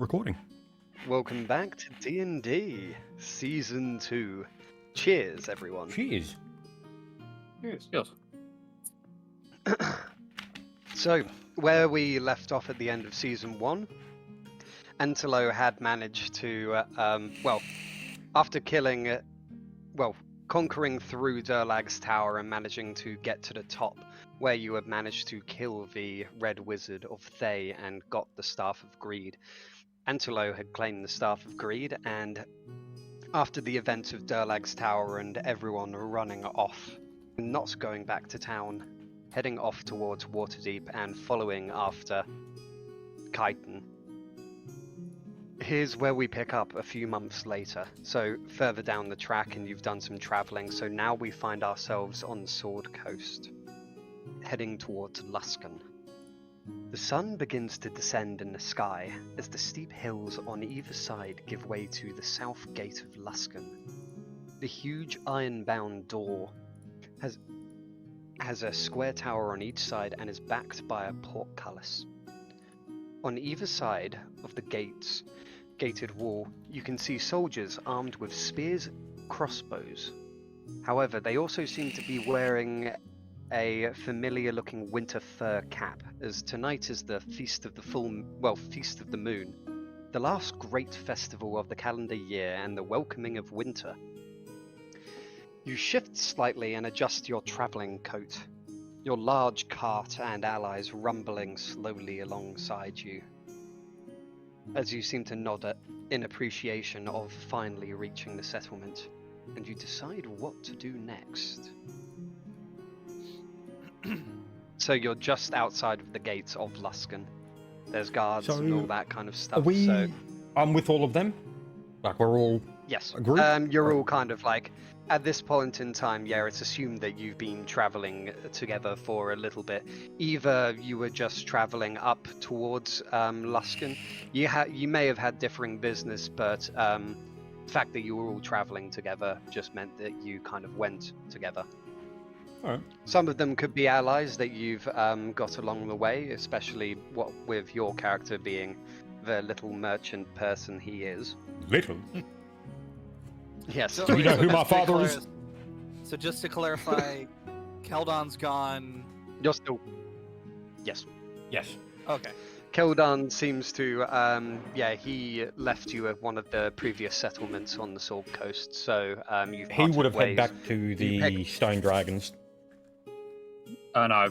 recording. Welcome back to D&D Season 2. Cheers, everyone. Cheers. Yes. Yes. So, where we left off at the end of Season 1, Antelo had managed to, after conquering through Durlag's tower and managing to get to the top, where you had managed to kill the Red Wizard of Thay and got the Staff of Greed. Antelo had claimed the Staff of Greed, and after the event of Durlag's tower and everyone running off, not going back to town, heading off towards Waterdeep and following after Chiton. Here's where we pick up a few months later, so further down the track, and you've done some travelling, so now we find ourselves on Sword Coast, heading towards Luskan. The sun begins to descend in the sky as the steep hills on either side give way to the south gate of Luskan. The huge iron-bound door has a square tower on each side and is backed by a portcullis. On either side of the gated wall, you can see soldiers armed with spears, crossbows. However, they also seem to be wearing a familiar-looking winter fur cap, as tonight is the Feast of the Moon, the last great festival of the calendar year and the welcoming of winter. You shift slightly and adjust your travelling coat, your large cart and allies rumbling slowly alongside you, as you seem to nod in appreciation of finally reaching the settlement, and you decide what to do next. So you're just outside of the gates of Luskan. There's guards and all that kind of stuff. I'm with all of them? Like, we're all... Yes. Agreed? You're all kind of like... At this point in time, yeah, it's assumed that you've been travelling together for a little bit. Either you were just travelling up towards Luskan. You may have had differing business, but the fact that you were all travelling together just meant that you kind of went together. All right. Some of them could be allies that you've got along the way, especially with your character being the little merchant person he is. Little? Yes. Do you know who my father is? So just to clarify, Keldon's gone. You're still... Yes. Yes. Okay. Keldon seems to, he left you at one of the previous settlements on the Sword Coast, so you've He would have parted headed back to the Stone Dragons. No,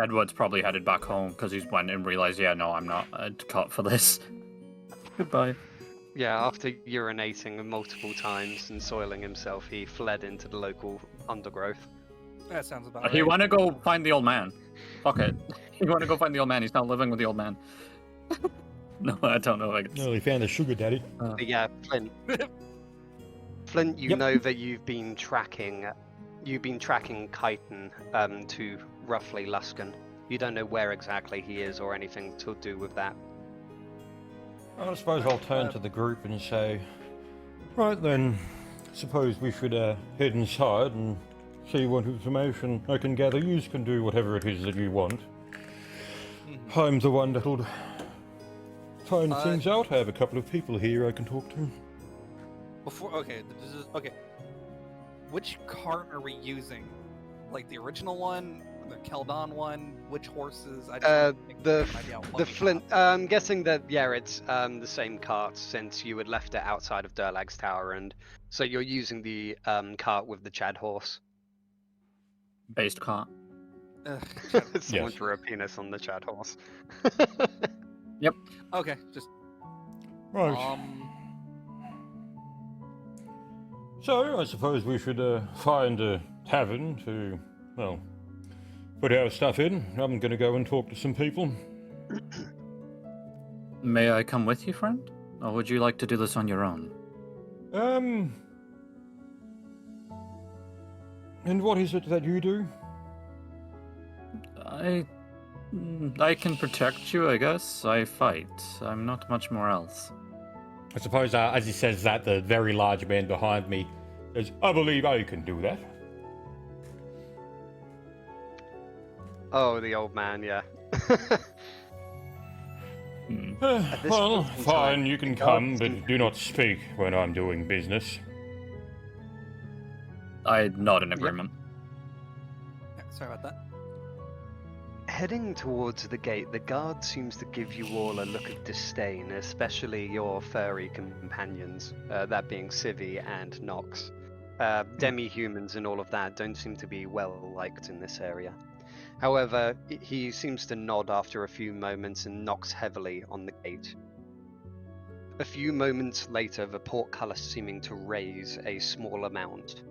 Edward's probably headed back home because he's went and realised, I'm not cut for this. Goodbye. Yeah, after urinating multiple times and soiling himself, he fled into the local undergrowth. That sounds about right. He want to go find the old man. Fuck it. He want to go find the old man. He's not living with the old man. No, I don't know. No, he found a sugar daddy. Yeah, Flint. Flint, you know that you've been tracking Chiton to roughly Luskan. You don't know where exactly he is or anything to do with that. I suppose I'll turn to the group and say, right then, suppose we should head inside and see what information I can gather. You can do whatever it is that you want. I'm the one that'll find things out. I have a couple of people here I can talk to. Okay. Which cart are we using? Like the original one, the Keldon one? Which horses? The Flint. I'm guessing that it's the same cart since you had left it outside of Durlag's tower, and so you're using the cart with the Chad horse. Based cart. Someone drew a penis on the Chad horse. Yep. Okay, just right. So I suppose we should find a tavern to, put our stuff in. I'm going to go and talk to some people. May I come with you, friend? Or would you like to do this on your own? And what is it that you do? I can protect you, I guess. I fight. I'm not much more else. I suppose, as he says that, the very large man behind me says, I believe I can do that. Oh, the old man, yeah. At this Well, point in fine, time, you can the guards come, seem- but do not speak when I'm doing business. I nod in agreement. Yeah, sorry about that. Heading towards the gate, the guard seems to give you all a look of disdain, especially your furry companions, that being Civi and Nox. Demi-humans and all of that don't seem to be well liked in this area. However, he seems to nod after a few moments and knocks heavily on the gate. A few moments later, the portcullis seeming to raise a small amount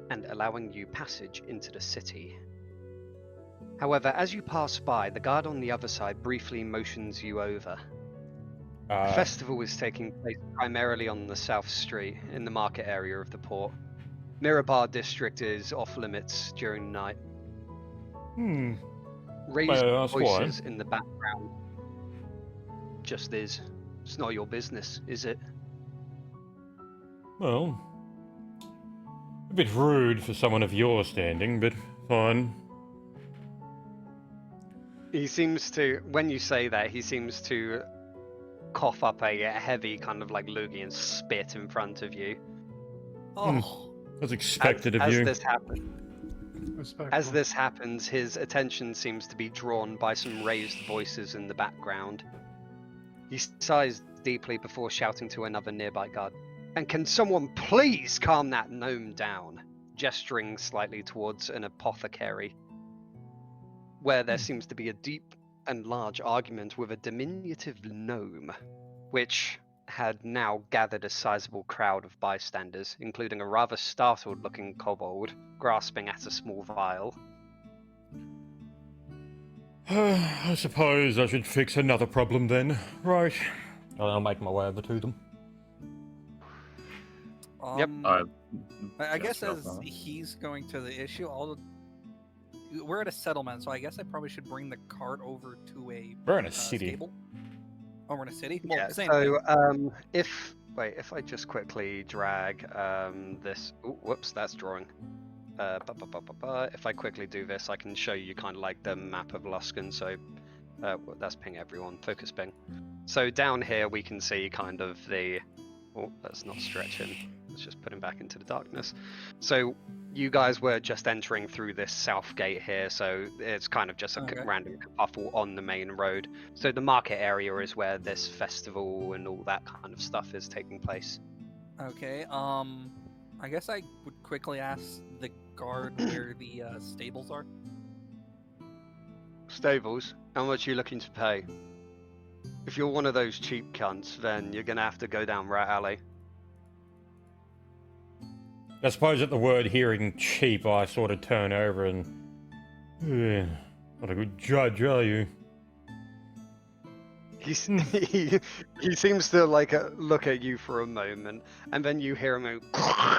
and allowing you passage into the city. However, as you pass by, the guard on the other side briefly motions you over. The festival is taking place primarily on the south street, in the market area of the port. Mirabar district is off limits during the night. Raised May I ask why? voices in the background. Just is. It's not your business, is it? Well, a bit rude for someone of your standing, but fine. He seems to, when you say that, he seems to cough up a heavy kind of like loogie and spit in front of you. Oh, As expected of you. As this happens, his attention seems to be drawn by some raised voices in the background. He sighs deeply before shouting to another nearby guard. And can someone please calm that gnome down? Gesturing slightly towards an apothecary, where there seems to be a deep and large argument with a diminutive gnome, which had now gathered a sizable crowd of bystanders, including a rather startled-looking kobold grasping at a small vial. I suppose I should fix another problem then. Right. I'll make my way over to them. Yep. I guess go as for it. he's going to the issue, we're at a settlement, so I guess I probably should bring the cart over to a We're in a city. stable. Oh, we're in a city? Well, Yeah, same so thing. if I just quickly drag this, ooh, whoops, that's drawing. If I quickly do this, I can show you kind of like the map of Luskan. So that's ping everyone, focus ping. So down here we can see kind of the, oh, that's not stretching. Let's just put him back into the darkness. So you guys were just entering through this south gate here, so it's kind of just a Okay. random kerfuffle on the main road. So the market area is where this festival and all that kind of stuff is taking place. Okay, I guess I would quickly ask the guard where the stables are. Stables, how much are you looking to pay? If you're one of those cheap cunts, then you're gonna have to go down Rat Alley. I suppose at the word hearing cheap, I sort of turn over and... not a good judge, are you? He's, he seems to like look at you for a moment, and then you hear him go,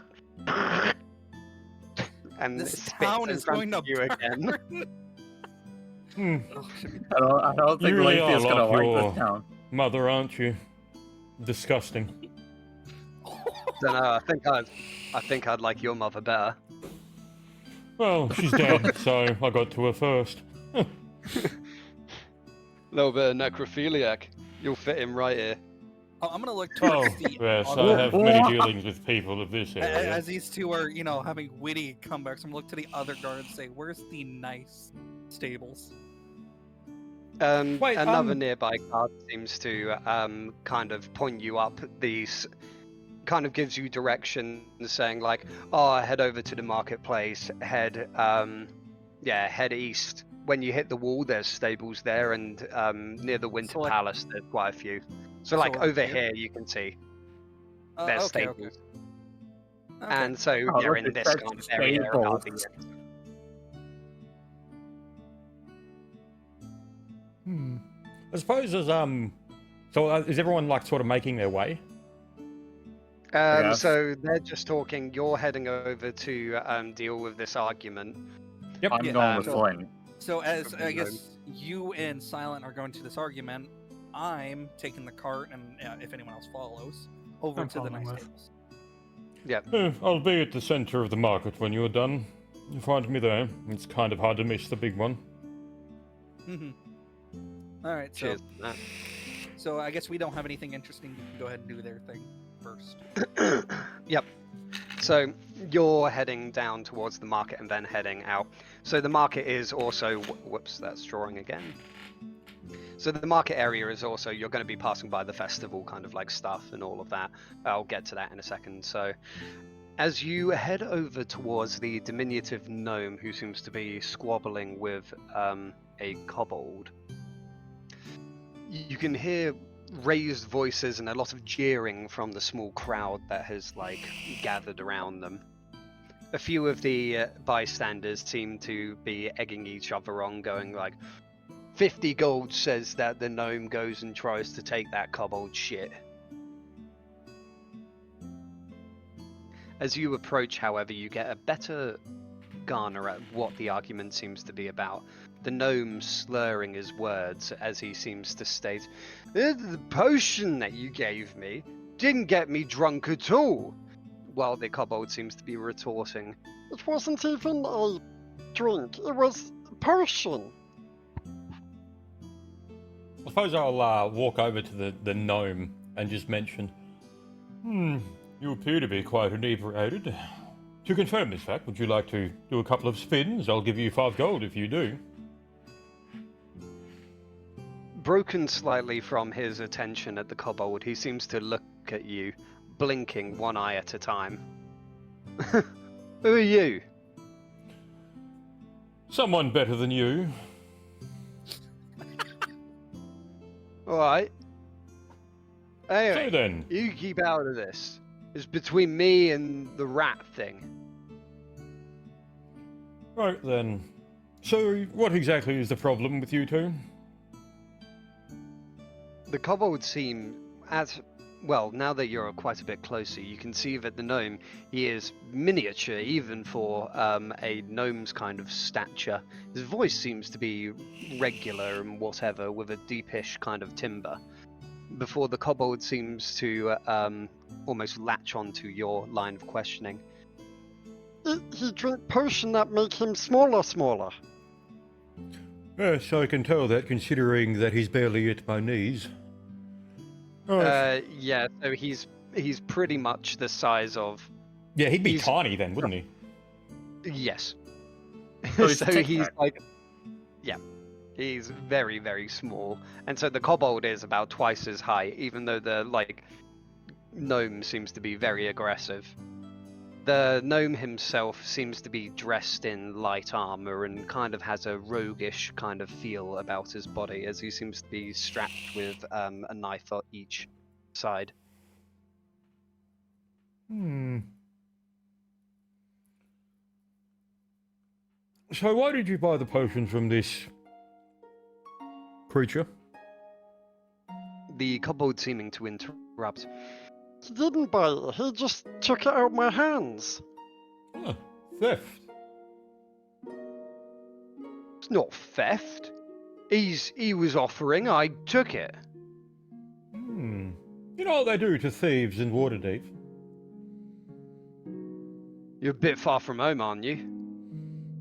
and This spits town in is front going to of you again. burn. Hmm. Oh, shit. I don't think You really Leafy is are gonna like like your- this town. Mother, aren't you? Disgusting. Don't know. I think I'd like your mother better. Well, she's dead, so I got to her first. Little bit of necrophiliac. You'll fit him right here. Oh, I'm gonna look Oh, towards the yes, other- I have many dealings with people of this area. As these two are, having witty comebacks, I'm gonna look to the other guard and say, "Where's the nice stables?" Wait, Another nearby guard seems to kind of point you up these, kind of gives you direction, saying like, "Oh, head over to the marketplace. Head east. When you hit the wall, there's stables there, and near the Winter So, like- Palace, there's quite a few. So So, like like over here? here, you can see there's Okay, stables, okay. and so Oh, you're look in at this such kind of area. stables. I suppose as so is everyone like sort of making their way? Yes. So they're just talking. You're heading over to deal with this argument. Yep. I'm Yeah, going with so- Flint. So as Over I the guess you and Silent are going to this argument, I'm taking the cart, and if anyone else follows, over I'm to the following nice with. tables. I'll be at the center of the market when you're done. You find me there. It's kind of hard to miss the big one. Mhm. All right, so Cheers. so I guess we don't have anything interesting. You can go ahead and do their thing first. Yep. So you're heading down towards the market and then heading out. So the market is also whoops, that's drawing again. So the market area is also, you're going to be passing by the festival kind of like stuff and all of that. I'll get to that in a second. So as you head over towards the diminutive gnome who seems to be squabbling with a kobold, you can hear raised voices and a lot of jeering from the small crowd that has like gathered around them. A few of the bystanders seem to be egging each other on, going like, 50 gold says that the gnome goes and tries to take that kobold shit. As you approach, however, you get a better garner at what the argument seems to be about. The gnome slurring his words as he seems to state, the potion that you gave me didn't get me drunk at all. While the kobold seems to be retorting, it wasn't even a drink, it was a potion. I suppose I'll walk over to the gnome and just mention, you appear to be quite inebriated. To confirm this fact, would you like to do a couple of spins? I'll give you 5 gold if you do. Broken slightly from his attention at the kobold, he seems to look at you, blinking one eye at a time. Who are you? Someone better than you. Alright. Anyway, So then, you keep out of this. It's between me and the rat thing. right then. So, what exactly is the problem with you two? The kobold seem as well, now that you're quite a bit closer, you can see that the gnome, he is miniature even for a gnome's kind of stature. His voice seems to be regular and whatever, with a deepish kind of timbre. Before the kobold seems to almost latch onto your line of questioning. He drink potion that make him smaller. Yes, I can tell that considering that he's barely at my knees. Yeah, so he's pretty much the size of... Yeah, he'd be he's- tiny then, wouldn't he? Yes. Oh, he's So Tic he's Tac. like... Yeah. He's very, very small. And so the kobold is about twice as high, even though the, like, gnome seems to be very aggressive. The gnome himself seems to be dressed in light armor and kind of has a roguish kind of feel about his body, as he seems to be strapped with a knife on each side. So why did you buy the potion from this creature? The kobold seeming to interrupt. He didn't buy it, he just took it out of my hands. Huh, theft. It's not theft. He was offering, I took it. You know what they do to thieves in Waterdeep? You're a bit far from home, aren't you?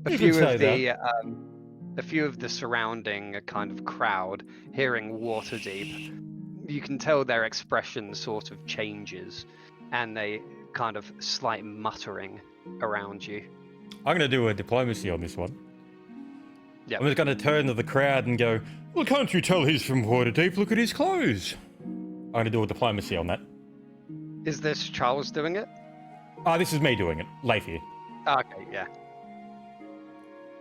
You could say A few of the surrounding kind of crowd, hearing Waterdeep, you can tell their expression sort of changes, and they kind of slight muttering around you. I'm going to do a diplomacy on this one. Yep. I'm just going to turn to the crowd and go, well, can't you tell he's from Waterdeep? Look at his clothes. I'm going to do a diplomacy on that. Is this Charles doing it? This is me doing it. Leif here. Okay, yeah.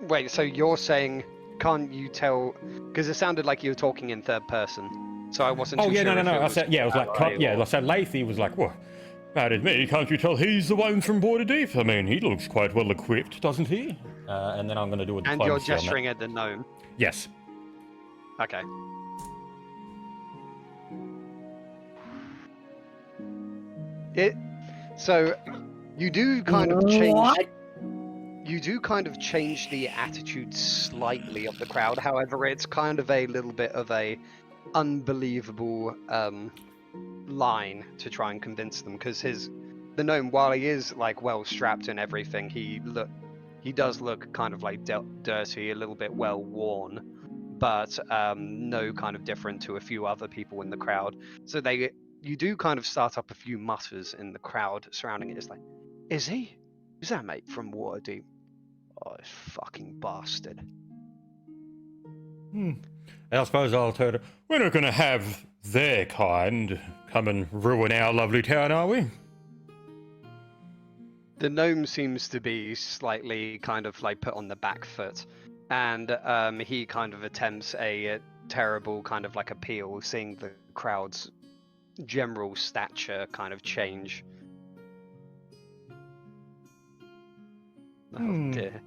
Wait, so you're saying, can't you tell? Because it sounded like you were talking in third person. So I wasn't Oh, too yeah, sure. no. if it I was said, yeah, it was like, I said Leithy was like, well, that is me. Can't you tell he's the one from Waterdeep? I mean, he looks quite well equipped, doesn't he? And then I'm going to do a And diplomacy you're on that. gesturing at the gnome. Yes. Okay. So you do kind of change. What? You do kind of change the attitude slightly of the crowd. However, it's kind of a little bit of a unbelievable line to try and convince them, because the gnome, while he is like well strapped and everything, he does look kind of like dirty, a little bit well worn. but no kind of different to a few other people in the crowd. So you do kind of start up a few mutters in the crowd surrounding it. It's like, is he? Is that mate from Waterdeep? Oh, this fucking bastard. I suppose I'll tell her, we're not going to have their kind come and ruin our lovely town, are we? The gnome seems to be slightly kind of like put on the back foot, and he kind of attempts a terrible kind of like appeal, seeing the crowd's general stature kind of change. Oh dear.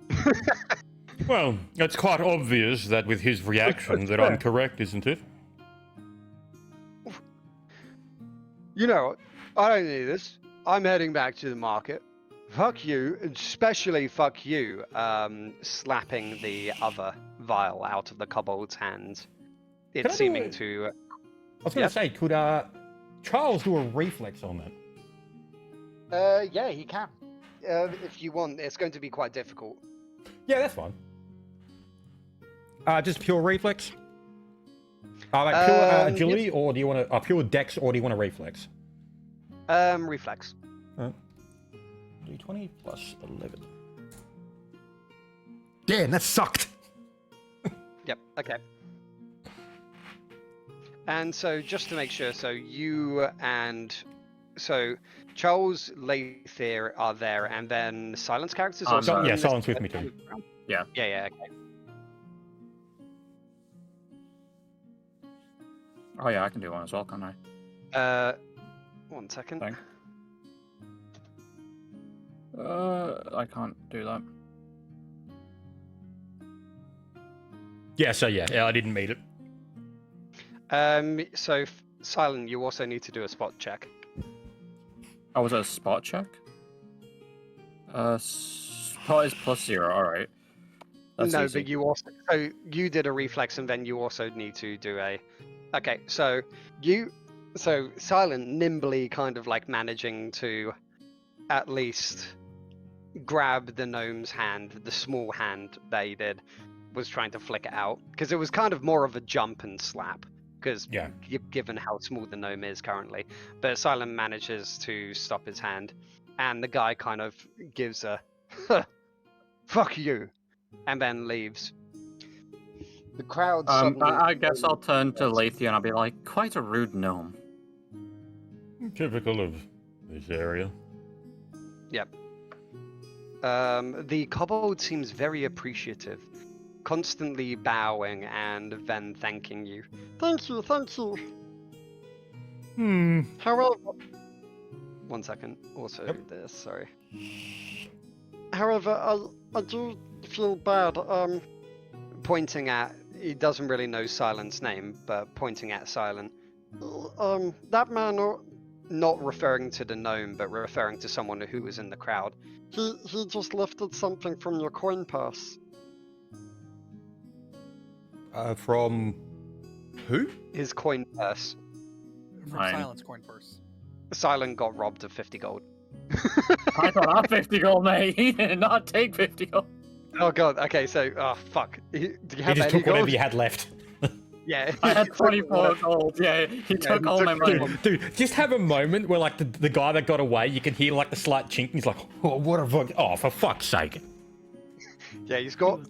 Well, it's quite obvious that with his reaction that I'm correct, isn't it? You know, I don't need this. I'm heading back to the market. Fuck you, especially fuck you, slapping the other vial out of the kobold's hands. Can I It's do seeming it? to... I was going to say, could Charles do a reflex on that? yeah, he can. If you want, it's going to be quite difficult. Yeah, that's fine. Just pure reflex? Like pure agility, or do you want a pure dex, or do you want a reflex? Reflex. D20 plus 11. Damn, that sucked! Yep, okay. And so, just to make sure, so you and... So, Charles, Lathier are there, and then Silence characters also... Yeah, in Silence with me too. Yeah. Yeah, okay. Oh yeah, I can do one as well, can't I? 1 second. Thanks. I can't do that. Yeah, I didn't meet it. So, Silent, you also need to do a spot check. Oh, was it a spot check? Spot is +0, alright. No, easy. but you also... So, you did a reflex, and then you also need to do a... Okay, so, So, Silent, nimbly kind of like managing to at least grab the gnome's hand, the small hand they did, was trying to flick it out. Because it was kind of more of a jump and slap. Because given how small the gnome is currently. But Silent manages to stop his hand. And the guy kind of gives a, fuck you, and then leaves. The crowd suddenly... I guess I'll turn to Lathier and I'll be like, quite a rude gnome. Typical of this area. Yep. The kobold seems very appreciative, constantly bowing and then thanking you. Thank you, thank you. However... 1 second. Also this, sorry. However, I do feel bad. Pointing at... He doesn't really know Silent's name, but pointing at Silent. That man, Not referring to the gnome, but referring to someone who was in the crowd. he just lifted something from your coin purse. From who? His coin purse. From Fine. Silence coin purse. Silent got robbed of 50 gold. I thought I had 50 gold, mate. He did not take 50 gold. Oh god, okay, so, oh fuck. Do you He have just any took whatever gold? you had left. Yeah. I had 24 gold. Yeah, he took all my money. Dude, just have a moment where, like, the guy that got away, you can hear, like, the slight chink, and he's like, oh, what a fuck. Oh, for fuck's sake. Yeah, he's got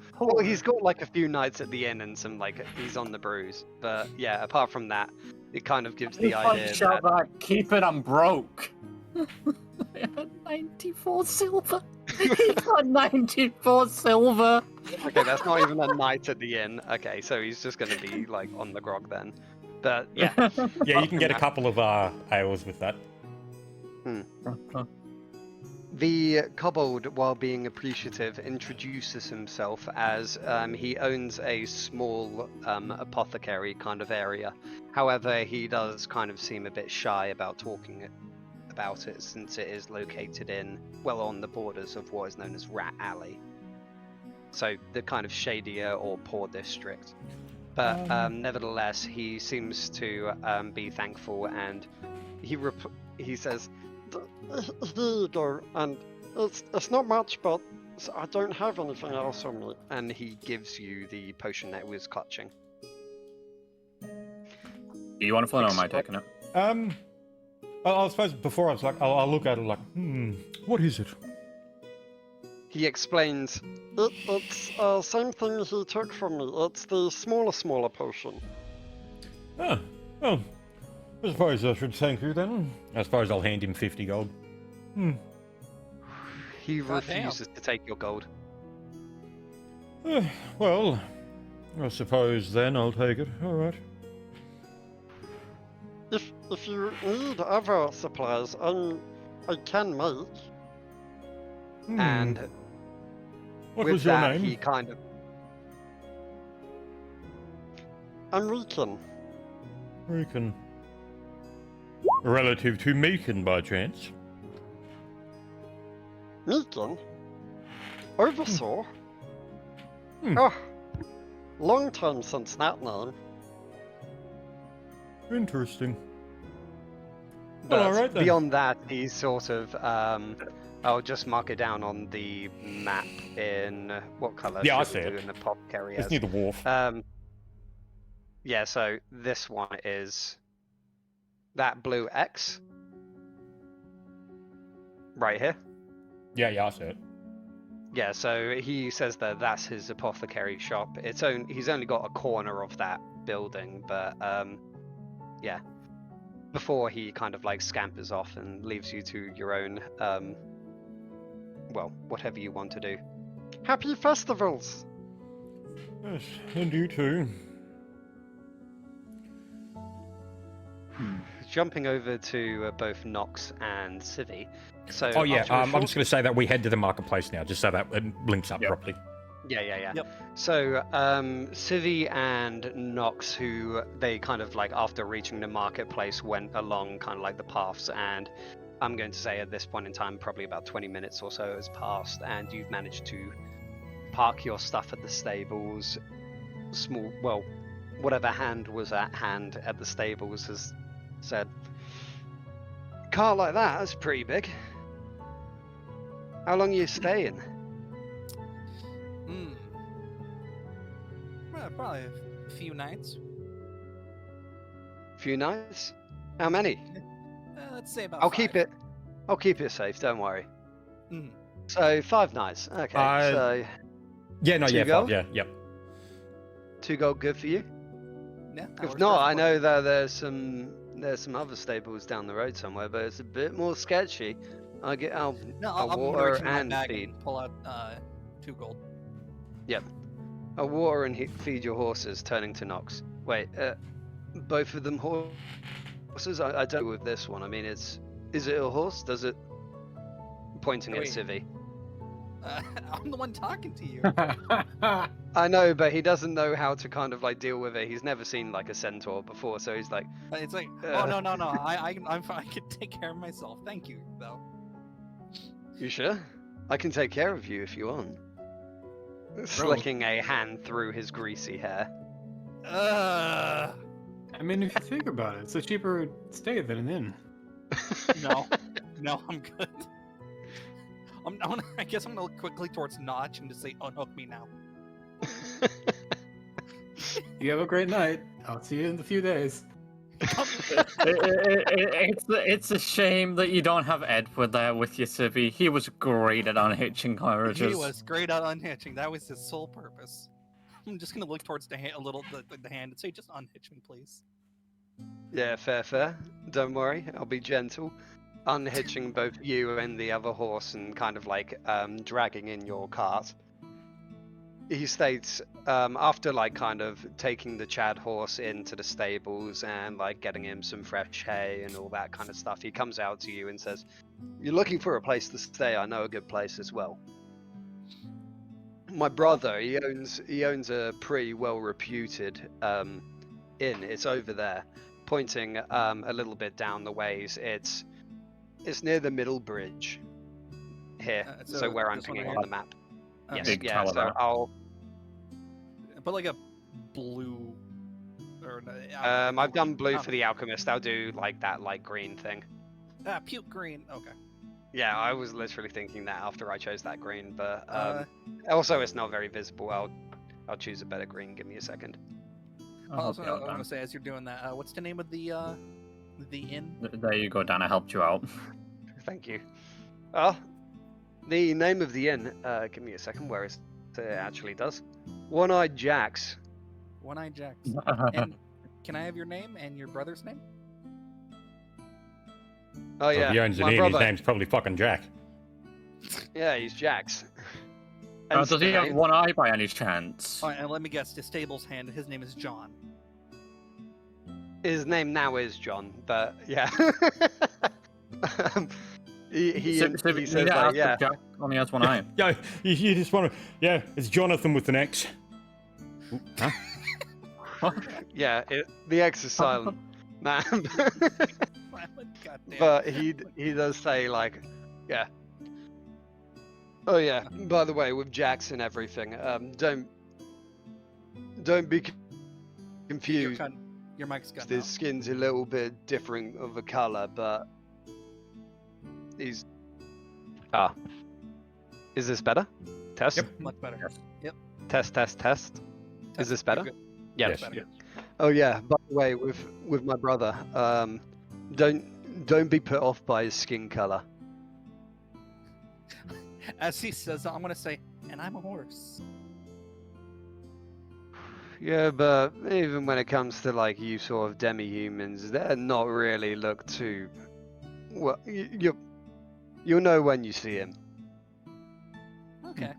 like a few nights at the inn and some like he's on the bruise. But yeah, apart from that, it kind of gives the idea Shut that back, keep it, I'm broke. I had 94 silver. He got 94 silver. okay, that's not even a night at the inn. Okay, so he's just gonna be like on the grog then. But yeah, Yeah, you can get a couple of ales with that. the kobold, while being appreciative, introduces himself as he owns a small apothecary kind of area. However, he does kind of seem a bit shy about talking about it, since it is located on the borders of what is known as Rat Alley. So the kind of shadier or poor district. But nevertheless, he seems to be thankful, and he says, Here you go, and it's not much, but I don't have anything else on me. and he gives you the potion that he was clutching. Do you want a flint or am I taking it? I suppose before I was like, I'll look at it like, what is it? He explains. It's same thing he took from me. It's the smaller potion. Ah, well, I suppose I should thank you then. I suppose I'll hand him 50 gold. He God damn. refuses to take your gold. Well, I suppose then I'll take it. All right. If you need other supplies, I can make. And What with was your that, name? he kind of. I'm Rican. Rican. Relative to Meakin, by chance? Meakin? Oversaw? Hmm. Oh, long time since that name. Interesting. But Well, all right then. beyond that, he's sort of. I'll just mark it down on the map in what colour? Yeah, I should we see do it. in the apothecary It's as? near the wharf. Yeah. So this one is that blue X right here. Yeah, I see it. Yeah. So he says that that's his apothecary shop. He's only got a corner of that building, but yeah. Before he kind of like scampers off and leaves you to your own, well, whatever you want to do. Happy festivals! Yes, and you too. Jumping over to both Nox and Civi. So Oh yeah, after a I'm short- just going to say that we head to the marketplace now, just so that it links up Yep. properly. Yeah. Yep. So, Civi and Nox, who they kind of like after reaching the marketplace went along kind of like the paths, and I'm going to say at this point in time, probably about 20 minutes or so has passed, and you've managed to park your stuff at the stables. Whatever hand was at hand at the stables has said, car like that's pretty big. How long are you staying? Well, probably a few nights. Few nights? How many? Let's say about I'll five. keep it safe, don't worry. Mhm. So 5 nights. Okay, so Yeah, no, 2 yeah, gold? 5, yeah, yep. 2 gold good for you? Yeah, that If works not, I perfectly. know that there's some other stables down the road somewhere, but it's a bit more sketchy. No, I'll I'm gonna water reach in my and bag feed. and pull out 2 gold. I'll water and feed your horses, turning to Nox. Wait, both of them horses? I don't know with this one. I mean, is it a horse? Does it? Pointing at Wait. Civi. I'm the one talking to you. I know, but he doesn't know how to kind of like deal with it. He's never seen like a centaur before, so he's like, It's like, Uh. oh no, I'm fine. I can take care of myself. Thank you, though. "You sure? I can take care of you if you want." Slicking a hand through his greasy hair. Uh, I mean, if you think about it, it's a cheaper stay than an inn. no, I'm good. I guess I'm gonna look quickly towards Notch and just say, unhook me now. You have a great night. I'll see you in a few days. It's a shame that you don't have Edward there with you, Civi. He was great at unhitching carriages. He was great at unhitching. That was his sole purpose. I'm just gonna look towards the hand, the hand, and say, just unhitch me, please. Yeah, fair. Don't worry, I'll be gentle. Unhitching both you and the other horse and kind of like dragging in your cart. He states, after like kind of taking the Chad horse into the stables and like getting him some fresh hay and all that kind of stuff, he comes out to you and says, "You're looking for a place to stay. I know a good place as well. My brother, he owns a pretty well reputed inn. It's over there," pointing a little bit down the ways. It's near the middle bridge here, So so where I'm this one pinging right on the map. Yes, Big yeah. So Calabar. I'll Put like a blue. Or I've done blue for the alchemist. I'll do like that light green thing. puke green. Okay. Yeah, I was literally thinking that after I chose that green, but Uh, also it's not very visible. I'll choose a better green. Give me a second. Also, help you out, I'm Dan. gonna say as you're doing that, what's the name of the inn? There you go, Dan. I helped you out. Thank you. Ah, the name of the inn. Give me a second. Where it actually does. One-Eyed Jack's. One-Eyed Jack's. And can I have your name and your brother's name? Oh So yeah, if he owns an my inn, brother. his name's probably fucking Jack. Yeah, he's Jack's. And Does he have Steve- one eye by any chance? Oh, and let me guess, the stable's hand. His name is John. His name now is John, but yeah. he So says you need to like, ask yeah. if Jack only has one eye. Yeah, you just want to. Yeah, it's Jonathan with an X. Ooh, huh? Yeah, the X is silent. Nah. Goddamn. But he does say like, yeah. Oh yeah. By the way, with Jax and everything, don't be confused. Your mic's got His skin's a little bit different of a color, but he's Is this better? Test. Yep. much better. Yes. Test. Is this better? Yeah. Yes. Better. Oh yeah. By the way, with my brother, don't be put off by his skin color. As he says that, I'm gonna say, and I'm a horse. Yeah, but even when it comes to like you sort of demi-humans, they're not really look too. Well, you'll know when you see him. Okay.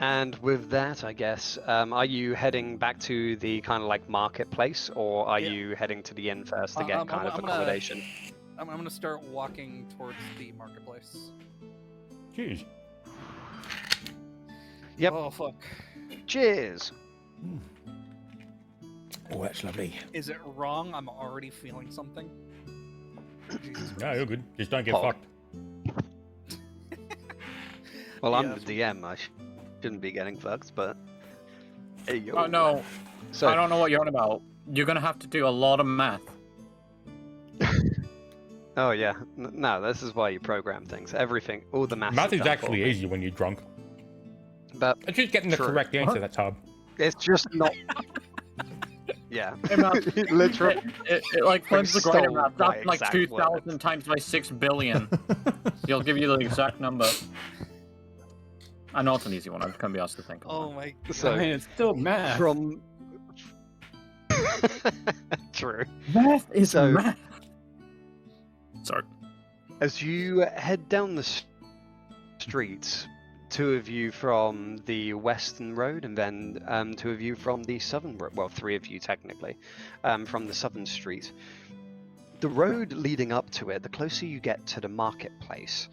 And with that, I guess, are you heading back to the kind of like marketplace, or are Yeah. you heading to the inn first to get I'm kind of gonna- accommodation? I'm gonna start walking towards the marketplace. Jeez. Yep. Oh fuck. Cheers. Oh, that's lovely. Is it wrong? I'm already feeling something. Jesus No, Christ. you're good. Just don't get Pog. fucked. Well, Yeah, I'm that's the DM. I shouldn't be getting fucked, but. Hey, yo. Oh no, So, I don't know what you're on about. You're gonna have to do a lot of math. oh yeah, no, this is why you program things. Everything, all the math. Math is done for actually me. easy when you're drunk. But It's just getting the True. correct answer that's hard. it's just not. Yeah. Hey, math. Literally. It like flips the stole greater math. my That's like exact 2,000 words. times by 6 billion. He'll give you the exact number. I know it's an easy one. I can be asked to think. Oh my. So I mean, it's still math. from. True. Math is So- math. Sorry. As you head down the streets, two of you from the western road, and then two of you from the southern road. Well, three of you technically, from the southern street. The road leading up to it, the closer you get to the marketplace,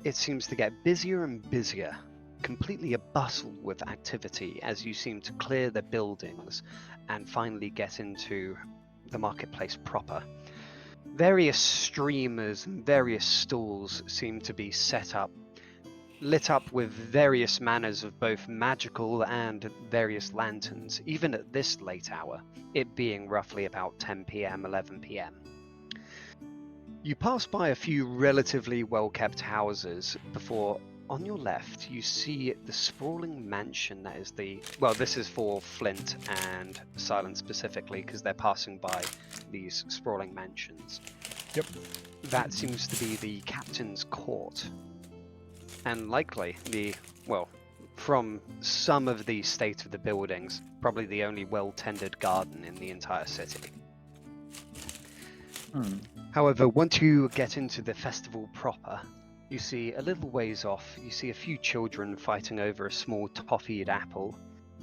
it seems to get busier and busier, completely abustle with activity as you seem to clear the buildings and finally get into the marketplace proper. Various streamers and various stalls seem to be set up, lit up with various manners of both magical and various lanterns, even at this late hour, it being roughly about 10 p.m., 11 p.m. You pass by a few relatively well-kept houses before, on your left, you see the sprawling mansion that is the... Well, this is for Flint and Silent specifically, because they're passing by these sprawling mansions. Yep. That seems to be the captain's court. And likely well, from some of the state of the buildings, probably the only well-tended garden in the entire city. However, once you get into the festival proper, you see a little ways off, you see a few children fighting over a small toffeed apple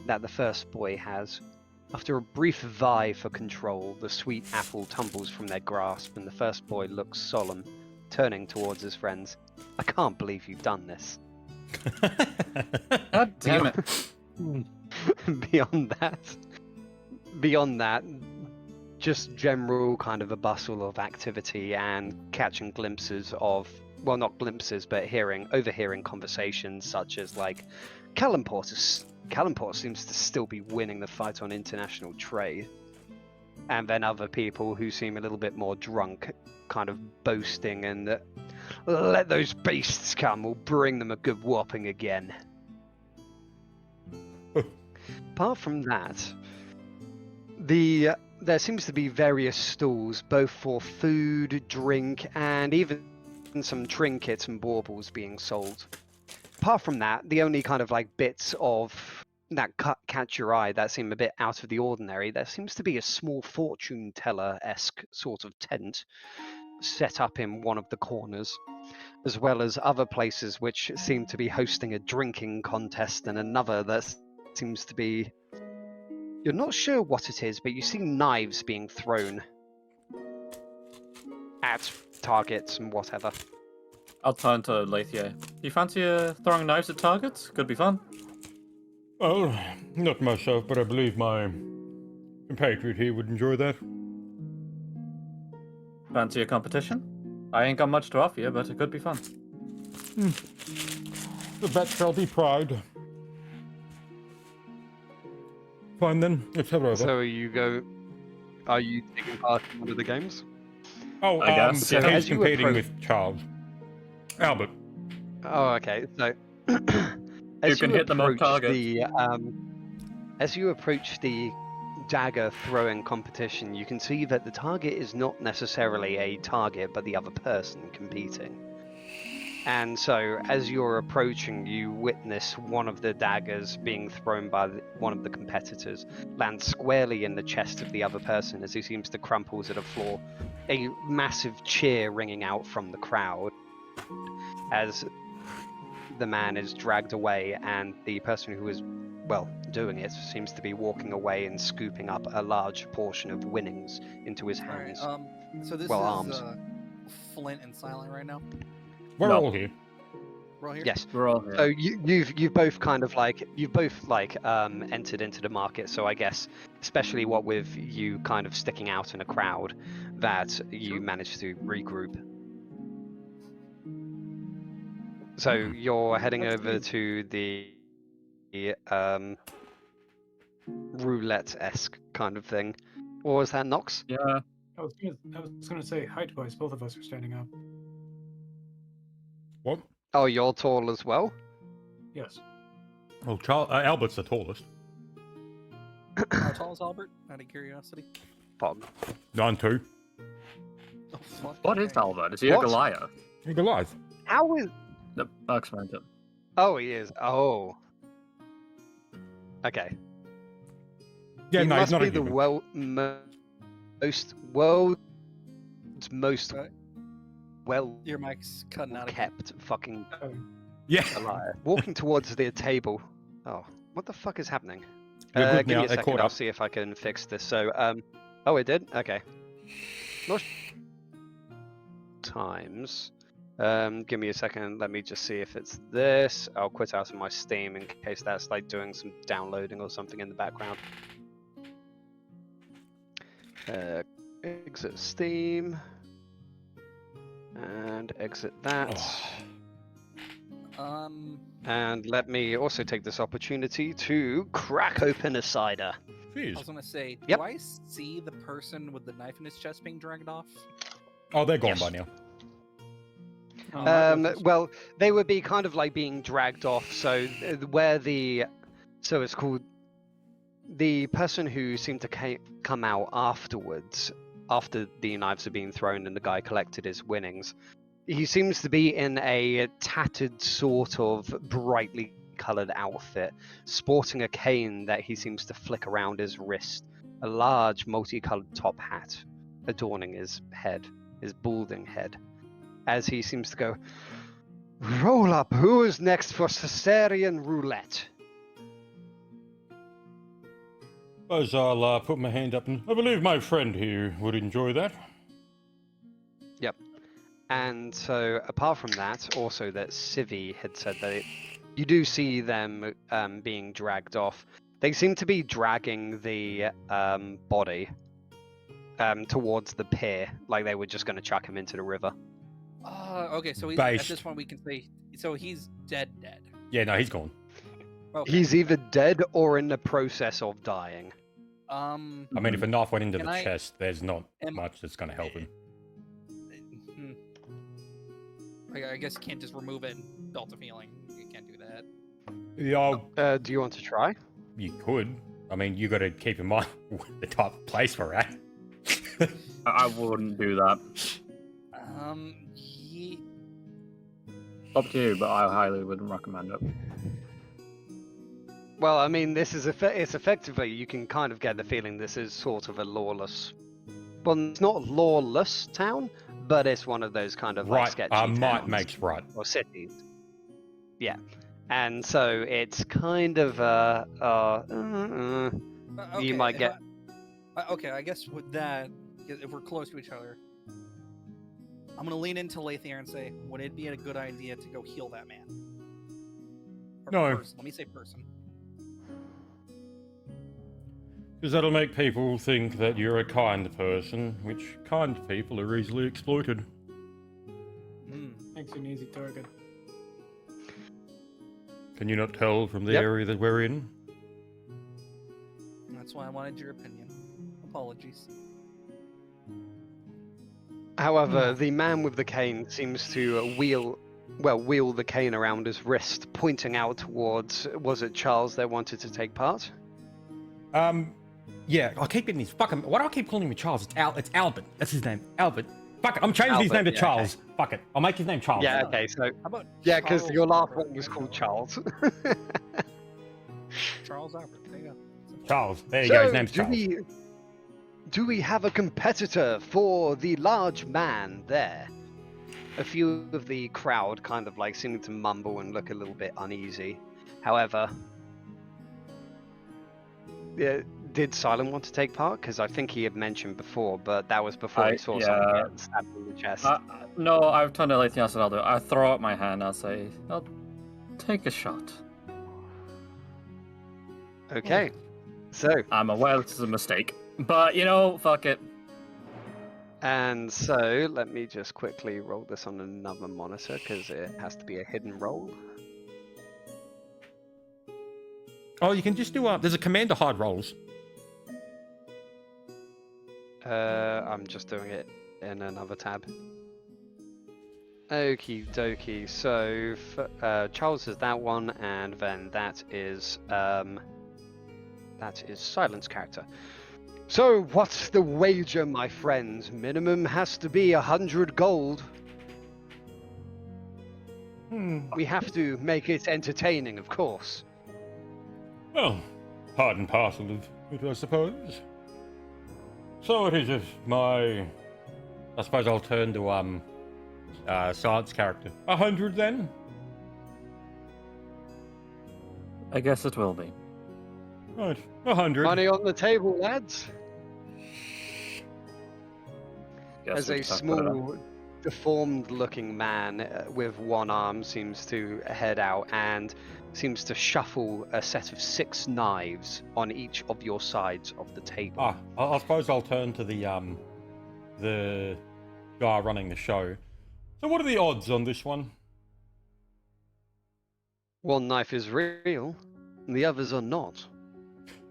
that the first boy has. After a brief vie for control, the sweet apple tumbles from their grasp and the first boy looks solemn, turning towards his friends. I can't believe you've done this. God damn it. Beyond that, just general kind of a bustle of activity and catching glimpses of, well, not glimpses, but overhearing conversations such as like, Calimport seems to still be winning the fight on international trade. And then other people who seem a little bit more drunk, kind of boasting and that, let those beasts come, we'll bring them a good whopping again. apart from that, there seems to be various stalls, both for food, drink, and even some trinkets and baubles being sold. Apart from that, the only kind of like bits of that catch your eye that seem a bit out of the ordinary, there seems to be a small fortune teller-esque sort of tent set up in one of the corners, as well as other places which seem to be hosting a drinking contest, and another that seems to be, you're not sure what it is, but you see knives being thrown at targets and whatever. I'll turn to Lathia. Do you fancy throwing knives at targets? Could be fun. Well, not myself, but I believe my compatriot here would enjoy that. Fancy a competition? I ain't got much to offer you, but it could be fun. The bet shall be pride. Fine then, let's have it over. So are you taking part in one of the games? Oh, I guess, yeah, yeah. he's As you competing approach- with Charles. Albert. Oh, okay. So You can hit them off target. As you approach the dagger throwing competition, you can see that the target is not necessarily a target, but the other person competing. And so, as you're approaching, you witness one of the daggers being thrown by one of the competitors land squarely in the chest of the other person as he seems to crumple to the floor. A massive cheer ringing out from the crowd as the man is dragged away, and the person who is, well, doing it seems to be walking away and scooping up a large portion of winnings into his Alright, hands. so this well, is arms. Flint and Silent right now. We're No. all here. We're all here? Yes. We're all here. So you've both kind of like entered into the market. So I guess, especially what with you kind of sticking out in a crowd, that you managed to regroup. So you're heading That's over good. to the roulette-esque kind of thing, or was that Nox? Yeah. I was gonna say height-wise, both of us are standing up. What? Oh, you're tall as well. Yes. Well, Albert's the tallest. How tall is Albert? Out of curiosity. Pog. 9'2". Oh, fuck. What is okay. Albert? Is he What? a Goliath? You're Goliath. How is? The X-Men. Oh, he is. Oh. Okay. Yeah, he no, must he's not be a the human. world's most Right. well Your mic's cutting out again. kept fucking Yeah. Goliath. Walking towards the table. Oh, what the fuck is happening? You're good Give now, me a they second. caught I'll up. see if I can fix this. So, oh, it did. Okay. Not times. Give me a second. Let me just see if it's this. I'll quit out of my Steam in case that's like doing some downloading or something in the background. Exit Steam. And exit that. Oh. And let me also take this opportunity to crack open a cider. I Jeez. was gonna say, Yep. do I see the person with the knife in his chest being dragged off? Oh, they're gone Yes. by now. Well, they would be kind of like being dragged off. So so it's called the person who seemed to come out afterwards, after the knives had been thrown and the guy collected his winnings. He seems to be in a tattered sort of brightly coloured outfit, sporting a cane that he seems to flick around his wrist, a large multicoloured top hat adorning his head, his balding head, as he seems to go, "Roll up, who is next for Caesarean roulette?" Suppose I'll put my hand up, and I believe my friend here would enjoy that. And so, apart from that, also that Civi had said that you do see them being dragged off. They seem to be dragging the body towards the pier, like they were just going to chuck him into the river. Okay, so at Based. this point we can say, so he's dead. Yeah, no, he's gone. Okay. He's either dead or in the process of dying. I mean, if a knife went into Can the I- chest, there's not am- much that's going to help him. Hmm. I guess you can't just remove it and belt of healing. You can't do that. Yeah, Do you want to try? you could. I mean, you got to keep in mind the type of place we're at. I wouldn't do that. Ye- Up to you, but I highly wouldn't recommend it. Well, I mean, this is it's effectively, you can kind of get the feeling this is sort of a lawless. Well, it's not a lawless town, but it's one of those kind of like Right, sketchy might towns makes right. or cities. Yeah, and so it's kind of you might if get. okay, I guess with that, if we're close to each other, I'm gonna lean into Lathier and say, would it be a good idea to go heal that man? Or No. person. Let me say person. Because that'll make people think that you're a kind person, which kind people are easily exploited. Makes you an easy target. Can you not tell from the Yep. area that we're in? That's why I wanted your opinion. Apologies. However, the man with the cane seems to wheel the cane around his wrist, pointing out towards. Was it Charles that wanted to take part? Yeah, I keep getting these fucking. Why do I keep calling him Charles? It's Albert. That's his name. Albert. Fuck it. I'm changing his Albert, name to yeah, Charles. Fuck it. I'll make his name Charles. Yeah. Okay. So How about yeah, because Charles your last Albert? one was called Charles. Charles Albert. There you go. Charles. There you go. His So, name's Charles. do we have a competitor for the large man there? A few of the crowd kind of like seeming to mumble and look a little bit uneasy. However, did Silent want to take part? Because I think he had mentioned before, but that was before he saw someone get stabbed in the chest. No, I've turned to Lathier and said I'll do it. I throw up my hand, I'll say, I'll take a shot. Okay, so I'm aware this is a mistake, but you know, fuck it. and so let me just quickly roll this on another monitor because it has to be a hidden roll. Oh, you can just do. There's a command to hide rolls. I'm just doing it in another tab. Okie dokie. So Charles is that one, and then that is Silence character. So what's the wager, my friends? Minimum has to be 100 gold. We have to make it entertaining, of course. Well, part and parcel of it, I suppose. So it is if my. I suppose I'll turn to science character. 100 then. I guess it will be. Right, 100. Money on the table, lads. Guess As we a just have to put it on. small, deformed-looking man with one arm seems to head out and seems to shuffle a set of 6 knives on each of your sides of the table. I suppose I'll turn to the guy running the show. So what are the odds on this one? One knife is real, and the others are not.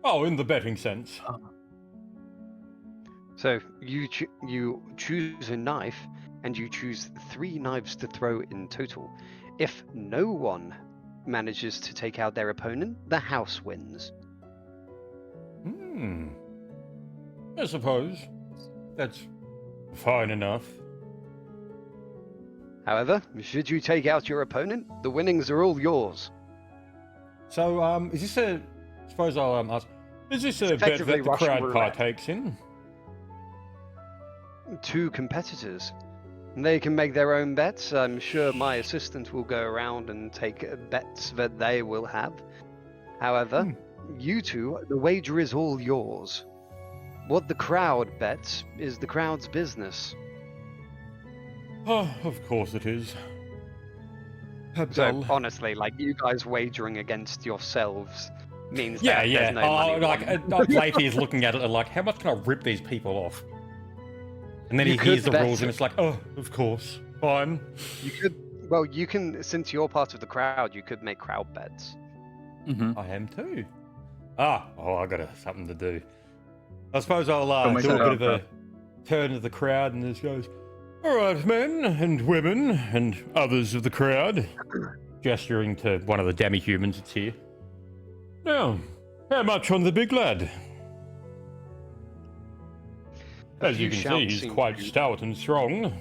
Oh, in the betting sense. So you choose a knife, and you choose 3 knives to throw in total. If no one manages to take out their opponent, the house wins. I suppose that's fine enough. However, should you take out your opponent, the winnings are all yours. So, is this a? I suppose I'll ask. Is this a bet effectively that the Russian crowd roulette. partakes in? 2 competitors. They can make their own bets. I'm sure my assistant will go around and take bets that they will have. However, you two, the wager is all yours. What the crowd bets is the crowd's business. Oh, of course it is. So Abdul. honestly, like you guys wagering against yourselves means Yeah, that yeah. there's no money won. Leify is looking at it and like, how much can I rip these people off? And then You he could hears the bet. rules and it's like, oh, of course, fine. You could, well, you can, since you're part of the crowd, you could make crowd bets. Mm-hmm. I am too. I got something to do. I suppose I'll Don't make do a that bit of up, a turn to the crowd and this goes, all right, men and women and others of the crowd, gesturing to one of the demi-humans that's here. Now, How much on the big lad? A As you few can see, shouts he's seem quite to- stout and strong.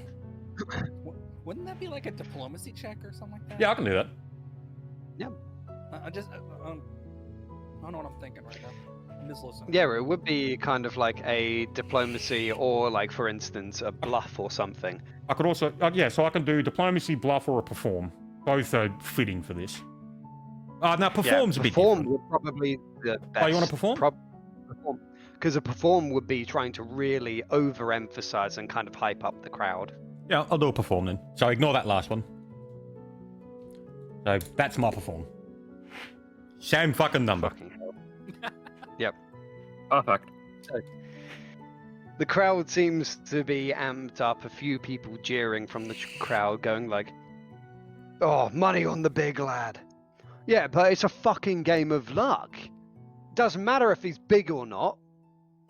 Wouldn't that be like a diplomacy check or something like that? Yeah, I can do that. I don't know what I'm thinking right now. I'm just listening. Yeah, it would be kind of like a diplomacy or, like, for instance, a bluff or something. I could also, so I can do diplomacy, bluff, or a perform. Both are fitting for this. Now perform's a bit perform different. would probably be the best. Oh, you want to perform? Because a perform would be trying to really overemphasize and kind of hype up the crowd. Yeah, I'll do a perform then. So ignore that last one. So that's my perform. Same fucking number. Fucking hell. Yep. Perfect. The crowd seems to be amped up. A few people jeering from the crowd, going like, "Oh, money on the big lad." Yeah, but it's a fucking game of luck. Doesn't matter if he's big or not.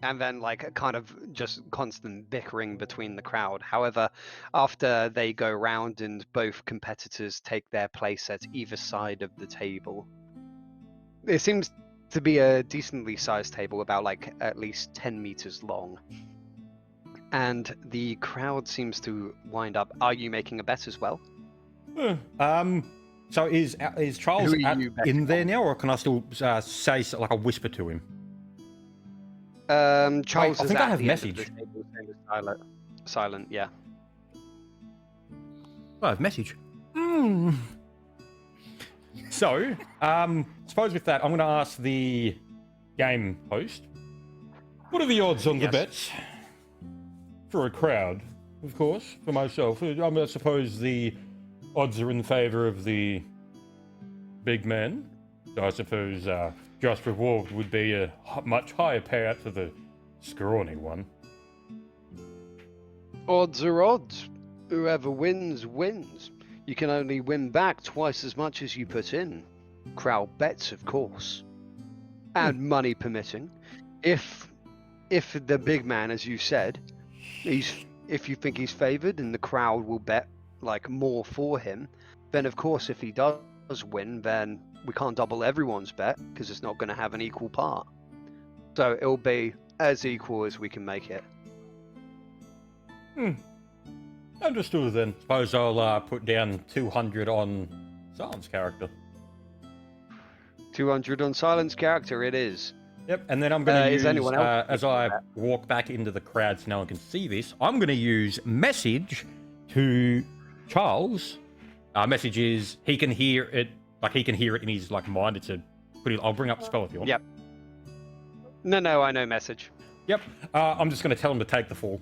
And then, like, a kind of just constant bickering between the crowd. However, after they go round and both competitors take their place at either side of the table, it seems to be a decently sized table, about like at least 10 meters long. And the crowd seems to wind up. Are you making a bet as well? So is Charles Who are you betting in there on? now, or can I still say like a whisper to him? Charles I is think at I have the message. end of the table, saying silent. Silent, yeah. I have message. So, suppose with that, I'm going to ask the game host, what are the odds on the Yes. bets? For a crowd, of course. For myself, I suppose the odds are in favour of the big man. So I suppose just reward would be a much higher payout for the scrawny one. Odds are odds. Whoever wins, wins. You can only win back twice as much as you put in. Crowd bets, of course. And money permitting. If the big man, as you said, if you think he's favoured and the crowd will bet like more for him, then of course if he does win, then we can't double everyone's bet because it's not going to have an equal part. So it'll be as equal as we can make it. Understood then. Suppose I'll put down 200 on Silence character. 200 on Silence character it is. Yep, and then I'm going to Is use, anyone else as I walk back into the crowd so no one can see this, I'm going to use message to Charles. Message is, he can hear it, like he can hear it in his like mind. It's a pretty, I'll bring up the spell if you want. Yep. No, I know message. Yep, I'm just going to tell him to take the fall.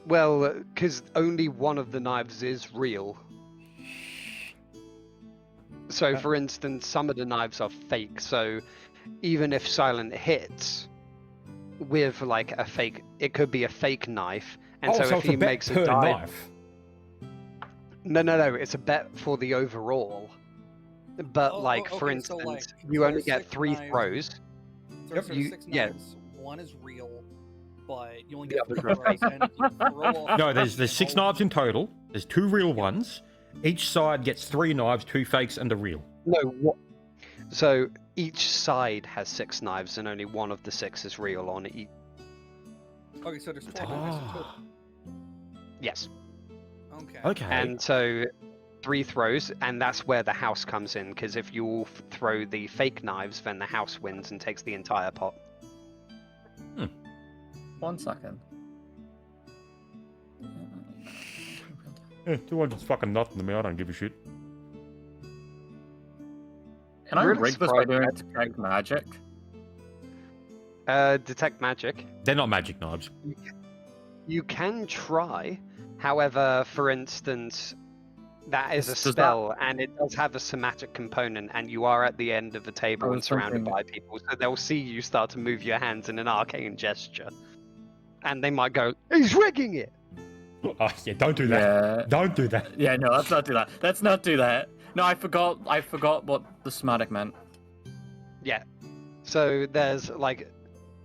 Well, because only one of the knives is real. So, for instance, some of the knives are fake. So, even if Silent hits with like a fake, it could be a fake knife. And so, if it's a he bet makes per a dive, knife. no, it's a bet for the overall. But like, for okay, so, instance, like, you there only are get 6 3 knives. throws. So Yep, there's you- 6 yeah. knives. One is real, but you only The get 3 others are throws. And if you throw off No, there's 6 all- knives in total. There's 2 real ones. Each side gets 3 knives, 2 fakes, and a real. No, what? So each side has 6 knives, and only one of the 6 is real on each. Okay, so there's 4 knives in total. Yes. Okay. Okay. And so 3 throws, and that's where the house comes in, because if you all throw the fake knives, then the house wins and takes the entire pot. 1 second. 200's fucking nothing to me. I don't give a shit. Can I Really rig this by surprised doing that- detect magic? Detect magic. They're not magic knives. You can try. However, for instance, that is a Does that- spell, and it does have a somatic component, and you are at the end of the table I and was surrounded thinking- by people, so they'll see you start to move your hands in an arcane gesture. And they might go, "He's rigging it!" Oh, yeah, don't do that. Yeah. Don't do that. Yeah, no, let's not do that. Let's not do that. No, I forgot what the somatic meant. Yeah. So there's like,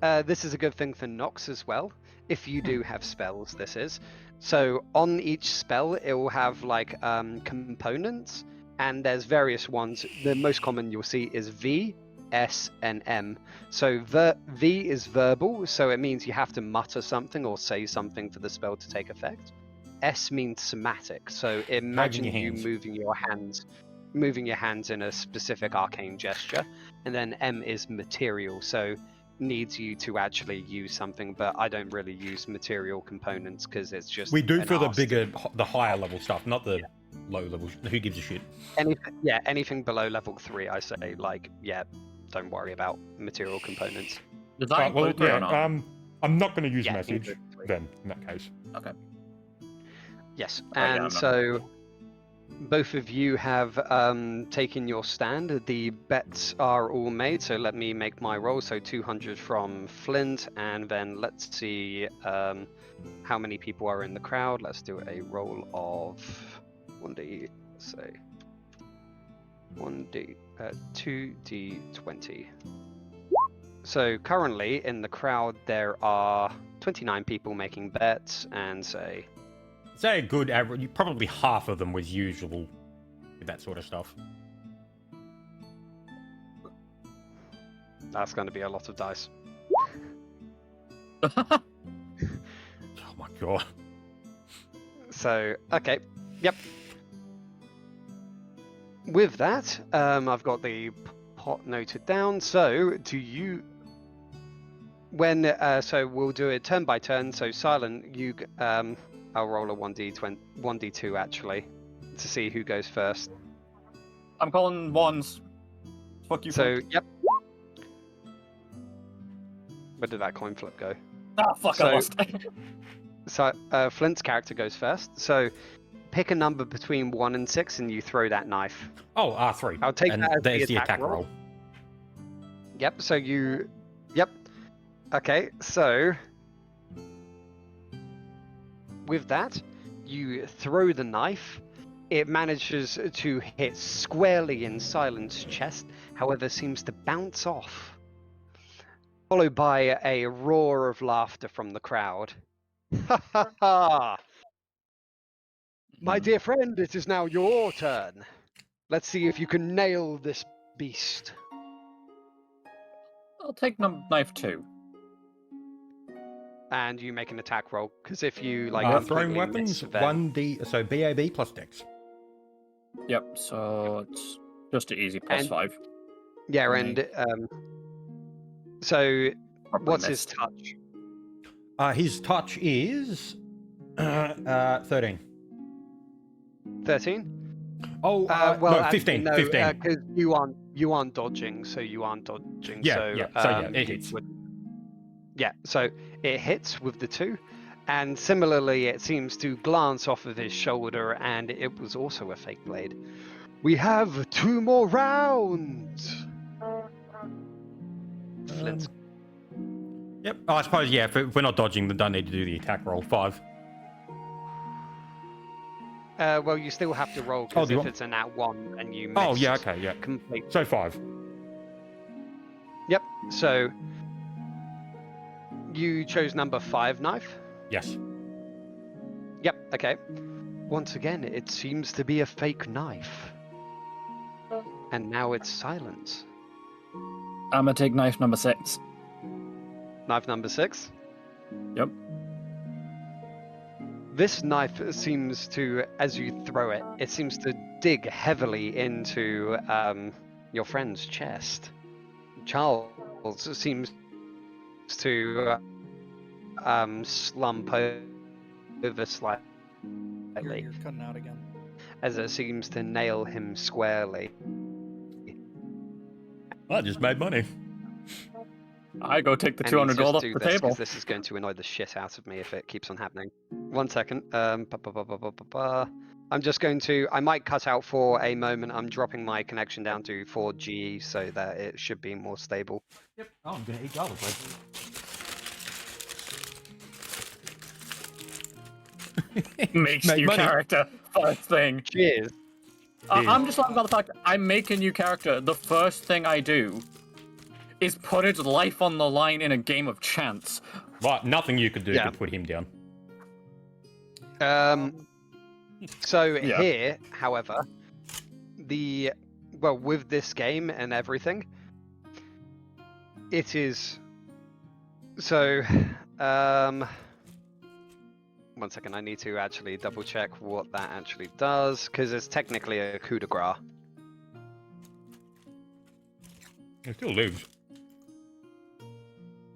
this is a good thing for Nox as well. If you do have spells, this is. So on each spell, it will have like components, and there's various ones. The most common you'll see is V, S, and M. So V is verbal, so it means you have to mutter something or say something for the spell to take effect. S means somatic, so imagine your you hands. moving your hands in a specific arcane gesture. And then M is material, so needs you to actually use something, but I don't really use material components because it's just We do an for the arse to- bigger, the higher level stuff, not the low level. Who gives a shit? anything below level 3, I say, like, yeah, don't worry about material components. Does that include 3 or not? I'm not going to use Yeah, message include 3. then, in that case. Okay. Yes, Oh, yeah, I'm and not- so both of you have taken your stand. The bets are all made, so let me make my roll. So 200 from Flint, and then let's see how many people are in the crowd. Let's do a roll of 2d20. So currently in the crowd there are 29 people making bets, and say Say a good average, probably half of them was usual with that sort of stuff. that's going to be a lot of dice. Oh my god. So, okay, yep. With that, I've got the pot noted down. So, do you... so we'll do it turn by turn. So, Silent, you... I'll roll a 1d2 actually, to see who goes first. I'm calling ones. Fuck you. So, yep. Where did that coin flip go? Ah, fuck, I lost. So, Flint's character goes first. So, pick a number between 1 and 6 and you throw that knife. Oh, R3. I'll take and that as there's the attack roll. Yep, so you... Yep. Okay, so... With that, you throw the knife. It manages to hit squarely in Silent's chest, however seems to bounce off. Followed by a roar of laughter from the crowd. Ha ha ha! My dear friend, it is now your turn. Let's see if you can nail this beast. I'll take knife 2. And you make an attack roll, because if you like Throwing completely weapons, miss, then- 1d, so BAB plus dex. Yep, so it's just an easy plus And- 5. Yeah, for and me. so Probably what's his missed. touch? His touch is 13. 13? Oh, Well, no, actually, 15. no, 15. because you aren't dodging, so you aren't dodging. Yeah, so, yeah, so yeah, it you hits. Yeah, so it hits with the 2, and similarly, it seems to glance off of his shoulder, and it was also a fake blade. We have 2 more rounds. Flint's Yep. Oh, I suppose, yeah, if we're not dodging, then don't need to do the attack roll. 5. well, you still have to roll, Oh, because do you if want- it's an at 1 and you miss, Oh, yeah, okay, yeah. complete. So 5. Yep. So you chose number 5 knife. Yes. Yep. Okay. Once again, it seems to be a fake knife, and now it's silence. I'm gonna take knife number 6. Knife number 6. Yep. This knife seems to, as you throw it, it seems to dig heavily into your friend's chest. Charles seems to slump over slightly, You're cutting out again. as it seems to nail him squarely. I just made money. I go take the And 200 let's gold just off do the this, 'cause table. this is going to annoy the shit out of me if it keeps on happening. 1 second. I'm just going to... I might cut out for a moment. I'm dropping my connection down to 4G so that it should be more stable. Yep. Oh, I'm going to eat garlic bread. Makes Make new money. character. First thing. Cheers. I'm just laughing about the fact I make a new character. The first thing I do is put his life on the line in a game of chance. Right, nothing you could do Yeah. to put him down. So Yeah. here, however, with this game and everything, it is so. 1 second, I need to actually double check what that actually does because it's technically a coup de grace. It still lives.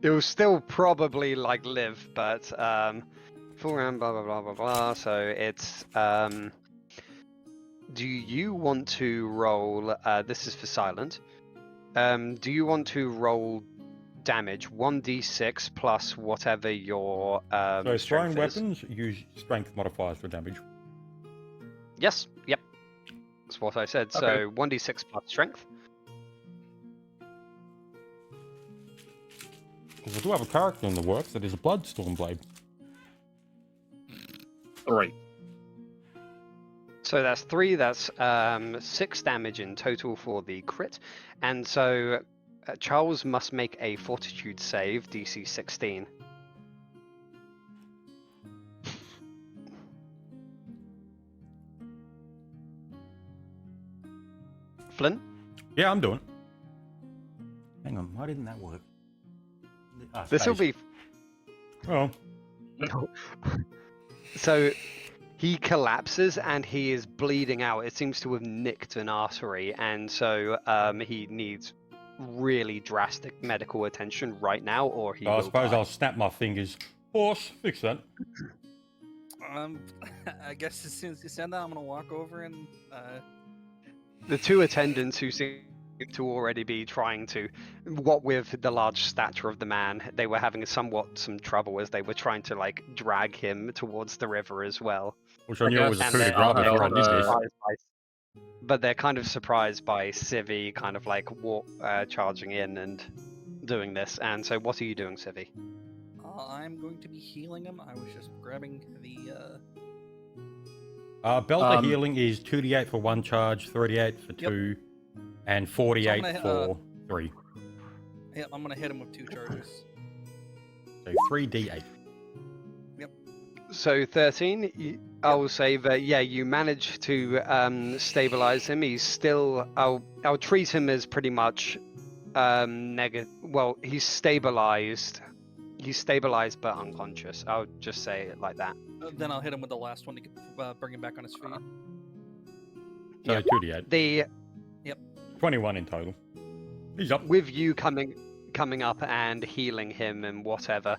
It will still probably like live, but full round, blah blah blah blah blah. So it's do you want to roll? This is for silent. Do you want to roll damage 1d6 plus whatever your So throwing strength is? weapons, use strength modifiers for damage. Yes. Yep. That's what I said. So Okay. 1d6 plus strength. Because I do have a character in the works that is a Bloodstorm Blade. 3. So that's 3. That's 6 damage in total for the crit, and so Charles must make a Fortitude save, DC 16. Flynn? Yeah, I'm doing it. Hang on, why didn't that work? This will be Oh, so. He collapses and he is bleeding out. It seems to have nicked an artery, and so he needs really drastic medical attention right now, or he I will suppose die. I'll snap my fingers. Horse, fix that. I guess as soon as you said that, I'm gonna walk over and The 2 attendants who seem to already be trying to, what with the large stature of the man, they were having some trouble as they were trying to like drag him towards the river as well. Which I knew guess was a And coup de they're, grace they're before I all did this. surprised but they're kind of surprised by Civi kind of like charging in and doing this. And so, what are you doing, Civi? I'm going to be healing him. I was just grabbing the. Belt of healing is 2d8 for 1 charge, 38 for 2, and 48 gonna, for 3. Yeah, I'm gonna hit him with 2 charges. So 3d8. So 13. I will say that you managed to stabilize him. He's still. I'll treat him as pretty much negative. Well, he's stabilized. He's stabilized but unconscious. I'll just say it like that. Then I'll hit him with the last one to bring him back on his feet. So 2d8. The 21 in total. He's up. with you coming up and healing him and whatever.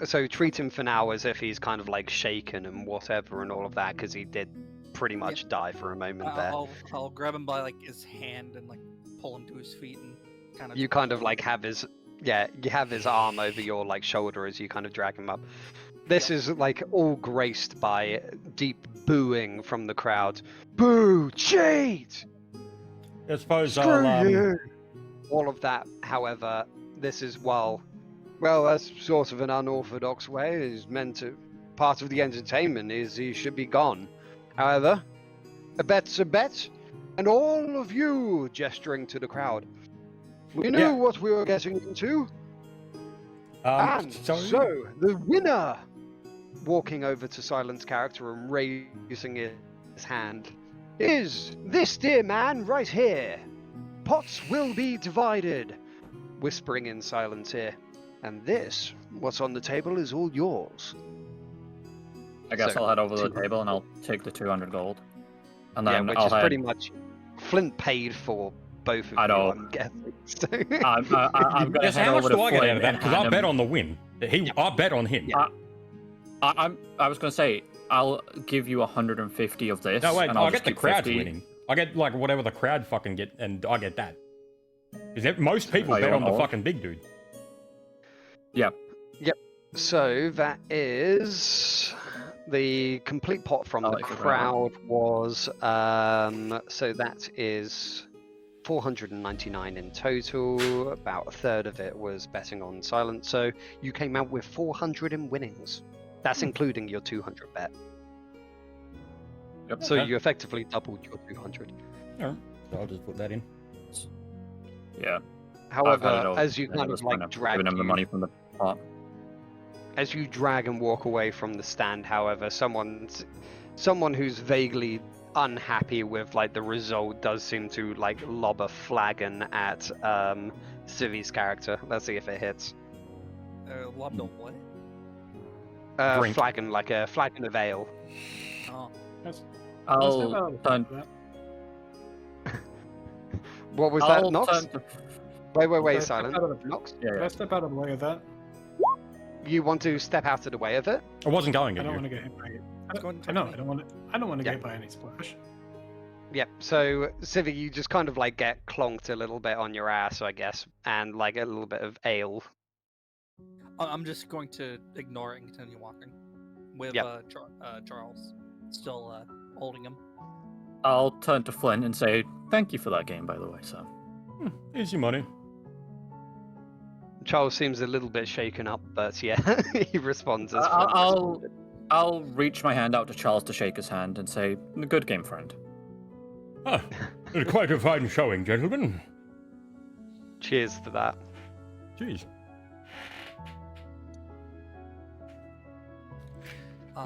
So treat him for now as if he's kind of like shaken and whatever and all of that, because he did pretty much die for a moment there. I'll grab him by like his hand and like pull him to his feet and kind of. You kind of like have his you have his arm over your like shoulder as you kind of drag him up. This is like all graced by deep booing from the crowd. Boo! Cheat! I suppose Screw I'll you! All of that, however, this is well, that's sort of an unorthodox way. Is meant to part of the entertainment is he should be gone. However, a bet's a bet, and all of you gesturing to the crowd. We knew Yeah. what we were getting into, and sorry? so the winner, walking over to Silent's character and raising his hand, is this dear man right here. Pots will be divided, whispering in Silent's ear. And this, what's on the table, is all yours. I guess So, I'll head over to the 200 table and I'll take the 200 gold. And Yeah, then which I'll is head... pretty much Flint paid for both of I you, know. I'm guessing. So I'm going to Yes, head how much over to do I get out Flynn of that? and Because I hand bet him... on the win. I bet on him. Yeah. I was going to say, I'll give you 150 of this. No, wait, and I'll I just get the keep crowd 50. winning. I get like whatever the crowd fucking get, and I get that. Because most people Oh, you bet on want the all? fucking big dude. So that is the complete pot from I'll the let you grab crowd was so that is 499 in total. About a third of it was betting on Silent. So you came out with 400 in winnings. That's including your 200 bet. Yep. So Okay. you effectively doubled your 200. Alright, so I'll just put that in. Yeah. However, I've had it all. as you Yeah, kind it was of like fine. I'm drag giving him the money from the pot. as you drag and walk away from the stand, however, someone who's vaguely unhappy with like the result, does seem to like lob a flagon at Civi's character. Let's see if it hits. Lobbed a what? Drink. Flagon, like a flagon of ale. Oh. That's I'll about turn. that. What was that, I'll Nox? turn to- Wait, Can I silent. step out of the- Nox? Yeah, Can yeah. I step out of the way of that? You want to step out of the way of it? I wasn't going I at don't want you. to get hit by it. Go ahead and I know. turn I don't want to. I don't want to Yeah. get hit by any splash. Yep. So Civi, you just kind of like get clonked a little bit on your ass, I guess, and like a little bit of ale. I'm just going to ignore it and continue walking with Yep. Charles still holding him. I'll turn to Flint and say, "Thank you for that game, by the way, sir." Here's your money. Charles seems a little bit shaken up, but yeah, he responds as I'll- Flint I'll- responded. I'll reach my hand out to Charles to shake his hand and say, "Good game, friend." Ah, quite a fine showing, gentlemen. Cheers to that. Jeez.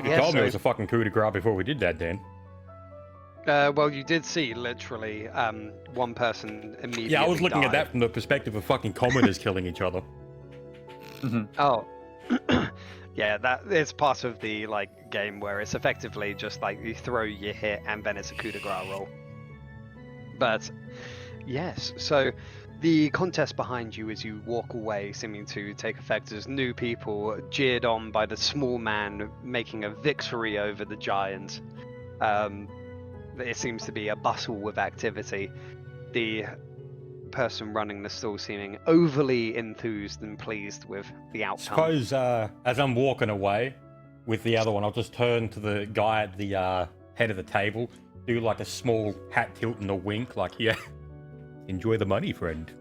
You Yeah, told me so- it was a fucking coup de grace before we did that, Dan. Well, you did see literally one person immediately. Yeah, I was looking at die. that from the perspective of fucking commoners killing each other. Oh, yeah, that is part of the like game where it's effectively just like you throw, you hit, and then it's a coup de grace roll. But yes, so the contest behind you as you walk away seeming to take effect as new people jeered on by the small man making a victory over the giant. There seems to be a bustle with activity. The person running the stall seeming overly enthused and pleased with the outcome. Suppose as I'm walking away with the other one, I'll just turn to the guy at the head of the table, do like a small hat tilt and a wink, like, yeah, enjoy the money, friend.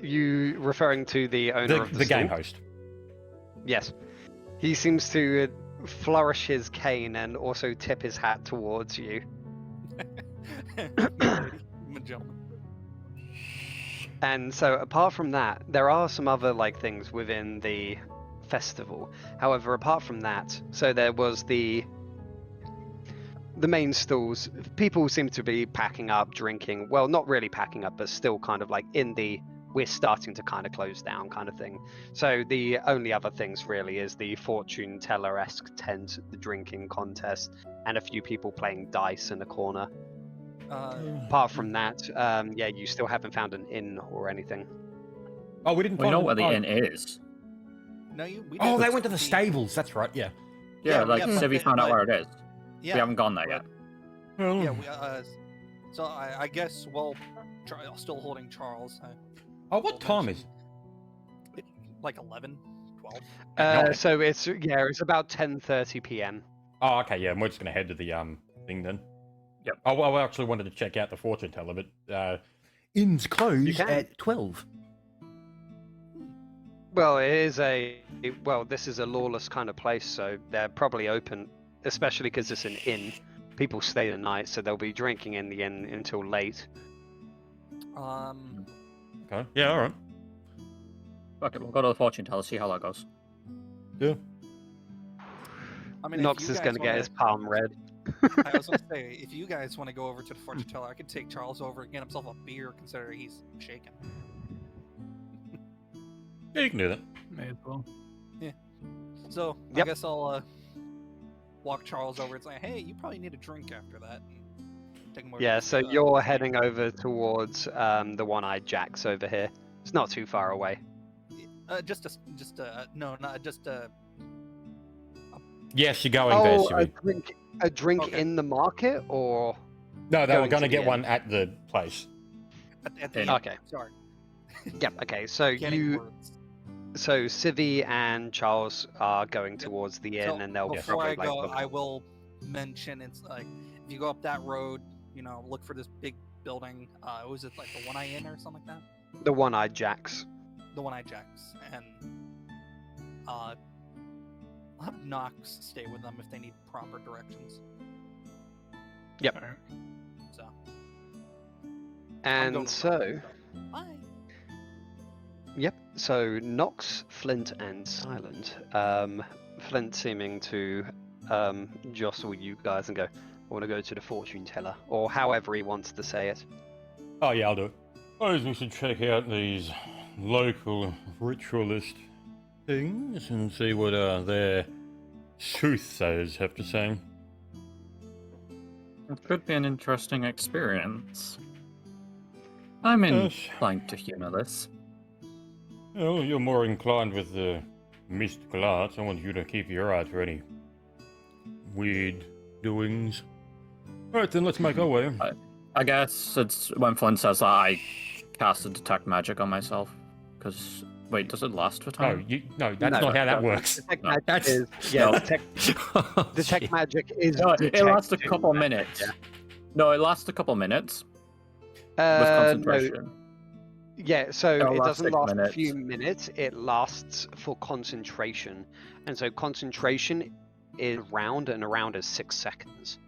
You referring to the owner of the game stall? host. Yes. He seems to flourish his cane and also tip his hat towards you. I'm a gentleman. And so apart from that, there are some other like things within the festival. However, apart from that, so there was the main stalls. People seem to be packing up, drinking. Well, not really packing up, but still kind of like in the we're starting to kind of close down kind of thing. So the only other things really is the fortune teller-esque tent, the drinking contest, and a few people playing dice in a corner. Apart from that, yeah, you still haven't found an inn or anything. Oh, we didn't We find know where the oh. inn is. No, we Oh, did they went to the stables. That's right, yeah. Yeah, Yeah, like yeah, but Civi they- found out but- where it is. Yeah, We haven't gone there but- yet. Yeah, so I guess, well, still holding Charles. Oh, what time is it? Like 11, 12. So it's about 10:30 p.m. Oh, okay, yeah, we're just gonna head to the thing then. Yep. Oh, well, I actually wanted to check out the fortune teller, but inn's closed can. at 12. Well, this is a lawless kind of place, so they're probably open, especially because it's an inn. People stay the night, so they'll be drinking in the inn until late. Okay. Yeah, all right. Okay, we'll go to the fortune teller, see how that goes. Yeah. I mean, Nox if you is guys gonna get wanna- his palm red. I was gonna say, if you guys want to go over to the fortune teller, I could take Charles over and get himself a beer, considering he's shaken. Yeah, you can do that. May as well. So I Yep. guess I'll walk Charles over and say, "Hey, you probably need a drink after that." And take him over Yeah, to so the- you're heading over towards the one-eyed Jacks over here. It's not too far away. Yes, you're going there, Oh, Siri. a drink Okay. in the market, or No, they were going going to to the get inn. one at the place. at the Yeah. Okay. Sorry. yeah. Okay, so Getting words. so Civi and Charles are going towards the inn, So, and they'll before probably I go, like. I will mention it's like if you go up that road, look for this big building. Was it like the One Eye Inn or something like that? The one-eyed Jacks. The One Eye Jacks, and I'll have Nox stay with them if they need proper directions. Yep. Alright. So. I'm And going so, Bye. yep. So Nox, Flint, and Silent. Flint seeming to jostle you guys and go, want to go to the fortune teller, or however he wants to say it. Oh yeah, I'll do it. I suppose we should check out these local ritualist things and see what their soothsayers have to say. It could be an interesting experience. I'm Yes. inclined to humor this. Well, you're more inclined with the mystical arts. I want you to keep your eye for any weird doings. Alright then, let's make our way. I guess it's when Flynn says that I casted detect magic on myself. Because, wait, does it last for time? No, that's not how that works. Detect No, magic that's- is yeah. No. Detect magic is. No, it lasts a detecting couple magic, minutes. yeah. No, it lasts a couple minutes with No, concentration. yeah, so It'll it last doesn't 6 last a minutes. few minutes. It lasts for concentration, and so concentration is round, and around is 6 seconds,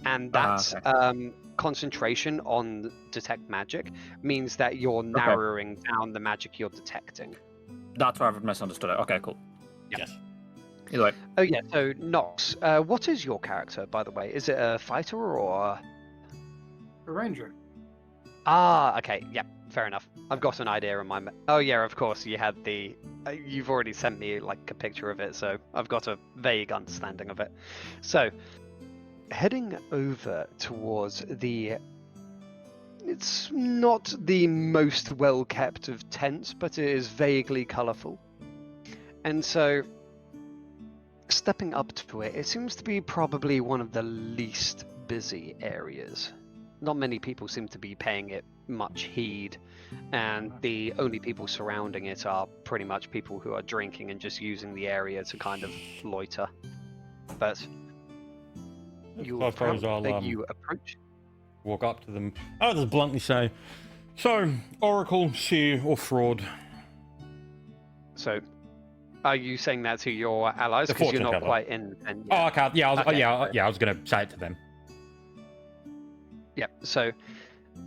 and that's okay. concentration on detect magic means that you're narrowing down the magic you're detecting. That's where I've misunderstood it. Okay, cool. Yes. Either way, Oh yeah, so Nox, what is your character, by the way? Is it a fighter or? A ranger. Ah, okay, yep, fair enough. I've got an idea in my. Oh yeah, of course you had the. You've already sent me like a picture of it, so I've got a vague understanding of it. So, heading over towards the. It's not the most well kept of tents, but it is vaguely colourful, and so. Stepping up to it, it seems to be probably one of the least busy areas. Not many people seem to be paying it much heed, and the only people surrounding it are pretty much people who are drinking and just using the area to kind of loiter. But you I suppose I'll you approach. walk up to them. I'll just bluntly say, so, Oracle, seer, or fraud? So, are you saying that to your allies The because you're fortune not teller. quite in? And Oh, I can't. Yeah, Okay. I was going to say it to them. Yep. So,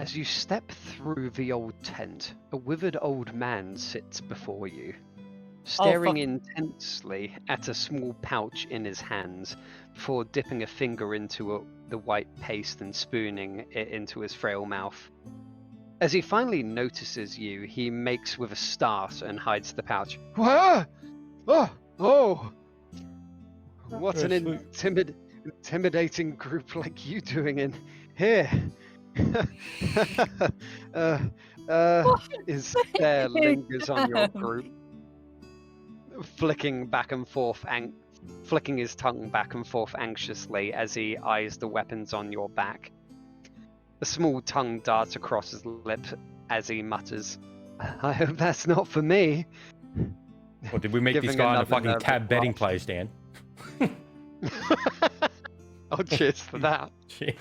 as you step through the old tent, a withered old man sits before you, staring fuck. intensely at a small pouch in his hands before dipping a finger into the white paste and spooning it into his frail mouth. As he finally notices you, he makes with a start and hides the pouch. Whoa! Oh! What's an intimidating group like you doing in here? His stare lingers on your group, flicking his tongue back and forth anxiously as he eyes the weapons on your back. A small tongue darts across his lip as he mutters, "I hope that's not for me." Or did we meet this Giving guy in a another fucking nervous tab betting laugh. place, Dan? Oh, cheers for that. Shit.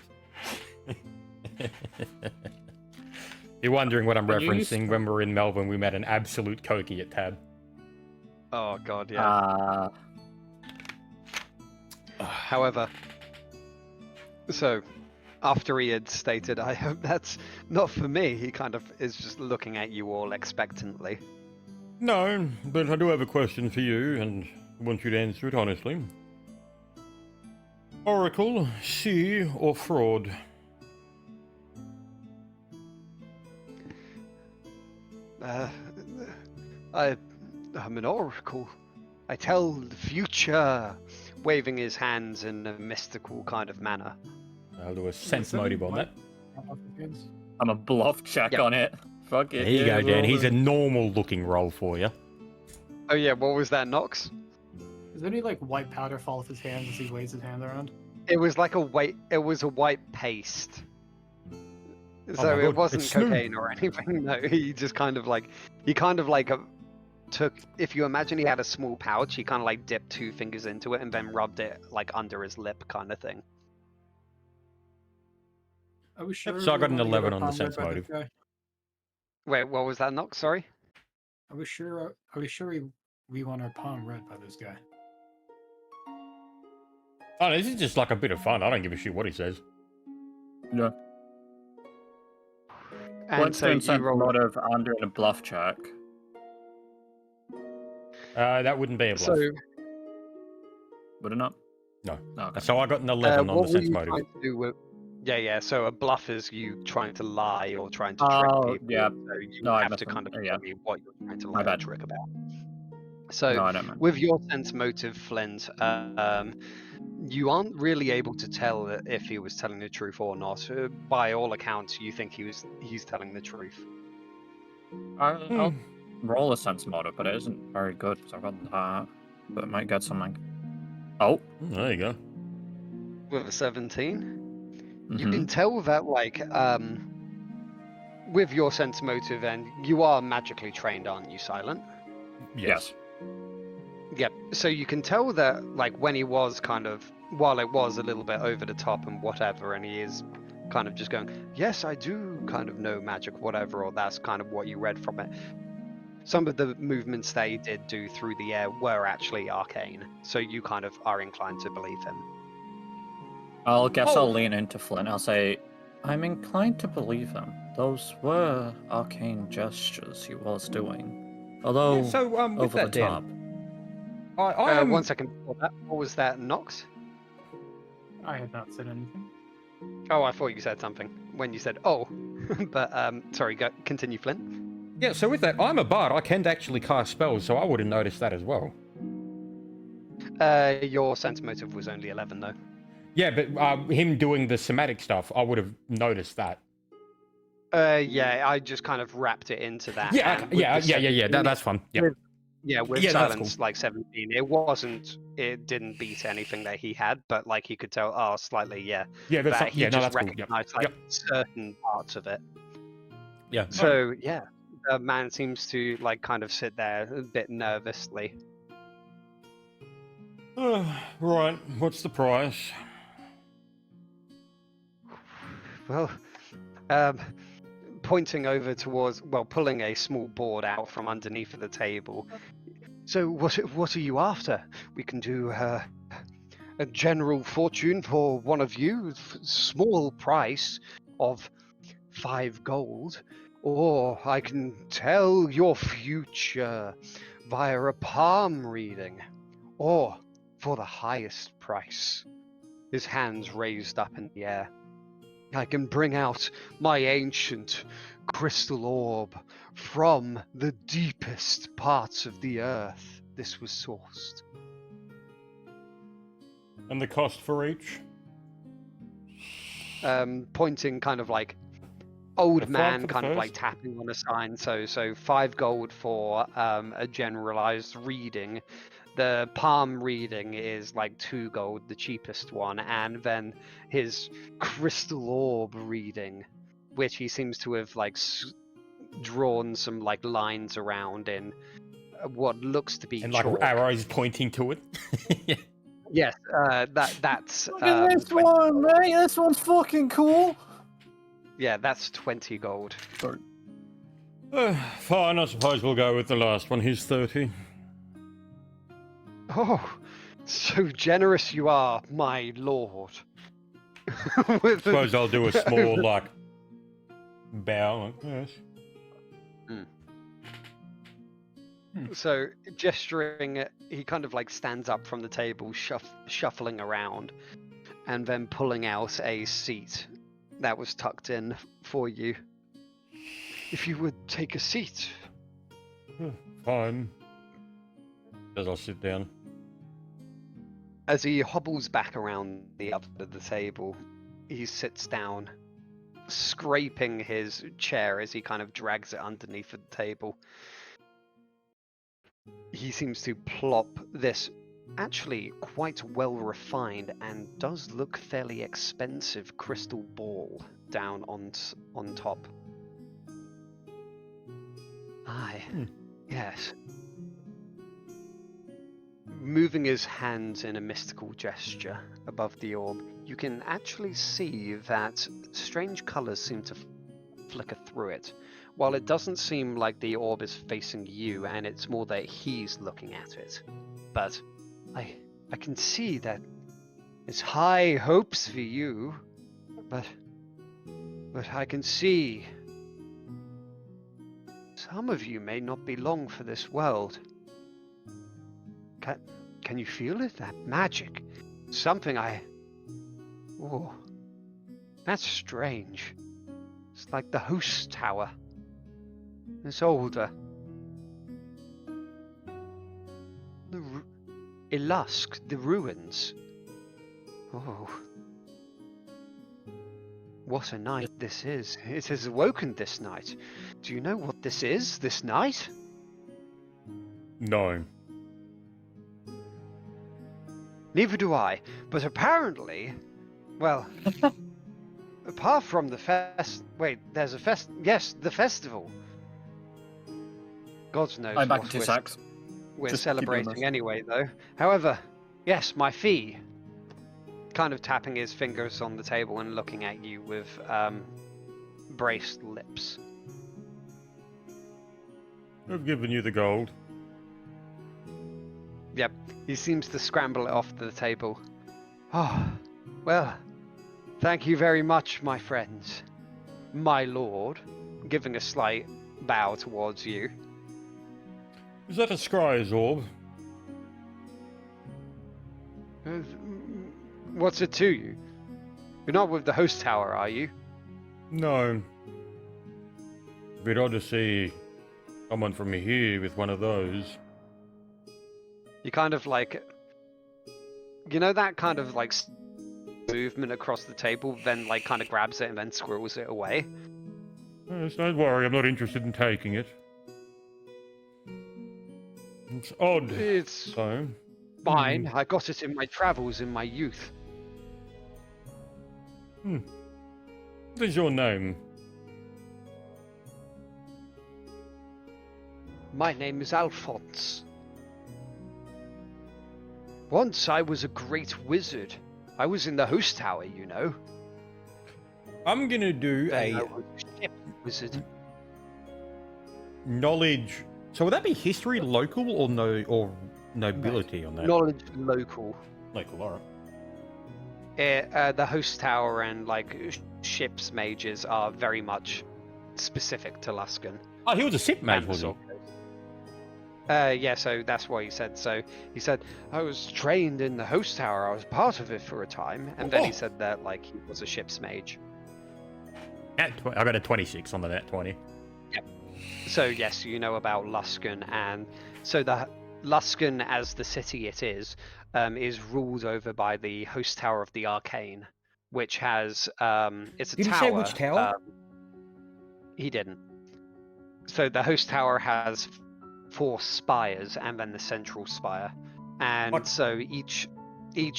You're wondering what I'm But you used referencing. to- When we were in Melbourne, we met an absolute cokey at tab. Oh god, yeah. However, so after he had stated, "I hope that's not for me," he kind of is just looking at you all expectantly. No, but I do have a question for you, and I want you to answer it honestly. Oracle, seer, or fraud? I'm an oracle. I tell the future, waving his hands in a mystical kind of manner. I'll do a sense motive on that. I'm a bluff check Yep. on it. Fuck it. There you go, yeah, Dan. roll He's a it. normal looking roll for you. Oh yeah, what was that, Nox? Is there any like white powder fall off his hands as he waves his hand around? It was like it was a white paste. So my it God, wasn't it's smooth. cocaine or anything. No, he just kind of like took. If you imagine he had a small pouch, he kind of like dipped 2 fingers into it and then rubbed it like under his lip, kind of thing. Are we sure? so I got we an wanna get 11 our on the palm sense read by this motive. guy? Wait, what was that, Nox? Sorry. Are we sure? Are we sure we want our palm read by this guy? Oh, this is just like a bit of fun. I don't give a shit what he says. Yeah. And Let's so do you sense roll. motive and doing a bluff check. That wouldn't be a bluff. So Would it not? No. Okay. So I got an 11 on what the were sense you motive. trying to do with? Yeah. So a bluff is you trying to lie or trying to trick Oh, people. yeah. So you No, I have missed to them. kind of Yeah. tell me what you're trying to My lie or bad. trick about. So No, I don't mind. with your sense motive, Flint, you aren't really able to tell if he was telling the truth or not. By all accounts, you think he's telling the truth. I'll roll a sense motive, but it isn't very good because I've got that. But it might get something. Oh. There you go. With a 17, you Mm-hmm. can tell that with your sense motive, and you are magically trained, aren't you, Silent? Yes. Yep. So you can tell that, when he was while it was a little bit over the top and whatever, and he is kind of just going, yes, I do kind of know magic, whatever, or that's kind of what you read from it. Some of the movements that he did do through the air were actually arcane, so you kind of are inclined to believe him. I'll lean into Flint. I'll say, I'm inclined to believe him. Those were arcane gestures he was doing. Although, So with over the that, Dan, top. I am. 1 second before that, what was that, Nox? I had not said anything. Oh, I thought you said something when you said, oh. But, sorry, continue, Flint. Yeah. So with that, I'm a bard. I can actually cast spells, so I would have noticed that as well. Your sense motive was only 11, though. Yeah, but him doing the somatic stuff, I would have noticed that. Yeah, I just kind of wrapped it into that. Yeah. and with Yeah. the Yeah. 17 That's fun. Yeah. with Yeah, that's silence, cool. 17, it didn't beat anything that he had, but he could tell, slightly, yeah. Yeah. That's But he yeah. No, just that's cool. Yep. recognized Yep. certain parts of it. Yeah. So yeah, the man seems to kind of sit there a bit nervously. Right. What's the price? Well, pointing over towards, pulling a small board out from underneath the table. So what are you after? We can do a general fortune for one of you, small price of 5 gold, or I can tell your future via a palm reading, or for the highest price. His hands raised up in the air. I can bring out my ancient crystal orb from the deepest parts of the earth this was sourced. And the cost for each? Pointing kind of old The man front for the kind of first? tapping on a sign. So 5 gold for a generalized reading. The palm reading is 2 gold, the cheapest one, and then his crystal orb reading, which he seems to have drawn some lines around in what looks to be And chalk. arrows pointing to it. Yeah. Yes, that's Look at this 20 one, gold. mate! This one's fucking cool! Yeah, that's 20 gold. Fine, I suppose we'll go with the last one. He's 30. Oh, so generous you are, my lord. Suppose I'll do a small, bow. Yes. So, gesturing, he kind of stands up from the table, shuffling around, and then pulling out a seat that was tucked in for you. If you would take a seat. Fine. As I'll sit down. As he hobbles back around the other side of the table, he sits down, scraping his chair as he kind of drags it underneath the table. He seems to plop this actually quite well refined and does look fairly expensive crystal ball down on top. Aye, yes. Moving his hands in a mystical gesture above the orb, you can actually see that strange colors seem to flicker through it. While it doesn't seem like the orb is facing you, and it's more that he's looking at it. But I can see that it's high hopes for you, but I can see some of you may not be long for this world. Can you feel it? That magic something I... Oh, that's strange. It's like the host tower. It's older. Ilusk, the ruins. Oh. What a night this is. It has awoken this night. Do you know what this is, this night? No. Neither do I, but apparently, well, apart from the wait, there's a yes, the festival. God knows I'm back what to sacks. we're Just keep doing celebrating this. anyway, though. However, yes, my fee. Kind of tapping his fingers on the table and looking at you with braced lips. I've given you the gold. Yep, he seems to scramble it off the table. Oh, well, thank you very much, my friends. My lord, giving a slight bow towards you. Is that a scry's orb? What's it to you? You're not with the host tower, are you? No. Bit odd to see someone from here with one of those. You kind of like... You know that kind of like movement across the table, then like kind of grabs it and then squirrels it away? Yes, don't worry, I'm not interested in taking it. It's odd. It's So, fine. I got it in my travels in my youth. what is your name? My name is Alphonse. Once I was a great wizard. I was in the host tower, you know. I'm gonna do Then I a was a ship wizard. knowledge. So would that be history local or no or nobility on that? Knowledge local. Local, alright. The host tower and like ships mages are very much specific to Luskan. Oh, he was a ship mage, and was he? Soul Coast. Yeah, so that's what he said. So he said, I was trained in the host tower, I was part of it for a time, and then he said that like he was a ship's mage. I got a 26 on the net 20. So yes, you know about Luskan, and so the Luskan, as the city it is ruled over by the host tower of the Arcane, which has it's a Did he tower. say which tower? He didn't. So the host tower has 4 spires and then the central spire, and What? so each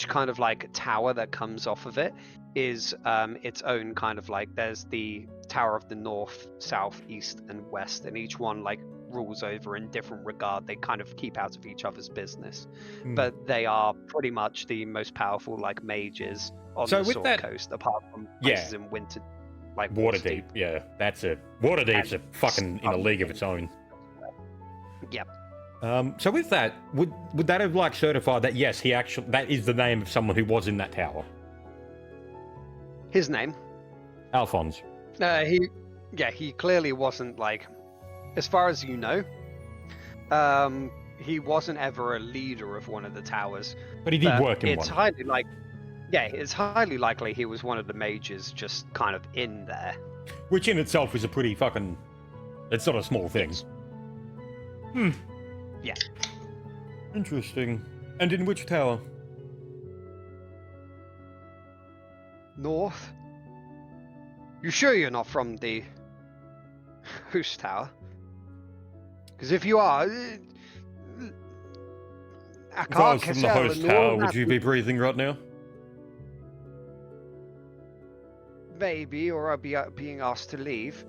kind of like tower that comes off of it is its own kind of like, there's the Tower of the North, South, East, and West, and each one like rules over in different regard. They kind of keep out of each other's business, but they are pretty much the most powerful like mages on So the with Sword that- Coast, apart from Yeah. places in Winter, like Waterdeep, yeah, that's it. Waterdeep's a fucking in a league of its own. Yep. So with that, would that have like certified that yes, he actually that is the name of someone who was in that tower? His name. Alphonse. He clearly wasn't like, as far as you know, he wasn't ever a leader of one of the towers. But he did But work in it's one. highly like, yeah, it's highly likely he was one of the mages just kind of in there. Which in itself is a pretty fucking... It's not a small thing. Yeah. Interesting. And in which tower? North? You sure you're not from the host tower? Because if you are, I If I was can't from the host tower, would you be breathing right now? Maybe, or I'll be being asked to leave.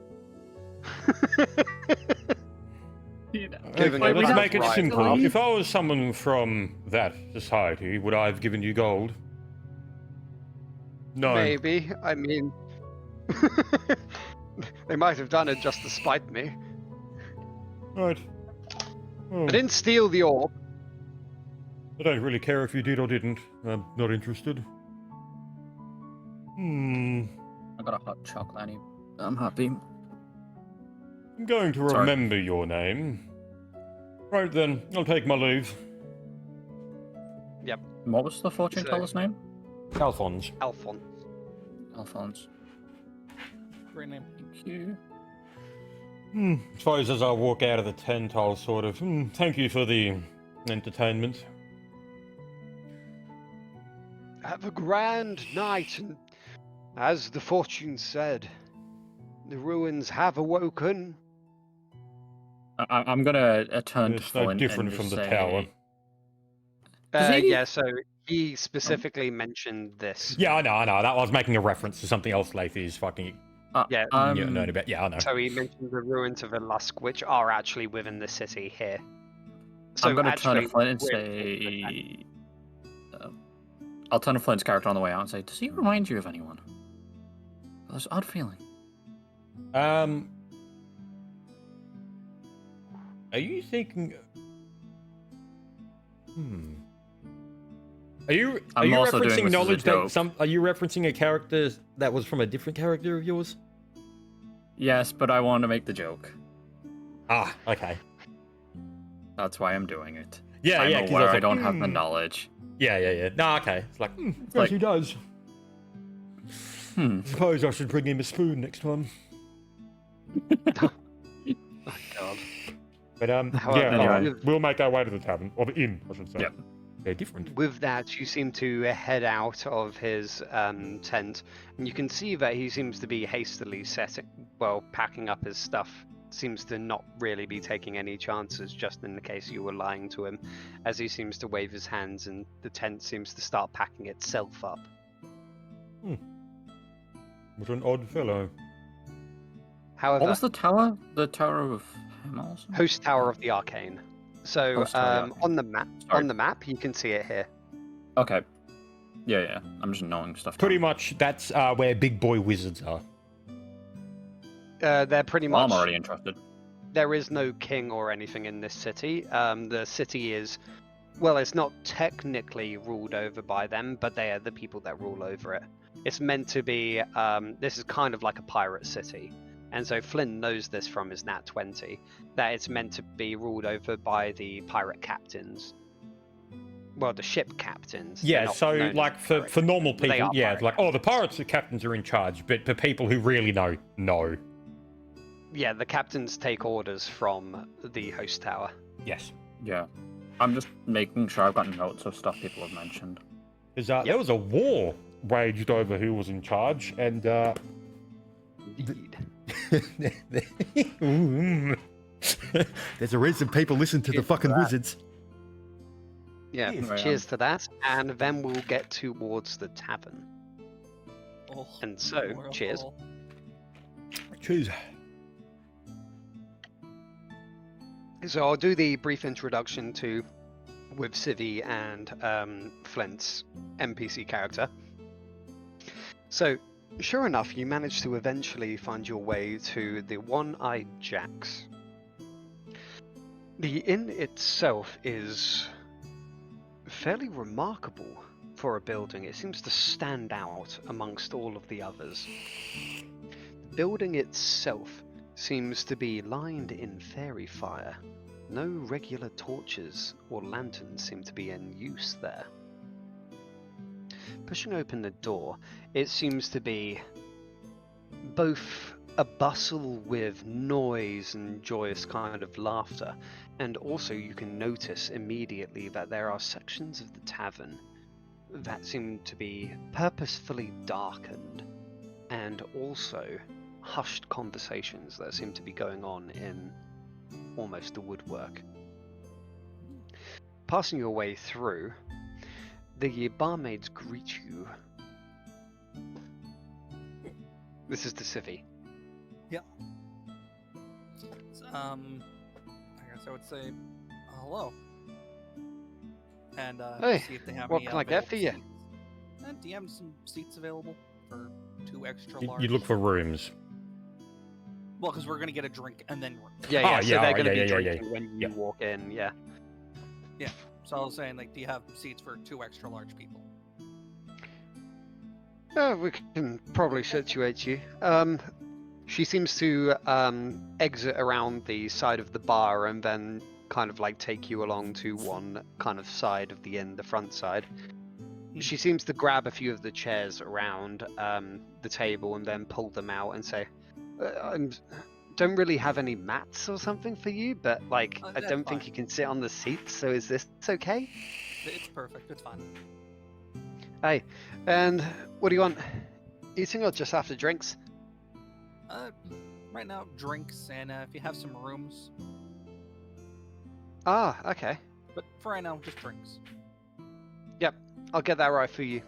Giving Okay, it let's that make it right simple. off. If I was someone from that society, would I have given you gold? No. Maybe. I mean, they might have done it just to spite me. Right. Oh, I didn't steal the orb. I don't really care if you did or didn't. I'm not interested. I got a hot chocolate. I'm happy. I'm going to Sorry. remember your name. Right then, I'll take my leave. What was the fortune So- teller's name? Alphonse. Alphonse. Alphonse. Great name. Thank you. I suppose as I walk out of the tent, I'll sort of, thank you for the entertainment. Have a grand night, and as the fortune said, the ruins have awoken. I'm gonna turn to It's no Flint different and from just the say, tower. Does he- Yeah, so he specifically mentioned this. Yeah, I know. That was making a reference to something else Leafy is fucking Yeah, known about. Yeah, I know. So he mentioned the ruins of Velusk, which are actually within the city here. So I'm gonna turn actually, to Flint and we're- say, I'll turn to Flint's character on the way out and say, does he remind you of anyone? There's an odd feeling. Are you thinking? Are you I'm also doing referencing this as a knowledge joke. that some? Are you referencing a character that was from a different character of yours? Yes, but I want to make the joke. Ah, okay. That's why I'm doing it. Yeah, I'm yeah. 'Cause aware was I like, don't have the knowledge. Yeah. No, okay. It's like, yes, like- he does. Hmm. Suppose I should bring him a spoon next time. Oh God. But However, yeah, anyway. we'll make our way to the tavern or the inn, I should say. Yep. They're different. With that, you seem to head out of his tent, and you can see that he seems to be hastily packing up his stuff. Seems to not really be taking any chances, just in the case you were lying to him, as he seems to wave his hands and the tent seems to start packing itself up. What an odd fellow. However, What was the tower? The Tower of Hamels? Host Tower of the Arcane. So Host Tower of the Arcane. on the map, Sorry. on the map, you can see it here. Okay. Yeah. I'm just knowing stuff. Pretty down. much, that's where big boy wizards are. They're pretty Well, much. I'm already interested. There is no king or anything in this city. The city is, well, it's not technically ruled over by them, but they are the people that rule over it. It's meant to be, this is kind of like a pirate city. And so Flynn knows this from his Nat 20, that it's meant to be ruled over by the pirate captains. Well, the ship captains. They're Yeah, not so known as like for pirate normal captains, but they people, are yeah, pirate like the pirates, the captains are in charge, but for people who really know, no. Yeah, the captains take orders from the host tower. Yes. Yeah. I'm just making sure I've got notes of stuff people have mentioned. Because there was a war waged over who was in charge, and Indeed. there's a reason people listen to the Cheers fucking to that. wizards. Yeah, Yes. cheers to that. And then we'll get towards the tavern. Oh, And so, more cheers. alcohol. Cheers. So I'll do the brief introduction to with Civi and Flint's NPC character. So, sure enough, you manage to eventually find your way to the One-Eyed Jacks. The inn itself is fairly remarkable for a building. It seems to stand out amongst all of the others. The building itself seems to be lined in fairy fire. No regular torches or lanterns seem to be in use there. Pushing open the door, it seems to be both a bustle with noise and joyous kind of laughter, and also you can notice immediately that there are sections of the tavern that seem to be purposefully darkened, and also hushed conversations that seem to be going on in almost the woodwork. Passing your way through, the barmaids greet you. This is the Civi. I guess I would say hello. And Hey, see if they have what any can I get for you? available seats. Do you have some seats available for 2 extra You large? look for rooms. Well, because we're gonna get a drink and then room. Yeah, Oh, so yeah, they're oh, going to yeah, be yeah, yeah, drinking when you yeah. walk in, yeah. So I was saying, like, do you have seats for 2 extra large people? We can probably situate you. She seems to exit around the side of the bar and then kind of like take you along to one kind of side of the inn, the front side. She seems to grab a few of the chairs around the table and then pull them out and say, I don't really have any mats or something for you, but like I That's don't think fine. you can sit on the seats, so is this okay? It's perfect. It's fine. Hey, and what do you want? Eating or just after drinks? Right now, drinks, and if you have some rooms. Ah, okay. But for right now, just drinks. I'll get that right for you.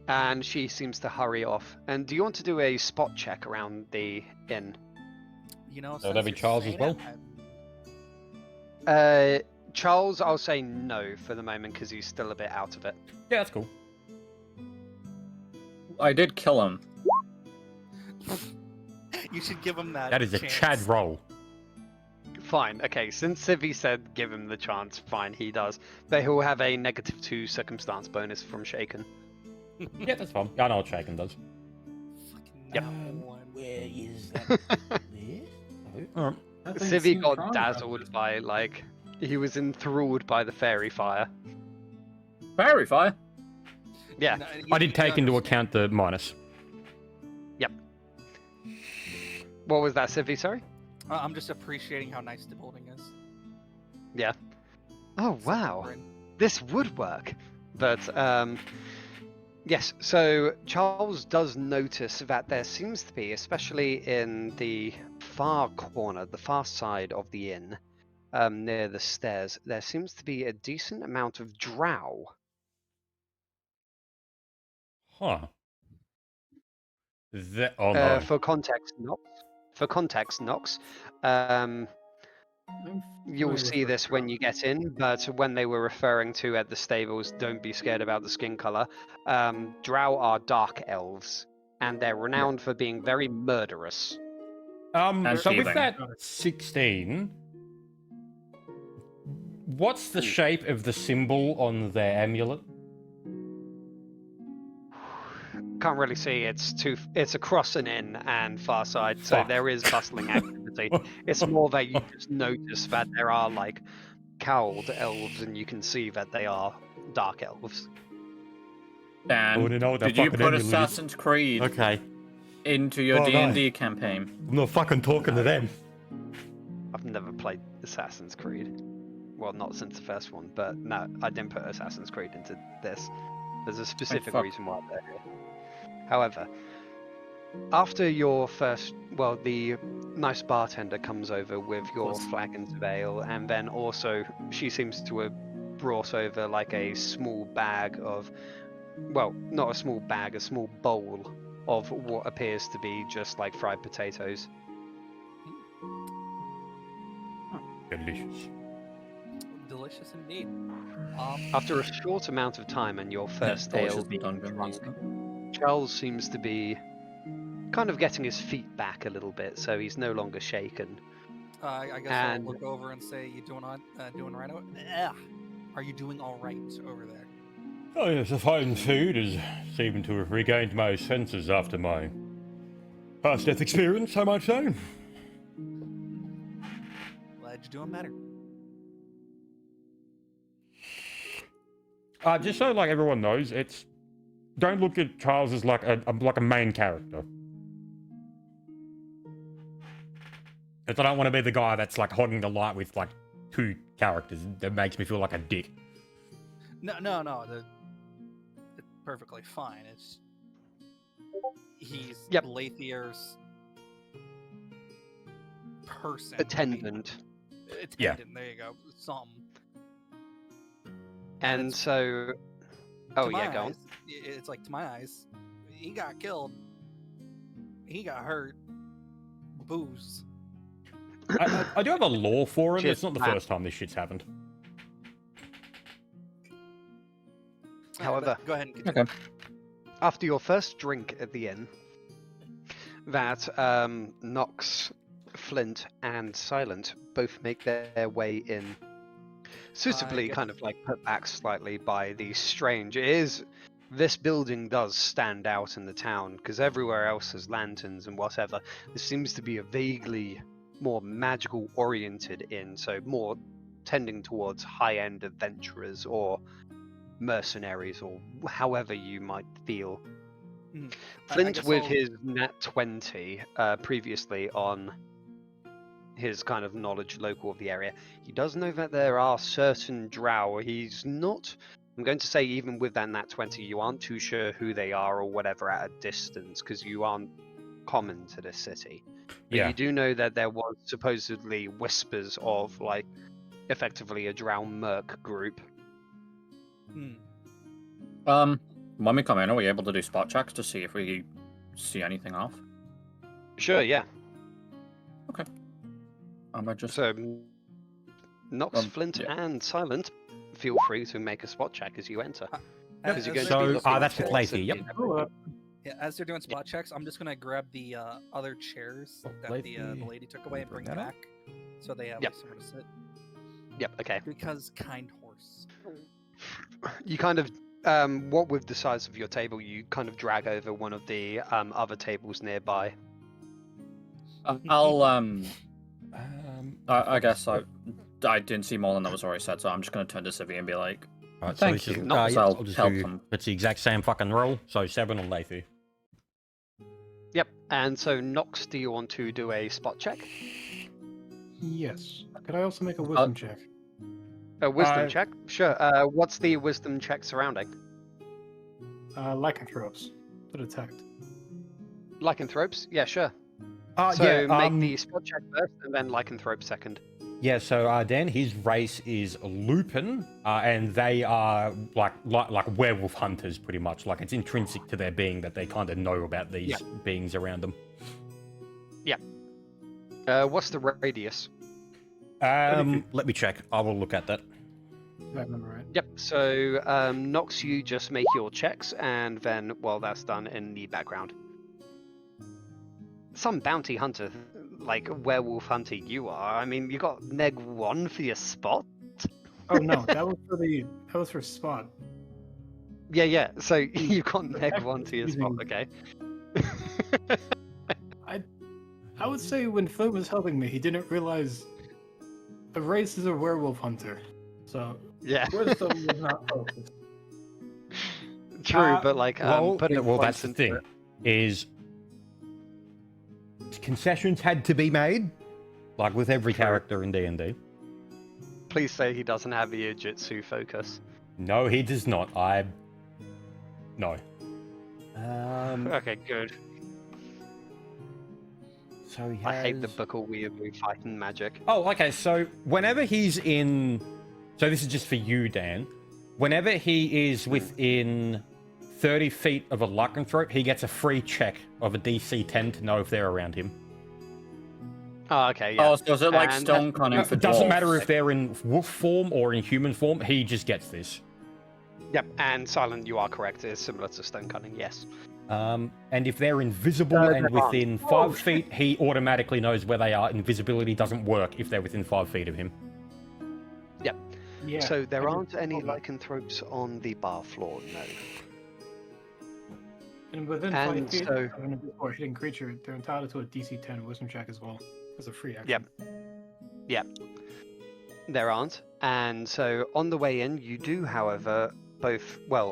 And she seems to hurry off. And do you want to do a spot check around the inn? You know, So that'd since be you're Charles as saying well? it, Charles, I'll say no for the moment because he's still a bit out of it. Yeah, that's cool. I did kill him. you should give him that. That is a chance. Chad roll. Fine, okay, since Civi said give him the chance, fine, he does. But he'll have a -2 circumstance bonus from Shaken. Yeah, that's fine. I know what Shaken does. Fucking Yep. no. Where is that? Alright. That thing Civi seems got strong, dazzled by, like, he was enthralled by the fairy fire. Fairy fire. Yeah, No, I did you take into understand. account the minus. what was that, Civi, sorry? I'm just appreciating how nice the building is. Oh, Something wow. we're in. This would work. But, yes, so Charles does notice that there seems to be, especially in the far corner, the far side of the inn, near the stairs, there seems to be a decent amount of drow. Huh. That, oh no. For context, Nox, I'm you'll familiar with see what this when drow you is. get in, but when they were referring to at the stables, don't be scared about the skin color. Drow are dark elves, and they're renowned for being very murderous. And So with thieving. that 16, what's the shape of the symbol on their amulet? Can't really see. It's across an inn and far side, so Fuck. there is bustling activity. It's more that you just notice that there are like cowled elves, and you can see that they are dark elves. Dan, wanna know what that did you fucking put amulet is? Assassin's Creed Okay. into your Oh, no. D&D campaign? I'm not fucking talking to them. I've never played Assassin's Creed. Well, not since the first one, but no, I didn't put Assassin's Creed into this. There's a specific fuck. reason why they're here. However, after your first, well, the nice bartender comes over with your flagons of ale, and then also she seems to have brought over like a small bag of, well, not a small bag, a small bowl of what appears to be just like fried potatoes. Delicious. Delicious indeed. After a short amount of time and your first ale Delicious being dungeon drunk, master. Charles seems to be kind of getting his feet back a little bit, so he's no longer shaken. I guess and- I'll look over and say, "You doing right? Are you doing all right over there?" Oh yes, the fine food is seeming to have regained my senses after my past death experience, I might say. Glad you're doing better. Just so like everyone knows, it's don't look at Charles as like a main character. Because I don't want to be the guy that's like holding the light with like two characters. That makes me feel like a dick. No. It's perfectly fine. He's Yep. Lathier's person. Attendant. Attendant. Yeah. There you go. Something. And it's- so, oh To my yeah, go on. eyes, it's like to my eyes, he got killed. He got hurt. Booze. I do have a law for him. Cheers, It's not the Matt. first time this shit's happened. However, Go ahead and continue. Okay. after your first drink at the inn, that Nox, Flint, and Silent both make their way in, suitably guess- kind of like put back slightly by the strange. This building does stand out in the town because everywhere else has lanterns and whatever. This seems to be a vaguely more magical oriented inn, so more tending towards high-end adventurers or mercenaries, or however you might feel. I Flint, guess with I'll- his nat 20 previously on his kind of knowledge local of the area, he does know that there are certain drow. He's not, I'm going to say, even with that nat 20, you aren't too sure who they are or whatever at a distance, because you aren't common to this city. But Yeah. you do know that there was supposedly whispers of, like, effectively a drow merc group. When we come in, are we able to do spot checks to see if we see anything off? Sure, yeah. I just So, Nox, Flint, yeah. and Silent, feel free to make a spot check as you enter. As you're they're going to be So, doing looking spot that's for for checks- Clayton, yep. everything. Yeah, as they're doing spot checks, I'm just gonna grab the other chairs that the Lately- lady took away and bring bring them that back, so they have Yep. like, somewhere to sit. Yep, okay. Because kind horse. You kind of, what with the size of your table, you kind of drag over one of the other tables nearby. I'll I Right, guess I didn't see more than that was already said, so I'm just gonna turn to Civi and be like, so thank this you. is, No, yes, I'll I'll just help do, them. it's the exact same fucking roll. So 7 on Lathy. Yep, and so Nox, do you want to do a spot check? Yes. Could I also make a wisdom check? A wisdom Uh, check? Sure. What's the wisdom check surrounding? Lycanthropes to detect. Lycanthropes? Yeah, sure. So Yeah, make the spot check first, and then lycanthrope second. Yeah, so Dan, his race is Lupin, and they are like werewolf hunters, pretty much. Like, it's intrinsic to their being that they kind of know about these beings around them. What's the radius? Let me check. I will look at that. If I remember right. Yep. So Nox, you just make your checks, and then while that's done in the background, some bounty hunter, like werewolf hunter, you are. I mean, you got neg 1 for your spot. Oh no, that was for spot. Yeah. So you got neg 1 to your spot. Okay. I would say when Flint was helping me, he didn't realize the race is a werewolf hunter. So Yeah. wisdom was not focused. True, but like putting well, points that's the into thing. it. Is concessions had to be made, like with every True. character in D&D. Please say he doesn't have the Jitsu focus. No, he does not. No. Okay, good. So he has... I hate the book of weird fighting magic. Oh, okay. So whenever he's in, so this is just for you, Dan. Whenever he is within 30 feet of a lycanthrope, he gets a free check of a DC 10 to know if they're around him. Oh, okay, yeah. oh, so is it like And stone cunning for It doesn't dwarves? matter if they're in wolf form or in human form. He just gets this. Yep, and Silent, you are correct. It is similar to stone cutting, yes. And if they're invisible No, and they're not. within 5 feet, he automatically knows where they are. Invisibility doesn't work if they're within 5 feet of him. Yeah. So there I aren't didn't any know that. lycanthropes on the bar floor, no. And within and 5 feet so- of an invisible or hidden creature, they're entitled to a DC 10 wisdom check as well as a free action. Yep. There aren't. And so on the way in, you do, however,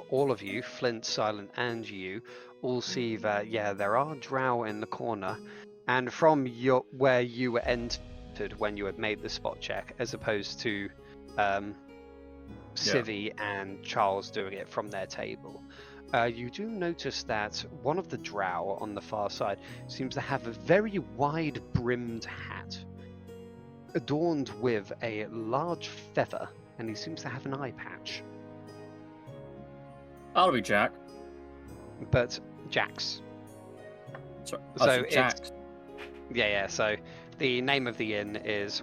all of you, Flint, Silent, and you, all see that, yeah, there are drow in the corner. And from where you were entered when you had made the spot check, as opposed to Civi and Charles doing it from their table, you do notice that one of the drow on the far side seems to have a very wide-brimmed hat, adorned with a large feather, and he seems to have an eye patch. I'll be Jack. But Jax. So it's- Jack. Yeah, so the name of the inn is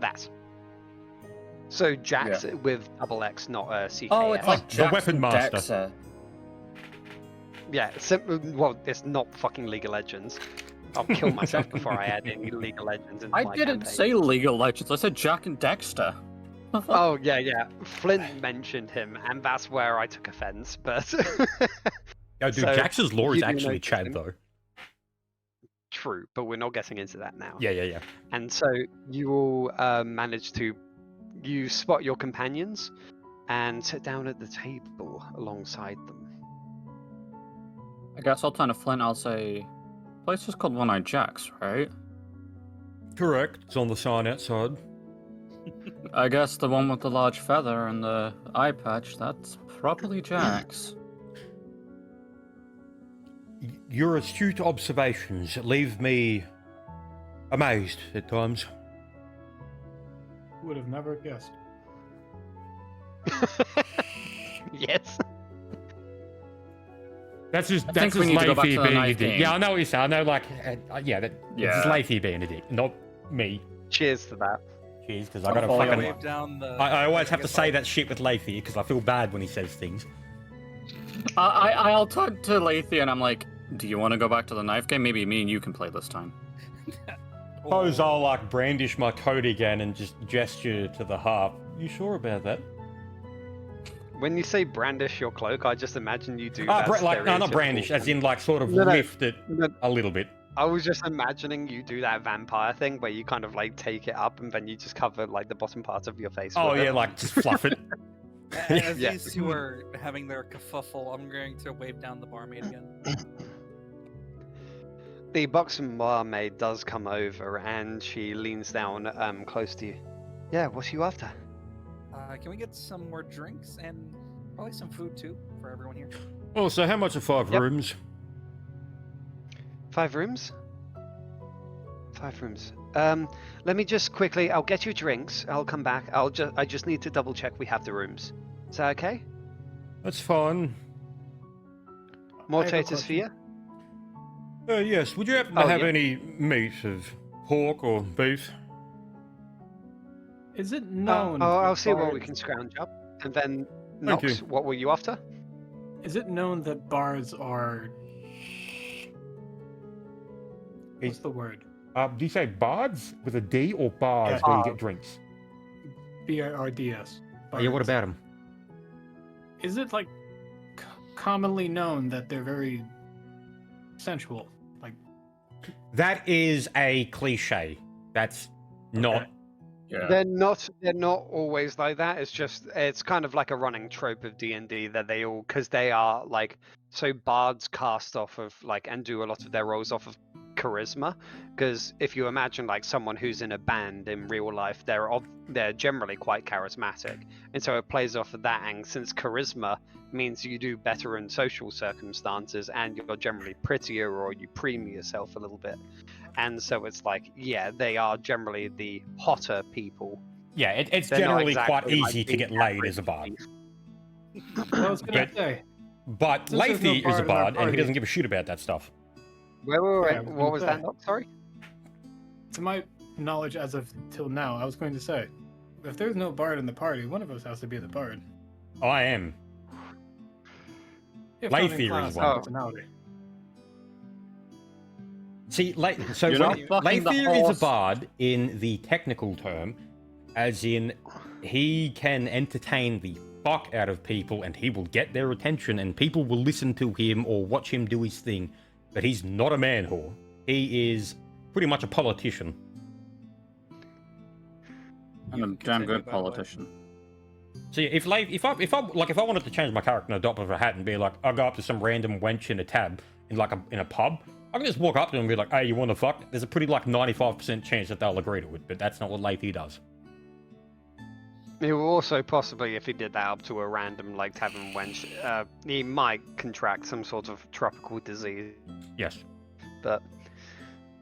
That. So Jax with double X, not CK. Oh, it's like the Jack's Weapon Master. Dexa. Yeah, well, it's not fucking League of Legends. I'll kill myself before I add any League of Legends into I my didn't campaign. say League of Legends. I said Jack and Dexter. Oh, yeah. Flint mentioned him, and that's where I took offense, but... Oh, dude, So, Jax's lore you is do actually notice Chad, him. though. True, but we're not getting into that now. Yeah. And so you all manage to you spot your companions and sit down at the table alongside them. I guess I'll turn to Flint. I'll say, place is called One-Eyed Jack's, right? Correct. It's on the sign outside. I guess the one with the large feather and the eye patch, that's probably Jack's. Your astute observations leave me amazed at times. Would have never guessed. Yes. That's just think we need to go back to the being a knife dick. game. Yeah, I know what you're saying. I know, like, it's Yeah. just Leafy being a dick, not me. Cheers to that. Cheers, because I gotta follow fucking. you. Wave down the. I always have to guess say I'll- that shit with Leafy because I feel bad when he says things. I'll turn to Lathy and I'm like, do you want to go back to the knife game? Maybe me and you can play this time. Suppose I'll like brandish my coat again and just gesture to the harp. You sure about that? When you say brandish your cloak, I just imagine you do Ah, that. no, not stereotypical brandish, as in like sort of No, no. lift it No, a little bit. I was just imagining you do that vampire thing where you kind of like take it up and then you just cover like the bottom part of your face. Oh with yeah, it. like just fluff it. As Yeah. these two are having their kerfuffle, I'm going to wave down the barmaid again. The buxom barmaid does come over and she leans down close to you. Yeah, what are you after? Can we get some more drinks and probably some food too for everyone here? Oh, so how much are 5 Yep. rooms? 5 rooms? 5 rooms. Let me just quickly. I'll get you drinks. I'll come back. I just need to double check we have the rooms. Is that okay? That's fine. More I have a taters for question. you? Yes, would you happen to Oh, have yeah. any meat of pork or beef? Is it known? I'll that see what we bards- can scrounge up. And then, Thank Nox, you. what were you after? Is it known that bards are? What's the word? Do you say bards with a D or bars Yeah. where you get drinks? BARDS. Oh, yeah, what about them? Is it like commonly known that they're very sensual? Like, That is a cliche. That's not. Okay. Yeah. They're not always like that. It's kind of like a running trope of D&D that they all, because they are like, so bards cast off of like and do a lot of their roles off of charisma, because if you imagine like someone who's in a band in real life, they're generally quite charismatic, and so it plays off of that. And since charisma means you do better in social circumstances and you're generally prettier or you preen yourself a little bit, and so it's like, yeah, they are generally the hotter people. Yeah, it's They're not generally quite exactly like easy to the get laid average as a bard. thief. I was gonna But- say, But Since there's no Lathy is a bard in our bard and he party- doesn't give a shit about that stuff. Wait, Yeah, I was what gonna was say. that? Nox? Sorry. to my knowledge, as of till now, I was going to say, if there's no bard in the party, one of us has to be the bard. I am. If not in Lathy is class, one. in Oh. personality. See, so You're not fucking the Lathier is horse. a bard in the technical term, as in he can entertain the fuck out of people and he will get their attention and people will listen to him or watch him do his thing. But he's not a man whore. He is pretty much a politician. And a You can damn take it good that way. politician. See, if I wanted to change my character in a drop of a hat and be like, I go up to some random wench in a tab in a pub, I can just walk up to them and be like, hey, you want to fuck? There's a pretty like 95% chance that they'll agree to it, but that's not what Lathy does. He will also possibly, if he did that up to a random like tavern wench, he might contract some sort of tropical disease. Yes. But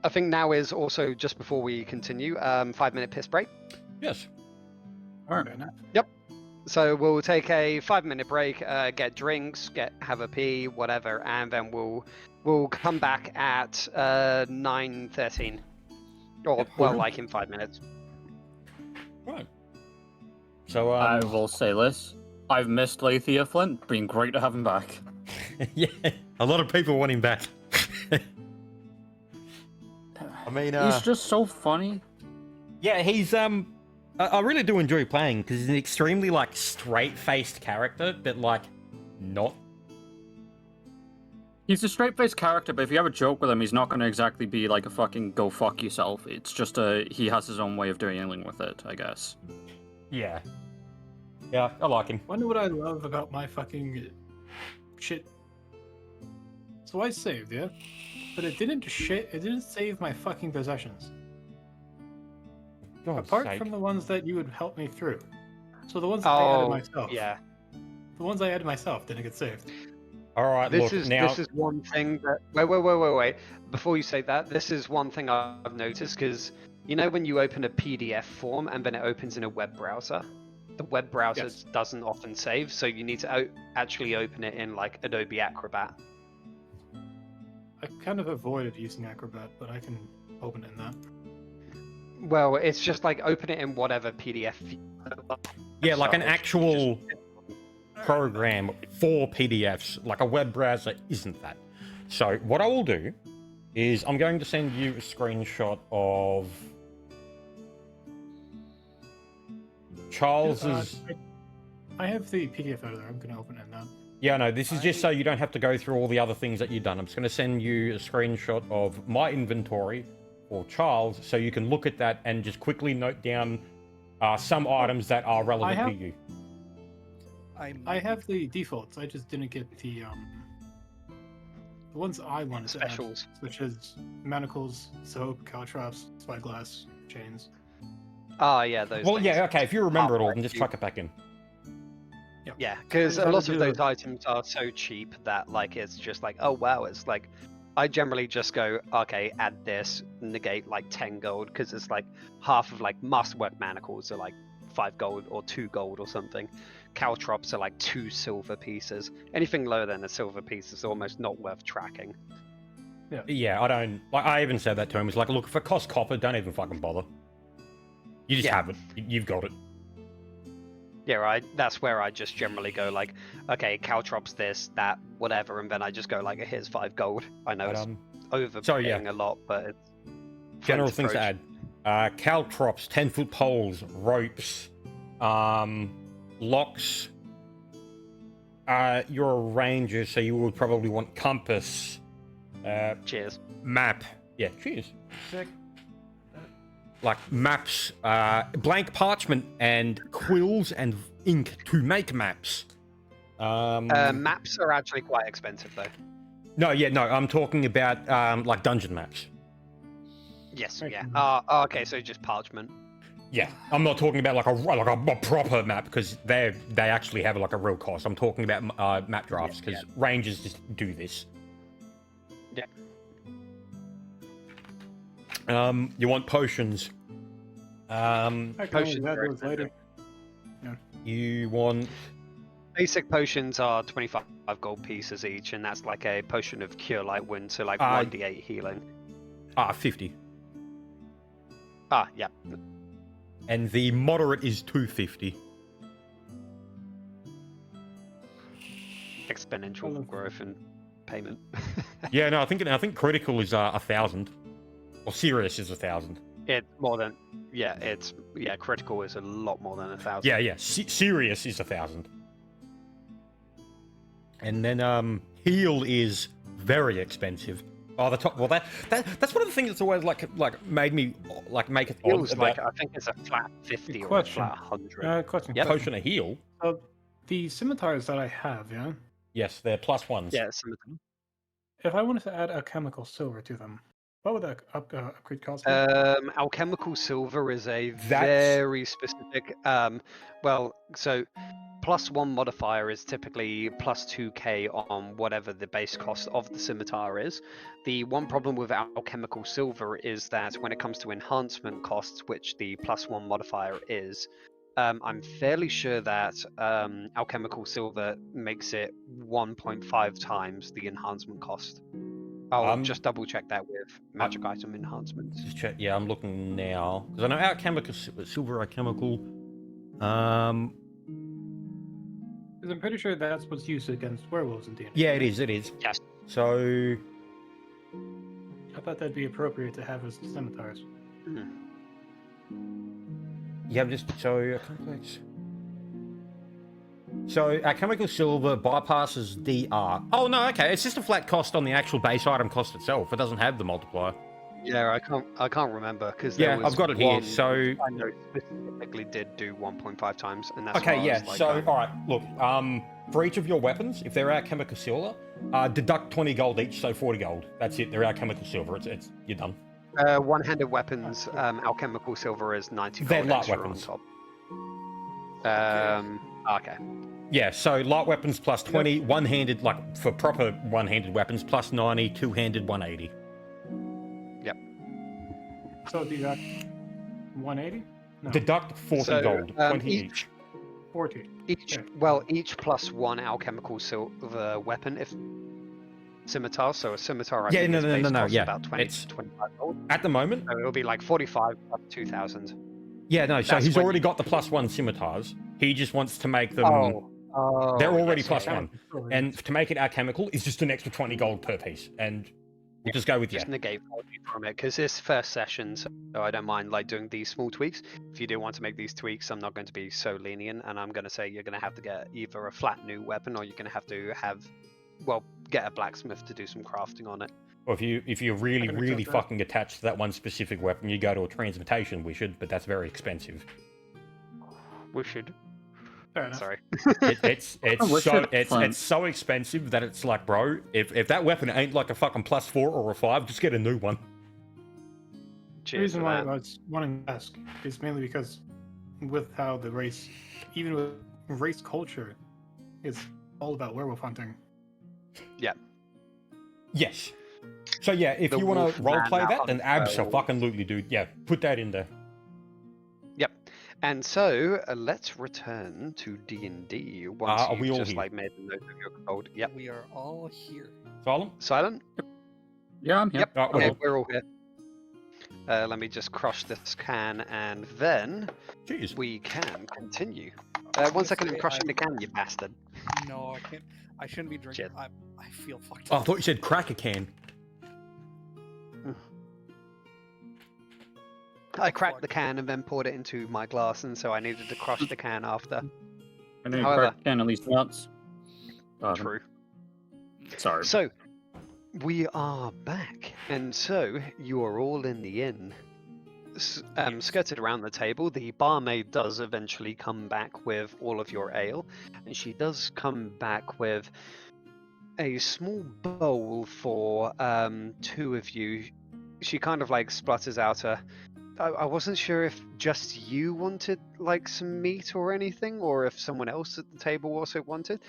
I think now is also just before we continue, 5-minute piss break. Yes. Alright. Fair enough. So we'll take a 5-minute break, get drinks, have a pee, whatever, and then we'll come back at 9:13, or well, like in 5 minutes. Right. So, I will say this. I've missed Lathia Flint. Been great to have him back. yeah, a lot of people want him back. I mean, He's just so funny. yeah, he's I really do enjoy playing because he's an extremely like straight-faced character, but like not. He's a straight-faced character, but if you have a joke with him, he's not going to exactly be like a fucking go fuck yourself. It's just he has his own way of dealing with it, I guess. Yeah. Yeah, I like him. Wonder what I love about my fucking shit. So I saved, yeah? But it didn't save my fucking possessions. God's Apart sake. from the ones that you would help me through. So the ones that I added Oh, myself. yeah. The ones I added myself didn't get saved. All right, This look, is now... this is one thing that wait. Before you say that, this is one thing I've noticed because you know when you open a PDF form and then it opens in a web browser, the web browser Yes. doesn't often save, so you need to actually open it in like Adobe Acrobat. I kind of avoided using Acrobat, but I can open it in that. Well, it's just like open it in whatever PDF. Yeah, like an Sorry, actual program for PDFs, like a web browser isn't that. So what I will do is I'm going to send you a screenshot of Charles's... I have the PDF editor. I'm going to open it now. Yeah, no, this is just so you don't have to go through all the other things that you've done. I'm just going to send you a screenshot of my inventory for Charles so you can look at that and just quickly note down some items that are relevant to you. I have the defaults. I just didn't get the ones I wanted to add, Specials. such as manacles, soap, caltrops, spyglass, chains. Ah, yeah, those. Well, things. yeah, okay, if you remember it all, Halfway then just through. chuck it back in. Yeah, because I a lot just of wanna those items are so cheap that like it's just like, oh wow, it's like I generally just go, okay, add this, negate like 10 gold because it's like half of like masterwork manacles are like 5 gold or 2 gold or something. Caltrops are like 2 silver pieces. Anything lower than a silver piece is almost not worth tracking. Yeah, I don't... Like, I even said that to him. It's like, look, if it costs copper, don't even fucking bother. You just Yeah. have it. You've got it. Yeah, right. That's where I just generally go like, okay, caltrops this, that, whatever, and then I just go like, here's 5 gold. I know But, it's overpaying a lot, but it's general Flint's things to approach. add. Caltrops, 10-foot poles, ropes, locks. You're a ranger, so you would probably want compass, Cheers. map. Yeah, cheers. Sick. Like maps, blank parchment, and quills and ink to make maps. Maps are actually quite expensive though. No, I'm talking about like dungeon maps. Yes, Right. yeah. Okay, so just parchment. Yeah, I'm not talking about like a proper map because they actually have like a real cost. I'm talking about map drafts because rangers just do this. Yeah. You want potions. I can always Potions add are those later. You want Basic potions are 25 gold pieces each, and that's like a potion of cure light wound, so like 1d8 healing. 50, Yeah. and the moderate is 250. Exponential growth and payment. Yeah, no, I think critical is 1,000, or serious is 1,000. It's more than critical is a lot more than 1,000. Yeah, serious is 1,000. And then heal is very expensive. Oh, the top. Well, that's one of the things that's always like made me like make it odd Feels like about I think it's a flat 50 or a Question. flat 100. Question. Yep. potion of heal. So the scimitars that I have, yeah. Yes, they're plus ones. Yeah, some of them. If I wanted to add alchemical silver to them, what would that upgrade cost? me? Alchemical silver is a That's- very specific. So +1 modifier is typically +2k on whatever the base cost of the scimitar is. The one problem with alchemical silver is that when it comes to enhancement costs, which the +1 modifier is, I'm fairly sure that alchemical silver makes it 1.5 times the enhancement cost. I'll just double check that with magic item enhancements. Just check. Yeah, I'm looking now because I know alchemical silver alchemical. Because I'm pretty sure that's what's used against werewolves in D&D. Yeah, it is. It is. Yes. So I thought that'd be appropriate to have as scimitars. yeah, just so complex. So our chemical silver bypasses DR. Oh no, okay, it's just a flat cost on the actual base item cost itself. It doesn't have the multiplier. Yeah, I can't remember because Yeah, there was I've got it here, one so- I know specifically did do 1.5 times, and that's Okay, why I yeah. was like, So, all right, look. For each of your weapons, if they're our chemical silver, deduct 20 gold each, so 40 gold. That's it. They're our chemical silver. It's you're done. one-handed weapons, alchemical silver is 90 They're gold light extra weapons. on top. Okay. Yeah. So light weapons plus 20, one-handed, like for proper one-handed weapons, plus 90, two-handed 180. So deduct 180? No, Deduct 40 So, gold, 20 each- each. 40. Each Okay. each plus one alchemical silver weapon if scimitar. So a scimitar, I Yeah, think no, its no, base no, no, costs yeah. about 20 It's- to 25 gold. At the moment, So it'll be like 45 plus 2,000. yeah, no. So That's he's when already you- got the plus one scimitars. He just wants to make them. They're already yes, plus yeah, one. And to make it alchemical is just an extra 20 gold per piece. And we'll just go with Just yeah. negate 40 from it because it's first session, so I don't mind like doing these small tweaks. If you do want to make these tweaks, I'm not going to be so lenient, and I'm going to say you're going to have to get either a flat new weapon or you're going to have get a blacksmith to do some crafting on it. Or if you're really, gonna really jump that. fucking attached to that one specific weapon, you go to a transmutation wizard, but that's very expensive. We should. Fair enough. Sorry. It's wish so it fun. it's so expensive that it's like, bro, if that weapon ain't like a fucking +4 or a 5, just get a new one. The Cheers reason for why that. I was wanting to ask is mainly because with how the race, even with race culture, is all about werewolf hunting. Yes. So yeah, if The you want wolf to man roleplay that, out then of werewolves. absolutely, dude. Yeah, put that in there. Yep. And so let's return to D&D once Are we you've all just here? like made the note of your gold. Yep. We are all here. Solemn? Silent? Yeah, I'm here. Yep. Right, Okay, well, we're all here. Let me just crush this can, and then jeez. we can continue. 1 second, I'm Say crushing the can, you bastard. No, I can't. I shouldn't be drinking. Shit. I feel fucked Oh, I up. thought you said crack a can. I cracked the can and then poured it into my glass, and so I needed to crush the can after. I need to However- crack can at least once. True. Sorry. So, we are back, and so you are all in the inn. Skirted around the table, the barmaid does eventually come back with all of your ale, and she does come back with a small bowl for 2 of you. She kind of like splutters out I wasn't sure if just you wanted like some meat or anything, or if someone else at the table also wanted.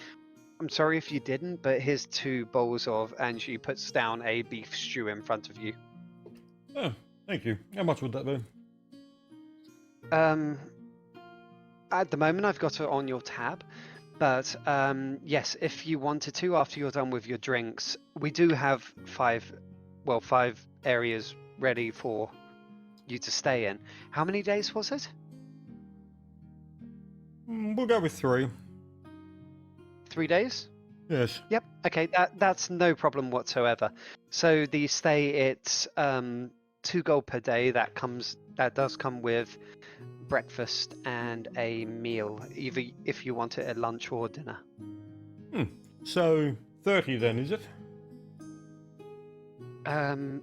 I'm sorry if you didn't, but here's 2 bowls of, and she puts down a beef stew in front of you. Oh, thank you. How much would that be? At the moment I've got it on your tab, but yes, if you wanted to, after you're done with your drinks, we do have 5 areas ready for you to stay in. How many days was it? We'll go with 3. 3 days? Yes. Yep. Okay, that's no problem whatsoever. So the stay, it's 2 gold per day. That does come with breakfast and a meal, either if you want it at lunch or dinner. So 30 then, is it?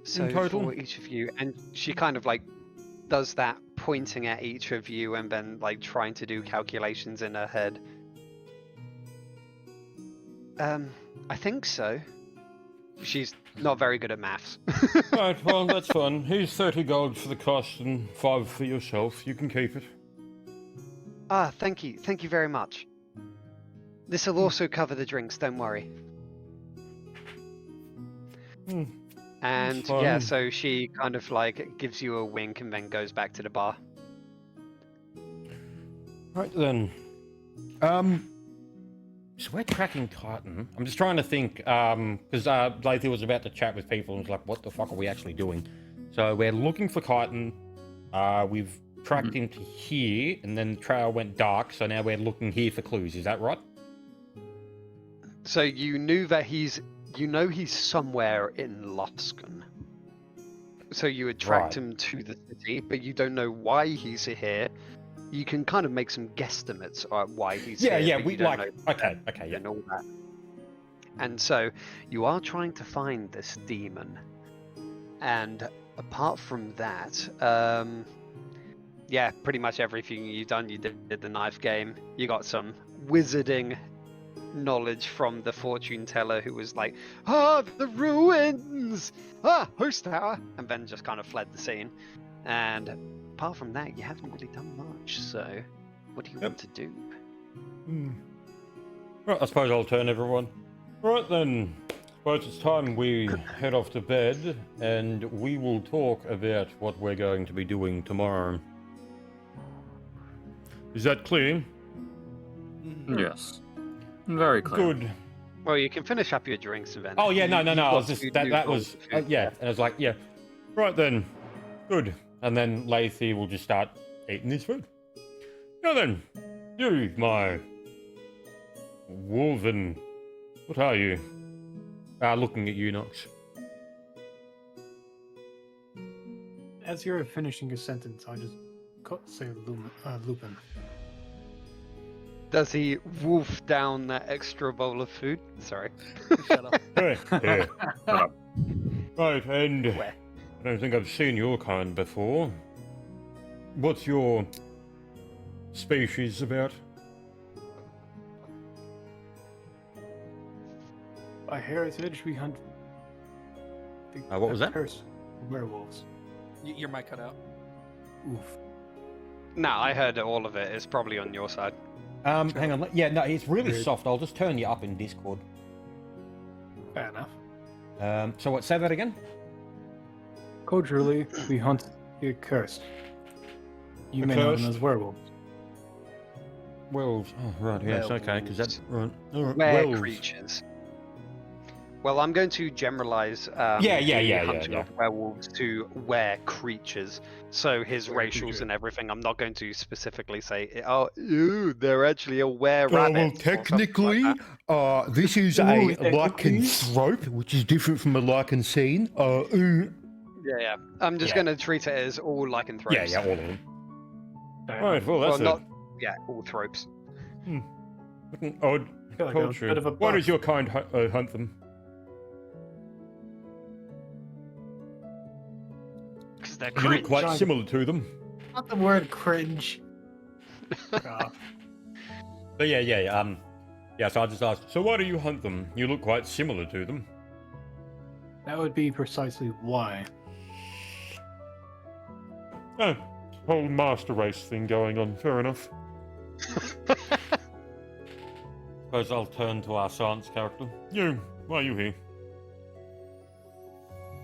So total? for each of you, and she kind of like does that, pointing at each of you and then like trying to do calculations in her head. I think so. She's not very good at maths. Right, well, that's fun. Here's 30 gold for the cost and 5 for yourself. You can keep it. Ah, thank you very much. This will also cover the drinks, don't worry. Hmm. And fine. yeah, so she kind of like gives you a wink and then goes back to the bar. Right then. So we're tracking Titan. I'm just trying to think, because Lathy was about to chat with people and was like, what the fuck are we actually doing? So we're looking for Titan. We've tracked into here, and then the trail went dark, so now we're looking here for clues. Is that right? So you knew that he's somewhere in Luskan. So you had tracked Right. him to the city, but you don't know why he's here. you can kind of make some guesstimates on why he's Yeah, here. yeah, but we you don't like. know Okay, yeah. and all that. And so you are trying to find this demon, and apart from that, yeah, pretty much everything you've done. You did the knife game. You got some wizarding knowledge from the fortune teller, who was like, "Ah, the ruins! Ah, host tower," and then just kind of fled the scene. And apart from that, you haven't really done much. So, what do you want to do? Right, I suppose I'll turn everyone. Right then, suppose it's time we head off to bed, and we will talk about what we're going to be doing tomorrow. Is that clear? Yes. Very clear. Good. Well, you can finish up your drinks and then. Oh yeah, no. You've I got was just two that new was bowls of food. yeah, and I was like, yeah. Right then, good. And then Lathy will just start eating his food. Now then, you, my Wolven, what are you? Looking at you, Nox. As you're finishing your sentence, I just say Lupin. Does he wolf down that extra bowl of food? Sorry. Shut up. Hey, yeah. Right, and Where? I don't think I've seen your kind before. What's your species about? By heritage, we hunt. What was that? Werewolves. Your mic cut out. Oof. No, I heard all of it. It's probably on your side. Hang on. Yeah, no, it's really Weird. soft. I'll just turn you up in Discord. Fair enough. So what? Say that again. Culturally, we hunt the accursed. You may know them as werewolves. Werewolves. Oh, right. Yes. Okay. Because that's right. All right. Were Werewolves. creatures. Well, I'm going to generalize Yeah. the hunting of werewolves to were creatures. So his Were racials creature. and everything, I'm not going to specifically say, oh, ew, they're actually a were Well, rabbit. technically, this is Ooh, a technically. lycanthrope, which is different from a lycansine. Yeah. I'm just Yeah. going to treat it as all lycanthropes. Yeah, all of them. Fair Right, enough. well, Well, that's not, all thropes. an odd I feel like a culture. bit of a Why buff. does your kind hunt them? Because they're You look cringe. quite John. similar to them. Not the word cringe. God. But yeah, so I just asked, so why do you hunt them? You look quite similar to them. That would be precisely why. Oh, whole master race thing going on. Fair enough. Suppose I'll turn to our science character. You, why are you here?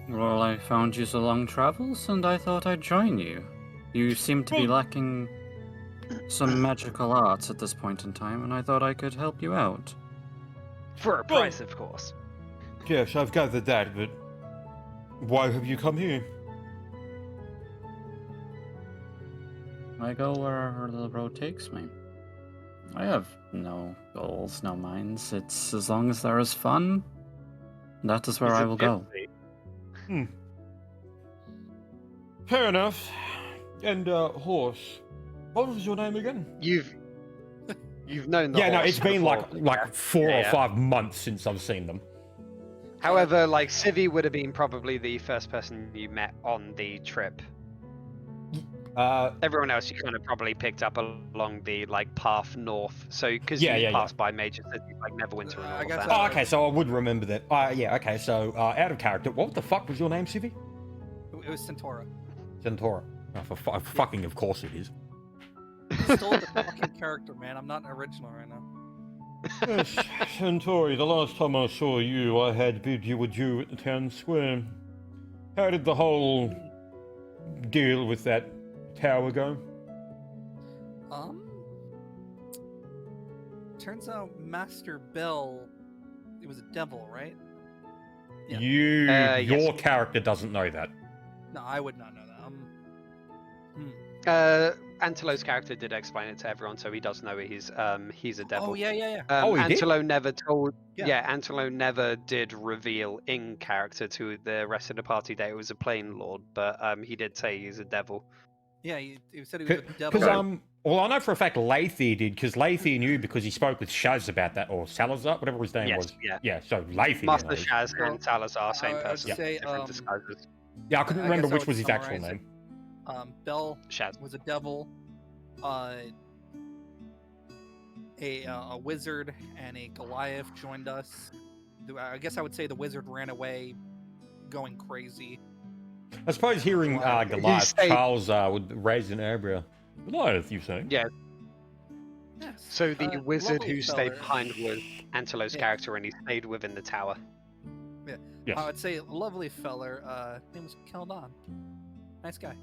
Well, I found you so long travels, and I thought I'd join you. You seem to be Well- lacking some magical arts at this point in time, and I thought I could help you out. For a Well- price, of course. Yes, I've gathered that, but why have you come here? I go wherever the road takes me. I have no goals, no minds. It's as long as there is fun, that is where He's I a will go. gypsy. Fair enough. And, horse. What was your name again? You've known the Yeah, no, horse it's been before. like 4 Yeah, or yeah. 5 months since I've seen them. However, like Civi would have been probably the first person you met on the trip. Everyone else you kind of probably picked up along the like path north. So because Yeah, you yeah, passed by major cities like Neverwinter and all I of guess that. Oh, okay, so I would remember that. Yeah, okay, so out of character, what the fuck was your name, Civi? It was Centaura. Centaura. Oh, fucking of course it is. You stole the fucking character, man. I'm not an original right now. Yes, Centauri, the last time I saw you, I had bid you adieu at the town square. How did the whole deal with that tower go? Turns out Master Bell, it was a devil, right? Yeah. Yes. Your character doesn't know that. No, I would not know that. Antelo's character did explain it to everyone, so he does know he's a devil. Oh yeah. He did? Antelo never told. Yeah. Yeah, Antelo never did reveal in character to the rest of the party that it was a plain lord, but he did say he's a devil. Yeah, he said he was a devil. Because well, I know for a fact Lathier did, because Lathier knew because he spoke with Shaz about that, or Salazar, whatever his name Yes, was. yeah. Yeah, so Lathier Master knows. Shaz Well, and Salazar, same I'd person, say, different disguises. Yeah, I couldn't I remember guess I which would was his actual summarize name. Bell Shaz. was a devil, a wizard, and a Goliath joined us. I guess I would say the wizard ran away, going crazy. I suppose hearing Goliath. Goliath, stayed- Charles would raise an eyebrow. Goliath, you saying? Yeah, Yes. so the wizard lovely who stayed feller. behind was Antelo's Yeah. character, and he stayed within the tower. Yes. I would say a lovely feller. Name was Keldon. Nice guy.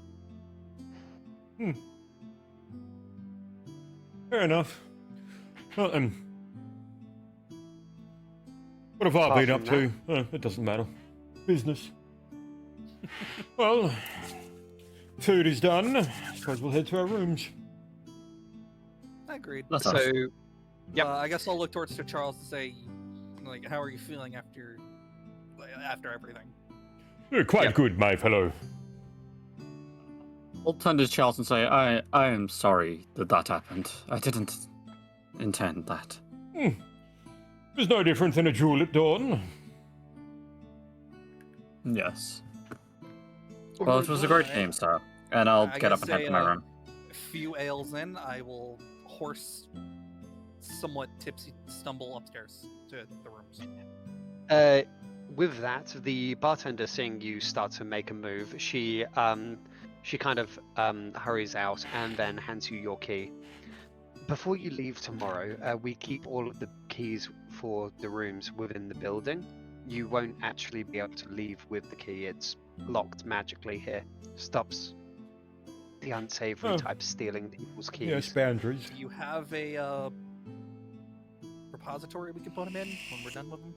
Fair enough. Well, what have I Apart been up from to? It doesn't matter. Business. Well, food is done. I suppose we'll head to our rooms. Agreed. That's us. So, yep. I guess I'll look towards to Charles to say, like, how are you feeling after everything? Quite Yep. good, my fellow. I'll turn to Charles and say, I am sorry that happened. I didn't intend that. There's no different than a jewel at dawn. Yes. Well, it was a great game, sir. And I'll I get up guess and head to my room. A few ales in, I will somewhat tipsy stumble upstairs to the rooms. With that, the bartender seeing you start to make a move, she kind of hurries out and then hands you your key. Before you leave tomorrow, we keep all of the keys for the rooms within the building. You won't actually be able to leave with the key. It's locked magically here. Stops the unsavory Oh. type stealing people's keys. Yes, boundaries. Do you have a repository we can put them in when we're done with them?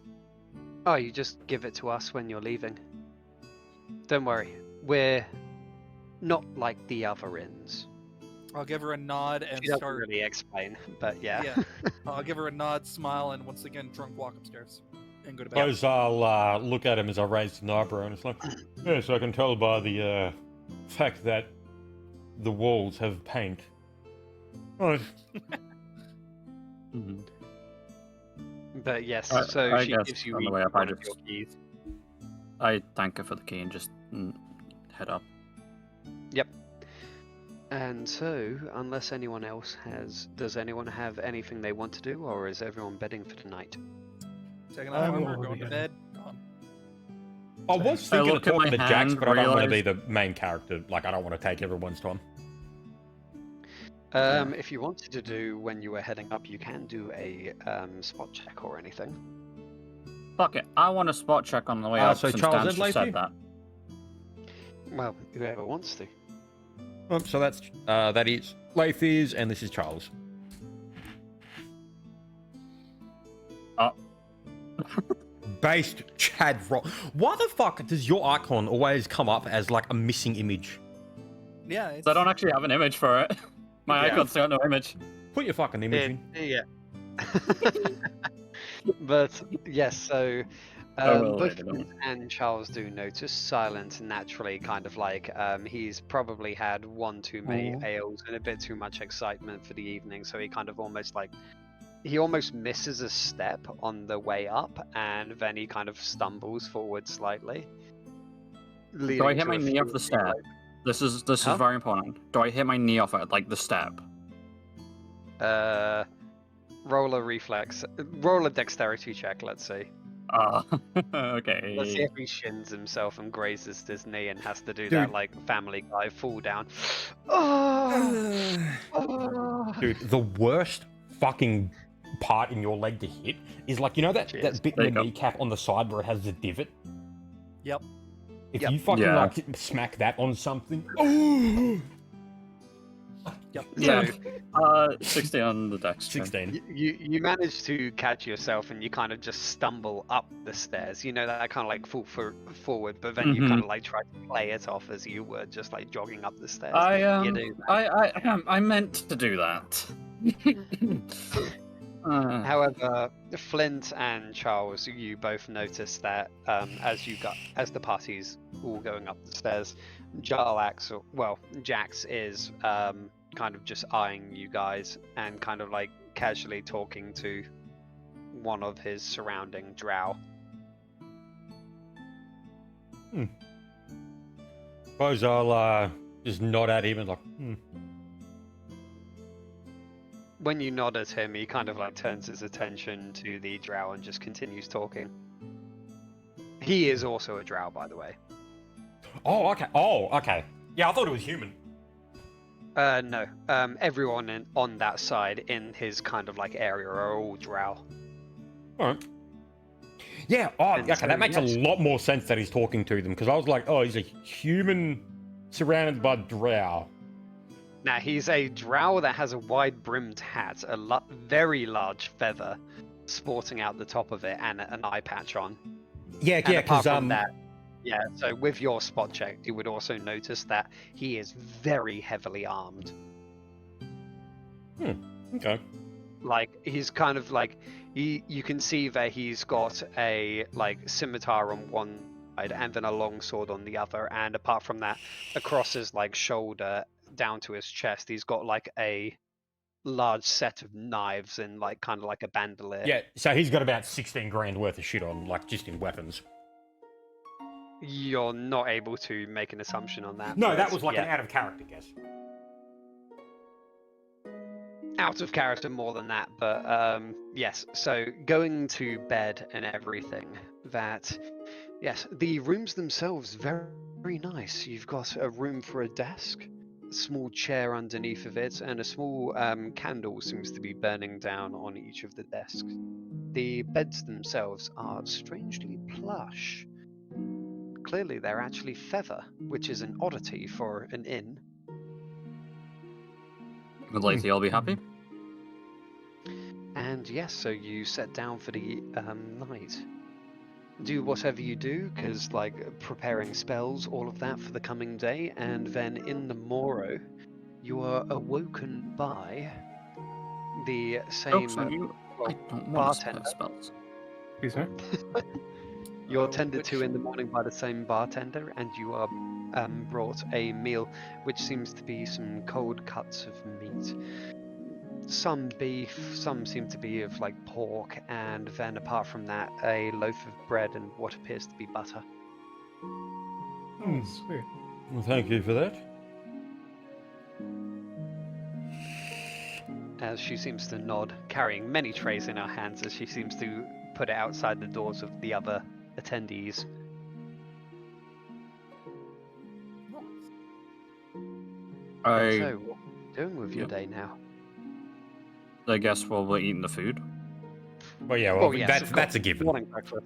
Oh, you just give it to us when you're leaving. Don't worry, we're not like the other inns. I'll give her a nod and She doesn't start. really explain, but yeah. Yeah. I'll give her a nod, smile, and once again, drunk walk upstairs and go to bed. Suppose I'll look at him as I raise an eyebrow, and it's like, yes, I can tell by the fact that the walls have paint. Right. Mhm. But yes, I- so I she guess gives you on the each way up, I one of just- your keys. I thank her for the key and just head up. And so, unless anyone else does anyone have anything they want to do, or is everyone bedding for tonight? Taking I'm off armor, already going to in. bed. Gone. I was I thinking of look at talking my to Jax, hand, but I don't want to be realise- the main character. Like, I don't want to take everyone's time. If you wanted to do when you were heading up, you can do a spot check or anything. Fuck it. I want a spot check on the way Ah, up so since Charles Dan and just said Lacey? that. Well, whoever wants to. So that is Lathiers, and this is Charles. Based Chad Rock. Why the fuck does your icon always come up as like a missing image? Yeah, it's, I don't actually have an image for it. My Yeah. icon's got no image. Put your fucking image in. Yeah. But yes, so will both later, don't Flint and Charles do notice Silent naturally kind of like he's probably had one too many ales and a bit too much excitement for the evening, so he kind of almost misses a step on the way up, and then he kind of stumbles forward slightly. Do I hit my knee off the step? This is Huh? very important. Do I hit my knee off it, like the step? Roll a dexterity check, let's see. Okay. Let's see if he shins himself and grazes his knee and has to do Dude. that like Family Guy fall down. Oh, oh. Dude, the worst fucking part in your leg to hit is like, you know that Cheers. bit There in you the go. kneecap on the side where it has the divot? Yep. If Yep. you fucking Yeah. like smack that on something, oh, Yep. Yeah. So 16 on the dex. check. 16. you manage to catch yourself and you kind of just stumble up the stairs. You know that kind of like fall forward, but then you kind of like try to play it off as you were just like jogging up the stairs. You do. I meant to do that. However, Flint and Charles, you both notice that as the party's all going up the stairs, Jax is kind of just eyeing you guys and kind of like casually talking to one of his surrounding drow. Suppose I'll just nod at him and like, When you nod at him, he kind of like turns his attention to the drow and just continues talking. He is also a drow, by the way. Oh, okay. Oh, okay. Yeah, I thought it was human. No. Everyone on that side in his kind of like area are all drow. Alright. Yeah, oh, And okay, so, that makes yes. a lot more sense that he's talking to them, because I was like, oh, he's a human surrounded by drow. Now, he's a drow that has a wide-brimmed hat, a very large feather sporting out the top of it, and an eye patch on. Yeah, And yeah, apart because, from that, yeah, so with your spot check, you would also notice that he is very heavily armed. okay. Like, he's kind of like, you can see that he's got a, like, scimitar on one side and then a long sword on the other, and apart from that, across his, like, shoulder down to his chest, he's got, like, a large set of knives and, like, kind of like a bandolier. Yeah, so he's got about 16 grand worth of shit on, like, just in weapons. You're not able to make an assumption on that. No, but, that was like yeah, an out-of-character guess. out of character more than that, but yes, so going to bed and everything, that, yes, the rooms themselves, very, very nice. You've got a room for a desk, a small chair underneath of it, and a small candle seems to be burning down on each of the desks. The beds themselves are strangely plush. Clearly they're actually feather, which is an oddity for an inn. Would Lathy all be happy? And yes, so you set down for the night. Do whatever you do, because like preparing spells, all of that for the coming day, and then in the morrow, you are awoken by the same So you, I don't want to bartender. spells. Excuse me? You're tended to in the morning by the same bartender, and you are brought a meal, which seems to be some cold cuts of meat. Some beef, some seem to be of like pork, and then apart from that, a loaf of bread and what appears to be butter. Oh, sweet. Well, thank you for that. As she seems to nod, carrying many trays in her hands as she seems to put it outside the doors of the other attendees. So, what are you doing with your day now? I guess while we're eating the food. Well, yeah, well, Oh, yes, of that's a course. given. Morning breakfast.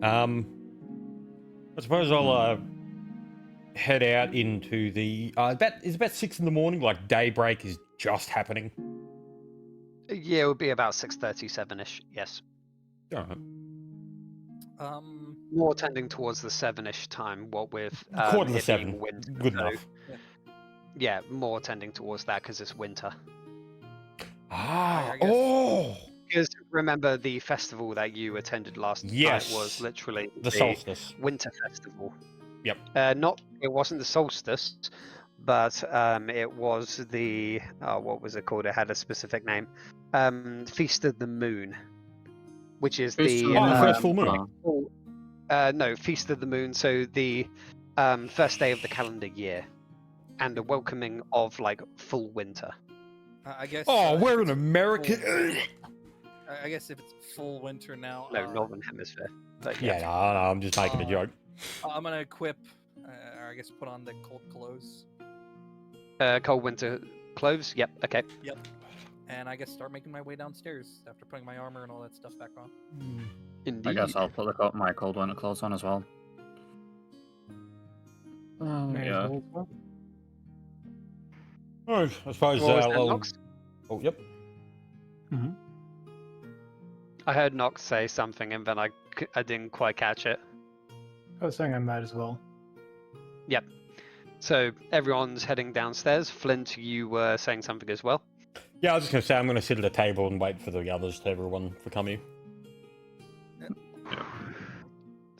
I suppose I'll head out into the. It's about 6 in the morning. Like daybreak is just happening. Yeah, it would be about 6:37ish. Yes, Alright. more tending towards the 7ish time. What with Quarter to it 7. being winter, Good so, enough. yeah, more tending towards that because it's winter. Ah, I guess- oh, Because remember, the festival that you attended last Yes, night was literally the solstice. winter festival. Yep. It wasn't the solstice, but it was the what was it called? It had a specific name. Feast of the Moon, which is Feast of the the Moon. first full moon. no, Feast of the Moon. So the first day of the calendar year, and the welcoming of like full winter. I guess. Oh, if we're it's in America. I guess if it's full winter now. No, Northern Hemisphere. But Yeah, no, I'm just making a joke. I'm gonna equip, or I guess put on the cold clothes. Cold winter clothes. Yep. Okay. Yep. And I guess start making my way downstairs after putting my armor and all that stuff back on. Indeed. I guess I'll put my cold winter clothes on as well. Yeah. Oh, I suppose What was that, I'll. Nox? Oh, yep. I heard Nox say something and then I didn't quite catch it. I was saying I'm mad as well. Yep. So everyone's heading downstairs. Flint, you were saying something as well. Yeah, I was just gonna say I'm gonna sit at a table and wait for the others to everyone to come here.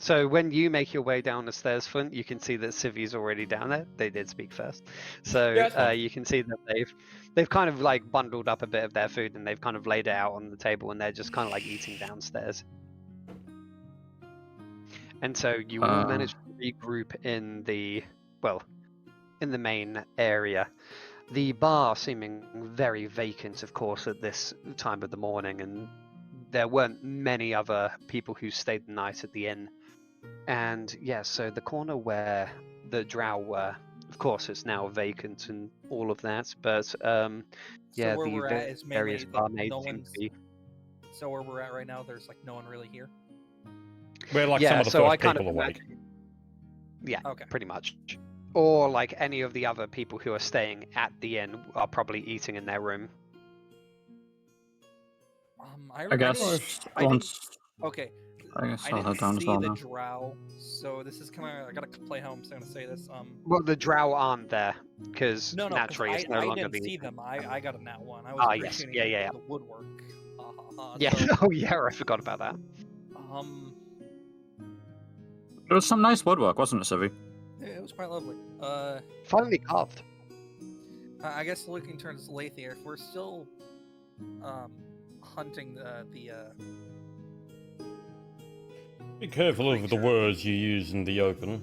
So when you make your way down the stairs, Flint, you can see that Civi's already down there. They did speak first, so Yeah, that's fine. you can see that they've kind of like bundled up a bit of their food and they've kind of laid it out on the table and they're just kind of like eating downstairs. And so you all manage to regroup in the main area. The bar seeming very vacant, of course, at this time of the morning, and there weren't many other people who stayed the night at the inn. And yeah, so the corner where the drow were, of course, it's now vacant and all of that. But yeah, where the we're at is mainly various that barmaids no seem one's. to be. So where we're at right now, there's like no one really here. We're like Yeah, some of the so I first kind people of awake. Yeah, Okay. pretty much. Or like any of the other people who are staying at the inn are probably eating in their room. I guess I didn't- once. Okay. I guess I I'll head didn't down as see well the now. drow, so this is kind of. I gotta play how I'm gonna say this. Well, the drow aren't there because No, 'cause naturally it's no I longer didn't the. see them. I got a nat one. I was Ah, yes. appreciating Yeah. the woodwork. Yeah. So, Oh, yeah. I forgot about that. It was some nice woodwork, wasn't it, Civi? it was quite lovely. Finally carved. I guess looking towards Lathier, if we're still hunting the Be careful of the creature. words you use in the open.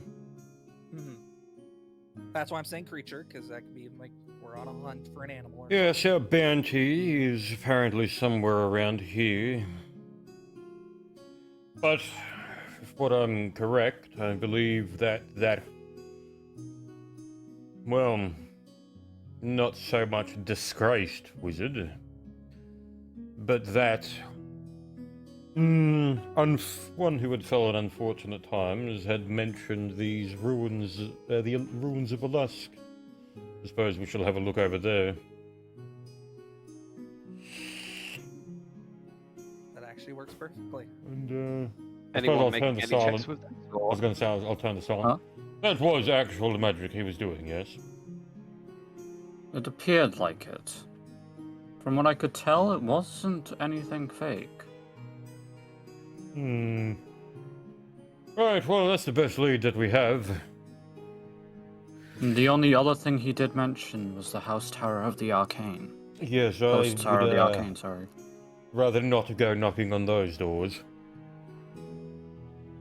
That's why I'm saying creature, because that could be like we're on a hunt for an animal. Or Yes, our bounty is apparently somewhere around here. But, if what I'm correct, I believe that, well, not so much disgraced wizard, but that one who had fell in unfortunate times had mentioned these ruins, the ruins of Alusk. I suppose we shall have a look over there. That actually works perfectly. And, I suppose Anyone I'll making turn the any silent. checks with that? I was going to say I'll turn the silent. Huh? That was actual magic he was doing, yes. It appeared like it. From what I could tell, it wasn't anything fake. Right, well, that's the best lead that we have. And the only other thing he did mention was the House Tower of the Arcane. Yes, I House Tower of would the Arcane, sorry. rather not go knocking on those doors.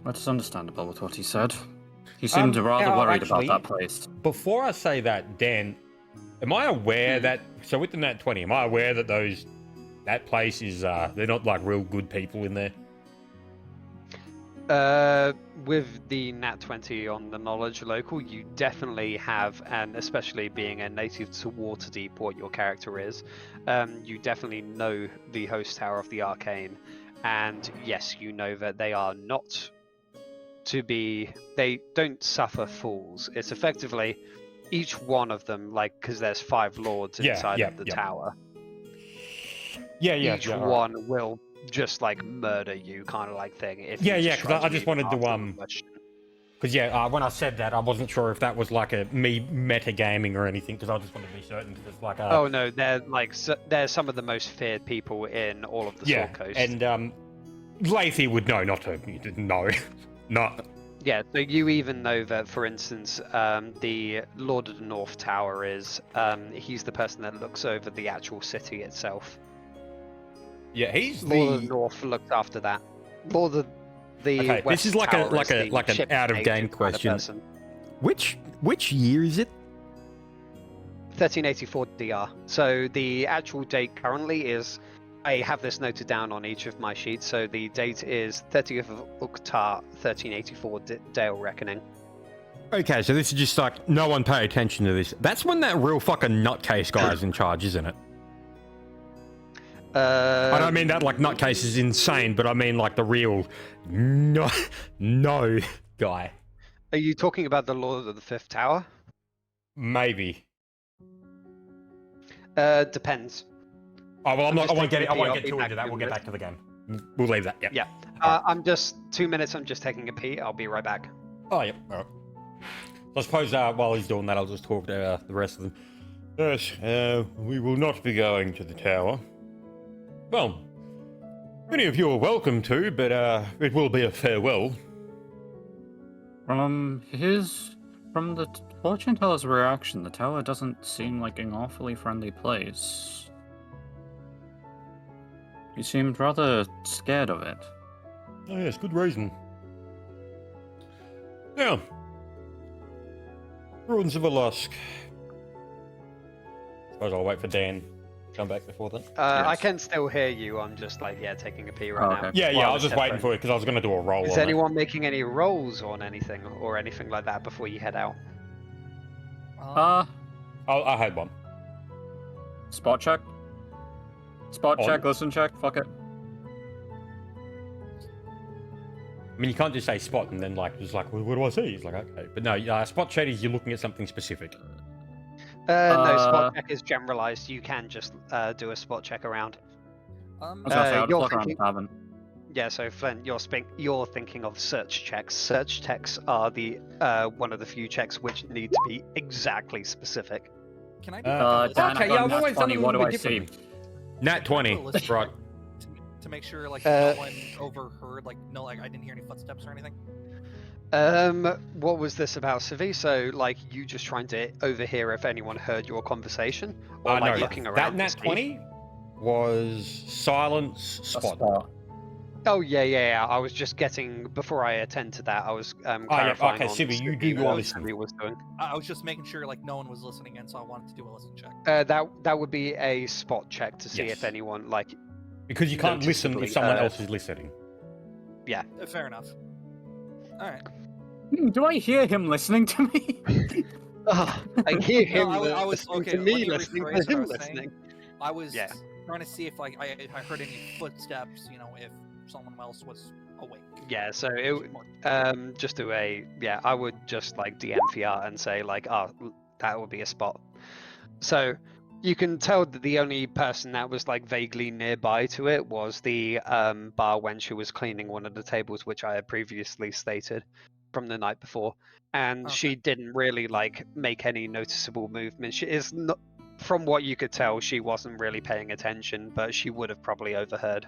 That's understandable with what he said. He seemed rather now, worried actually- about that place. Before I say that, Dan, am I aware that, so with the Nat 20, am I aware that that place is, they're not like real good people in there? With the Nat 20 on the knowledge local, you definitely have, and especially being a native to Waterdeep, what your character is, you definitely know the Host Tower of the Arcane, and yes, you know that they are not they don't suffer fools. It's effectively each one of them, like, because there's 5 lords inside of the tower. Each one will just like murder you, kind of like thing. If because I just wanted to because when I said that, I wasn't sure if that was like a me metagaming or anything, because I just wanted to be certain. Because it's like oh no, they're like they're some of the most feared people in all of the Sword Coast. And Lathy would know not to no, not. Yeah, so you even know that, for instance, the Lord of the North Tower is he's the person that looks over the actual city itself. Yeah, he's Lord of the North looks after that. Lord of the Okay, West this is like Tower is an the out of game ship agent kind of question. person. Which year is it? 1384 DR. So the actual date currently is, I have this noted down on each of my sheets. So the date is 30th of Uktar, 1384 Dale Reckoning. Okay, so this is just like no one pay attention to this. That's when that real fucking nutcase guy is in charge, isn't it? I don't mean that like nutcase is insane, but I mean like the real no guy. Are you talking about the Lord of the Fifth Tower? Maybe. Depends. Oh well, I won't get I'll too be into back that. in We'll a get minute. back to the game. We'll leave that. Yeah. Yeah. I'm just 2 minutes. I'm just taking a pee. I'll be right back. Oh yep. All right. I suppose while he's doing that, I'll just talk to the rest of them. Yes, we will not be going to the tower. Well, many of you are welcome to, but it will be a farewell. From the fortune teller's reaction, the tower doesn't seem like an awfully friendly place. He seemed rather scared of it. Oh yes, good reason. Now, Ruins of Alusk. Suppose I'll wait for Dan to come back before then. I Yes. can still hear you. I'm just like, yeah, taking a pee right Oh, now. okay. Yeah, while I the was just waiting headphone- for it because I was going to do a roll Is on anyone making any rolls on anything or anything like that before you head out? Uh, I had one. spot check? Spot On. check, listen check, fuck it. I mean, you can't just say spot and then like, just like, well, what do I see? He's like, okay. But no, spot check is you're looking at something specific. No, spot check is generalized. You can just do a spot check around. I was gonna say, I'll you're just look around the thinking- tavern. Yeah, so Flint, you're thinking of search checks. Search checks are the one of the few checks which need to be exactly specific. Can I do Dan, Okay, I yeah, got I've nat always done 20, it a what do little I bit see? differently. Nat 20, listen right. to make sure like Uh, no one overheard, like no, like I didn't hear any footsteps or anything? What was this about, Civi? So, like, you just trying to overhear if anyone heard your conversation, or like No, looking around? that to Nat see? 20 was silence A spot. spot. Oh yeah. I was just getting before I attend to that. I was yeah, clarifying okay, on Civi, you Civi do your what listen. Civi was doing. I was just making sure like no one was listening in, so I wanted to do a listen check. That would be a spot check to see Yes. if anyone like. Because you can't listen Noticeably, if someone else is listening. Fair enough. All right. Do I hear him listening to me? I hear him No, I was listening okay. to Let me me listening rephrase to him what I was saying. listening. I was Yeah. trying to see if like I heard any footsteps. You know, if someone else was awake. Yeah, so just do a I would just like DM Fiat and say like, that would be a spot. So you can tell that the only person that was like vaguely nearby to it was the bar wench who was cleaning one of the tables, which I had previously stated from the night before, and Okay. she didn't really like make any noticeable movement. She is not, from what you could tell, she wasn't really paying attention, but she would have probably overheard.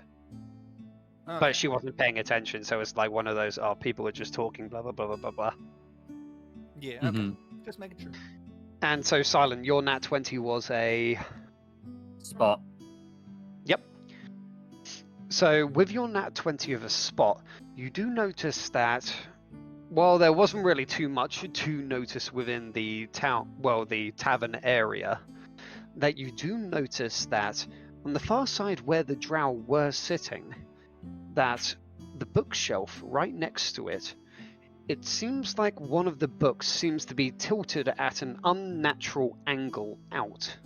Okay. But she wasn't paying attention, so it's like one of those, people are just talking, blah blah blah blah blah blah. Yeah. Okay. Mhm. Just making sure. And so, Silent, your nat 20 was a. Spot. Yep. So, with your nat 20 of a spot, you do notice that, while there wasn't really too much to notice within the the tavern area, that you do notice that on the far side where the drow were sitting, that the bookshelf right next to it, it seems like one of the books seems to be tilted at an unnatural angle out.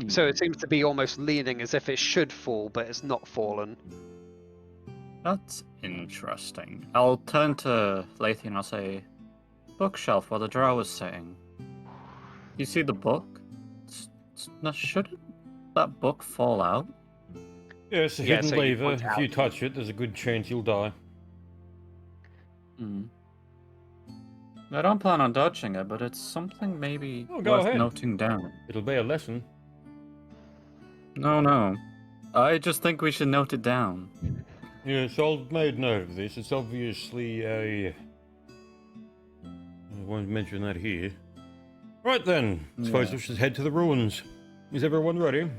So it seems to be almost leaning as if it should fall, but it's not fallen. That's interesting. I'll turn to Lathy and I'll say, bookshelf, what the drow was saying. You see the book? Shouldn't that book fall out? Yeah, it's a Yeah, hidden so you lever. point If you out- touch it, there's a good chance you'll die. I don't plan on dodging it, but it's something maybe Oh, go worth ahead. noting down. It'll be a lesson. No. I just think we should note it down. Yes, I've made note of this. It's obviously a... I won't mention that here. Right then, suppose Yeah. we should head to the ruins. Is everyone ready?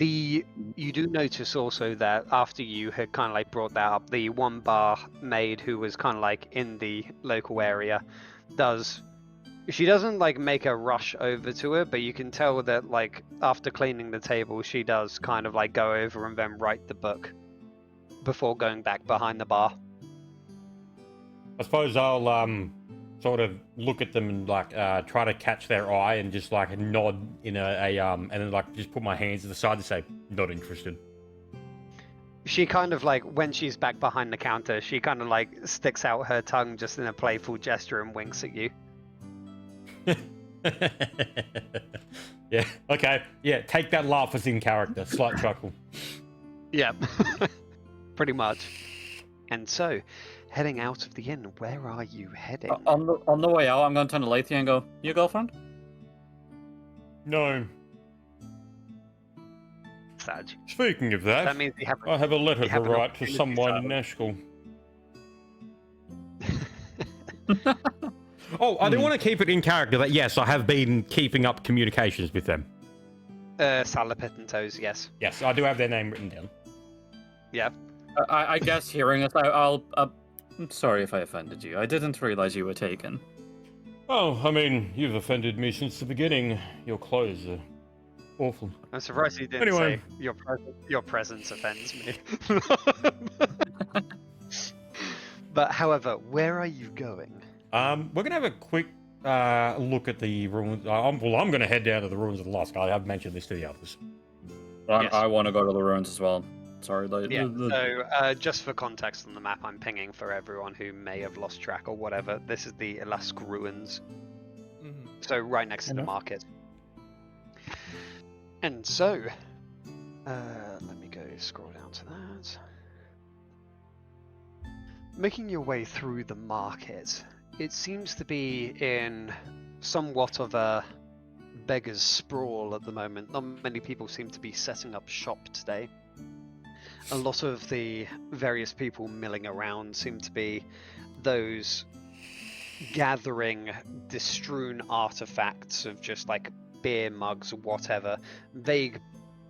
You do notice also that after you had kind of like brought that up, the one bar maid who was kind of like in the local area she doesn't like make a rush over to it, but you can tell that like after cleaning the table, she does kind of like go over and then write the book before going back behind the bar. I suppose I'll sort of look at them and like try to catch their eye and just like nod in and then like just put my hands to the side to say not interested. She kind of like, when she's back behind the counter, she kind of like sticks out her tongue just in a playful gesture and winks at you. Yeah. Okay. Yeah. Take that laugh as in character. Slight chuckle. Yeah, pretty much. And so, heading out of the inn, where are you heading? On the way out, I'm going to turn to Lathy and go, your girlfriend? No. Sag. Speaking of that, That means you have. I have a letter you to have an write to opportunity, someone in Simon. Nashkel. Oh, I do want to keep it in character that yes, I have been keeping up communications with them. Salapit and Toes, yes. Yes, I do have their name written down. Yeah. I guess hearing it, I'm sorry if I offended you. I didn't realize you were taken. Oh, I mean, you've offended me since the beginning. Your clothes are awful. I'm surprised you didn't Anyway. say your presence offends me. But however, where are you going? We're gonna have a quick look at the ruins. I'm gonna head down to the ruins of the Lost. I have mentioned this to the others. Yes. I want to go to the ruins as well. Sorry. Yeah. So, just for context on the map, I'm pinging for everyone who may have lost track or whatever. This is the Elask ruins. Mhm. So right next to the market. And so, let me go scroll down to that. Making your way through the market, it seems to be in somewhat of a beggar's sprawl at the moment. Not many people seem to be setting up shop today. A lot of the various people milling around seem to be those gathering distrewn artifacts of just like beer mugs or whatever, vague,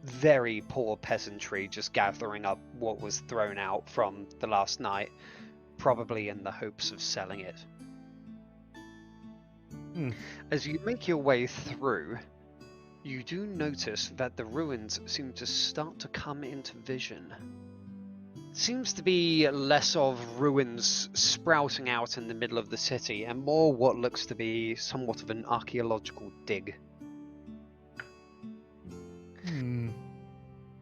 very poor peasantry just gathering up what was thrown out from the last night, probably in the hopes of selling it. As you make your way through, you do notice that the ruins seem to start to come into vision. Seems to be less of ruins sprouting out in the middle of the city and more what looks to be somewhat of an archaeological dig.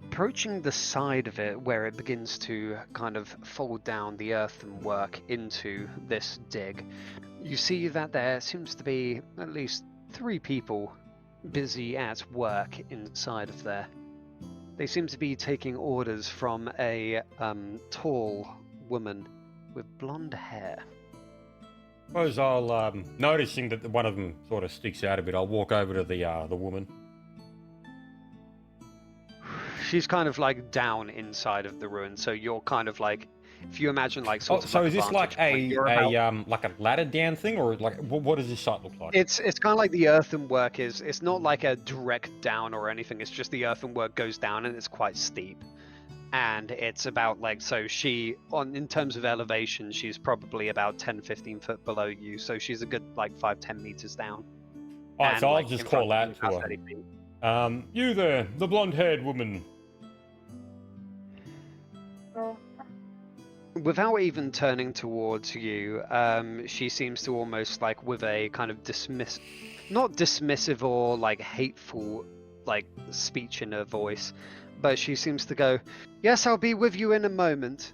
Approaching the side of it where it begins to kind of fold down the earthenwork into this dig, you see that there seems to be at least 3 people busy at work inside of there. They seem to be taking orders from a tall woman with blonde hair. Suppose I'll, noticing that one of them sort of sticks out a bit, I'll walk over to the woman. She's kind of like down inside of the ruin, so you're kind of like, if you imagine like sort of. So like is this like vantage point, like a ladder down thing, or like what does this site look like? It's kind of like the earthenwork is. It's not like a direct down or anything. It's just the earthenwork goes down and it's quite steep, and it's about like so she in terms of elevation, she's probably about 10-15 foot below you. So she's a good like 5-10 meters down. Alright, so I'll like, just in front call of out you, to about her. 30 feet. You there, the blonde-haired woman. Without even turning towards you, she seems to almost like with a kind of not dismissive or like hateful like speech in her voice, but she seems to go, "Yes, I'll be with you in a moment,"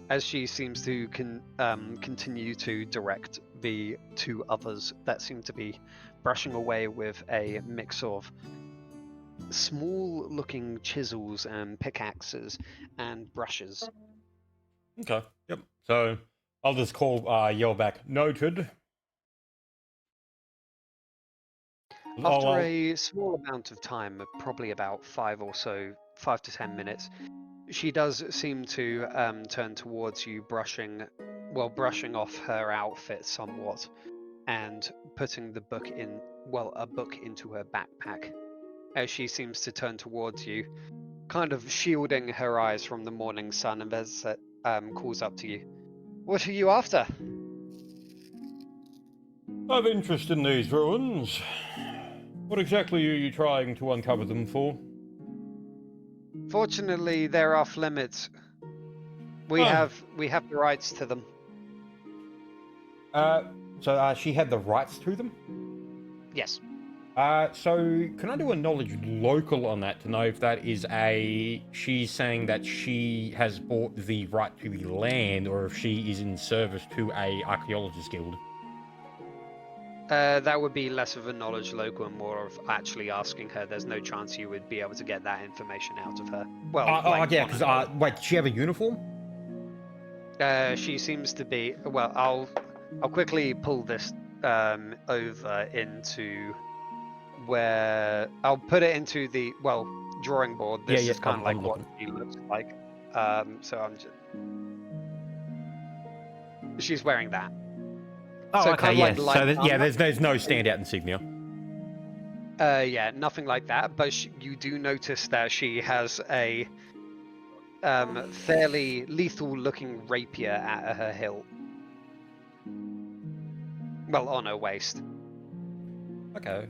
as she seems to continue to direct the 2 others that seem to be brushing away with a mix of small looking chisels and pickaxes and brushes. Okay, yep. So I'll just yell back, noted. After a small amount of time, probably about 5 to 10 minutes, she does seem to turn towards you, brushing off her outfit somewhat, and putting the book a book into her backpack. As she seems to turn towards you, kind of shielding her eyes from the morning sun, and as calls up to you, "What are you after?" I've interest in these ruins. What exactly are you trying to uncover them for? Fortunately, they're off limits. We have the rights to them. So she had the rights to them? Yes. So can I do a knowledge local on that to know if that is she's saying that she has bought the right to the land, or if she is in service to a archaeologist guild? That would be less of a knowledge local and more of actually asking her. There's no chance you would be able to get that information out of her. Well, yeah, because wait, does she have a uniform? She seems to be. Well, I'll quickly pull this over into where I'll put it into the drawing board. This is kind of like what she looks like. So I'm just. She's wearing that. Oh, So okay, kind of yes. like light armor. There's no standout insignia. Yeah, nothing like that. But you do notice that she has a fairly lethal-looking rapier at her hilt. Well, on her waist. Okay.